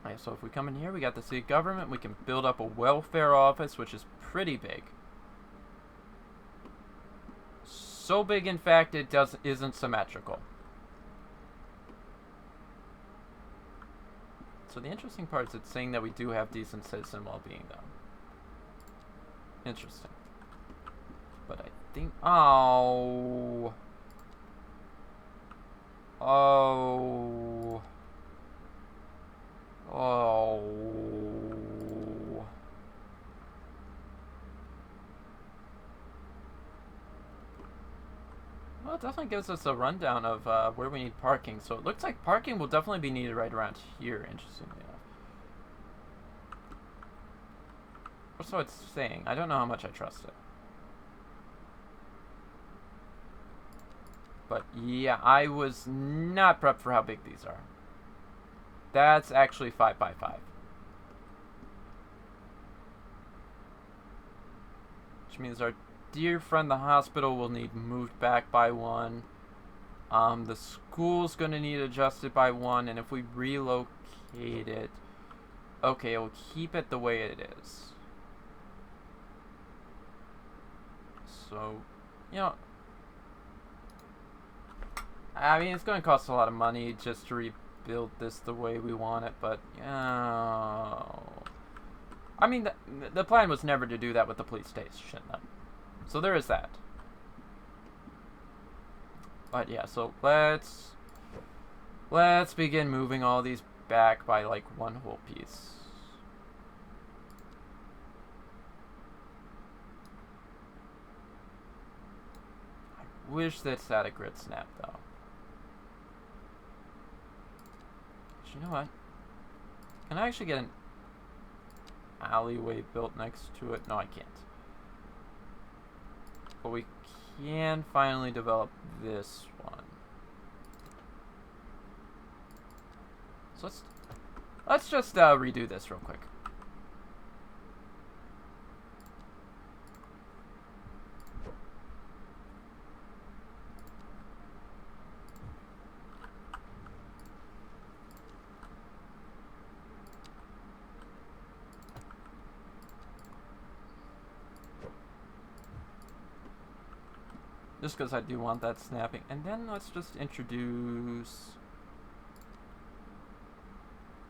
Alright, so if we come in here, we got the city government. We can build up a welfare office, which is pretty big. So big, in fact, it isn't symmetrical. So the interesting part is it's saying that we do have decent citizen well-being, though. Interesting. But I think... Oh. Oh. Oh. Well, it definitely gives us a rundown of where we need parking. So it looks like parking will definitely be needed right around here, interestingly enough. That's what it's saying. I don't know how much I trust it. But yeah, I was not prepped for how big these are. That's actually 5 by 5. Which means our dear friend the hospital will need moved back by 1. The school's going to need adjusted by 1. And if we relocate it... Okay, we'll keep it the way it is. So, you know... I mean, it's going to cost a lot of money just to rebuild this the way we want it, but, I mean, the plan was never to do that with the police station, though. So there is that. But yeah, so let's begin moving all these back by like one whole piece. I wish this had a grid snap though. But you know what? Can I actually get an alleyway built next to it? No, I can't. But we can finally develop this one. So let's just redo this real quick. Just because I do want that snapping. And then let's just introduce...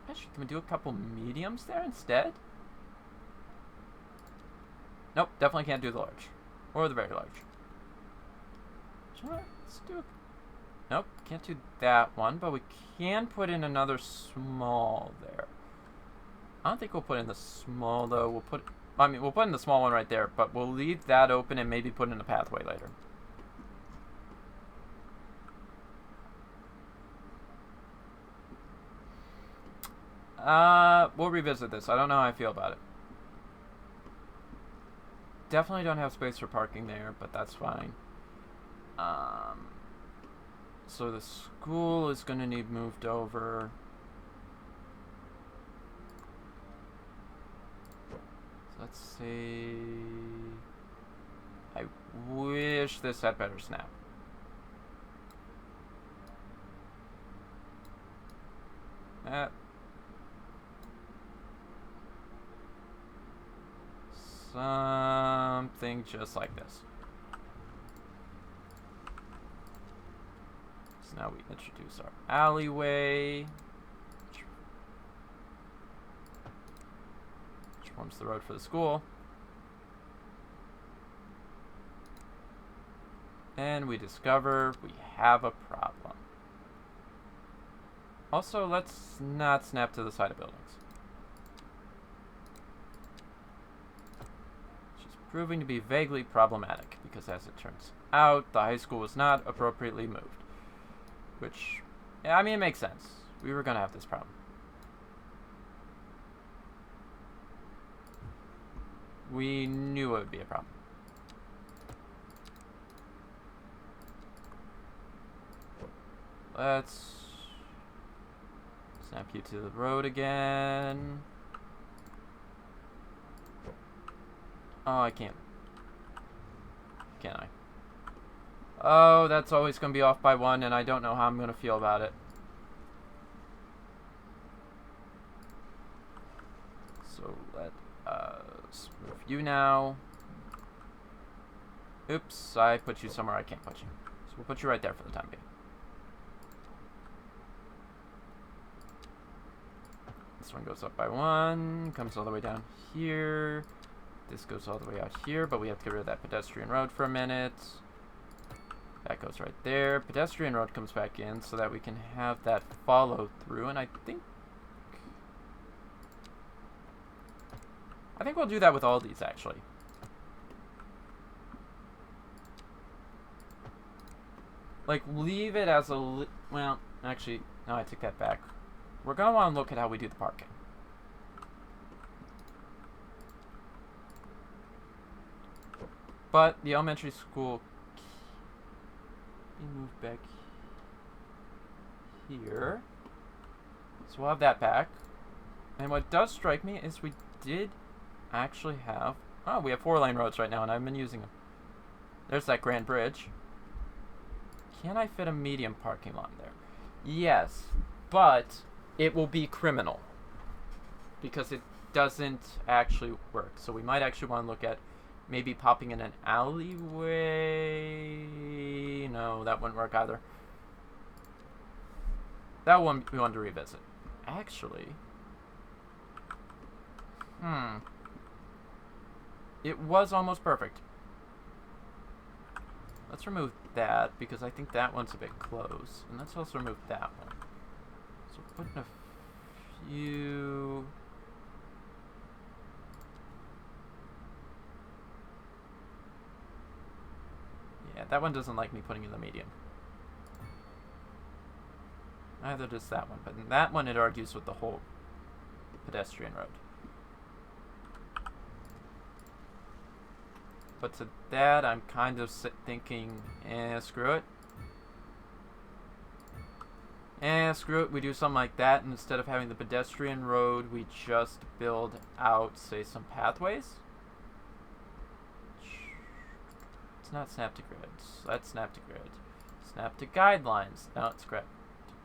Actually, can we do a couple mediums there instead? Nope, definitely can't do the large. Or the very large. Sure, let's do... Nope, can't do that one, but we can put in another small there. I don't think we'll put in the small, though. We'll put in the small one right there, but we'll leave that open and maybe put in a pathway later. We'll revisit this. I don't know how I feel about it. Definitely don't have space for parking there, but that's fine. So the school is going to need moved over. So let's see. I wish this had better snap. Something just like this. So now we introduce our alleyway, which forms the road for the school. And we discover we have a problem. Also, let's not snap to the side of buildings. Proving to be vaguely problematic, because as it turns out, the high school was not appropriately moved. Which, yeah, I mean, it makes sense. We were going to have this problem. We knew it would be a problem. Let's snap you to the road again. Oh, I can't. Can I? Oh, that's always going to be off by one, and I don't know how I'm going to feel about it. So let us move you now. Oops, I put you somewhere I can't put you. So we'll put you right there for the time being. This one goes up by one, comes all the way down here. This goes all the way out here, but we have to get rid of that pedestrian road for a minute. That goes right there. Pedestrian road comes back in so that we can have that follow through, and I think we'll do that with all these, actually. Like, leave it as a... well, actually, no, I take that back. We're going to want to look at how we do the parking. But the elementary school can be moved back here. So we'll have that back. And what does strike me is we did actually have... oh, we have 4-lane roads right now, and I've been using them. There's that grand bridge. Can I fit a medium parking lot there? Yes, but it will be criminal. Because it doesn't actually work. So we might actually want to look at maybe popping in an alleyway. No, that wouldn't work either. That one we wanted to revisit. Actually, it was almost perfect. Let's remove that because I think that one's a bit close. And let's also remove that one. So put in a Lakeview. Yeah, that one doesn't like me putting in the median. Neither does that one, but in that one it argues with the whole pedestrian road. But to that, I'm kind of thinking, screw it. Screw it, we do something like that, and instead of having the pedestrian road, we just build out, say, some pathways. It's not snap to grid. Let's snap to grid. Snap to guidelines. No, it's scrap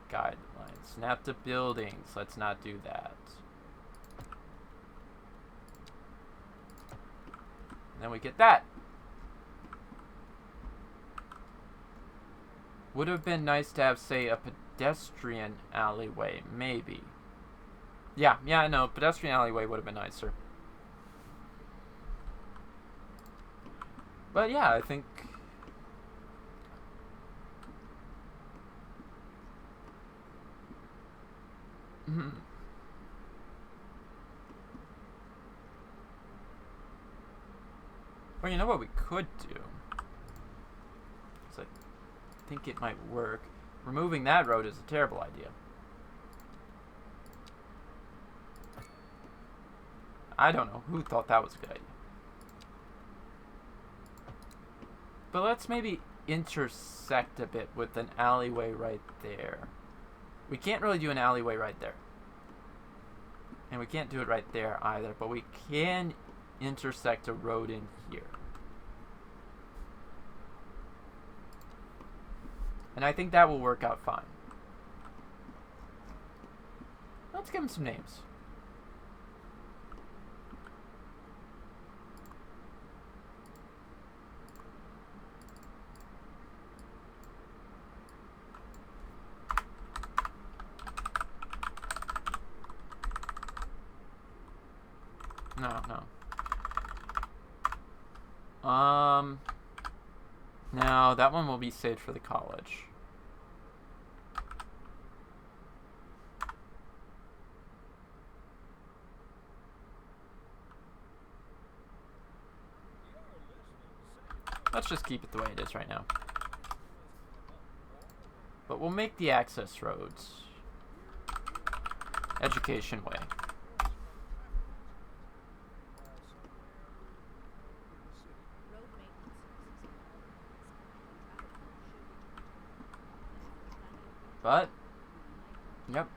to guidelines. Snap to buildings. Let's not do that. And then we get that. Would have been nice to have, say, a pedestrian alleyway, maybe. Yeah, no, pedestrian alleyway would have been nicer. But yeah, I think... Well, you know what we could do? I think it might work. Removing that road is a terrible idea. I don't know who thought that was a good idea. But let's maybe intersect a bit with an alleyway right there. We can't really do an alleyway right there. And we can't do it right there either, but we can intersect a road in here. And I think that will work out fine. Let's give them some names. No. No, that one will be saved for the college. Let's just keep it the way it is right now. But we'll make the access roads Education Way. But, yep,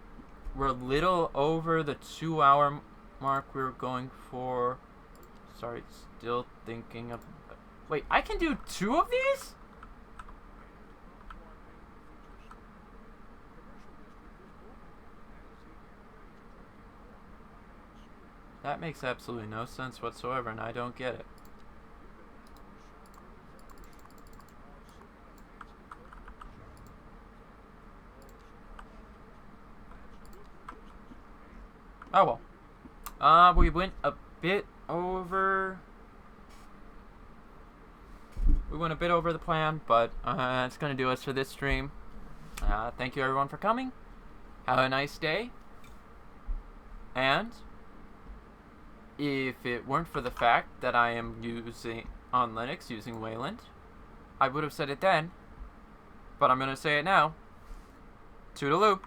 we're a little over the 2-hour mark we were going for. Sorry, still thinking of... Wait, I can do 2 of these? That makes absolutely no sense whatsoever, and I don't get it. Oh well. We went a bit over... We went a bit over the plan, but it's going to do us for this stream. Thank you everyone for coming. Have a nice day. And if it weren't for the fact that I am using on Linux using Wayland, I would have said it then, but I'm going to say it now. Toodaloo.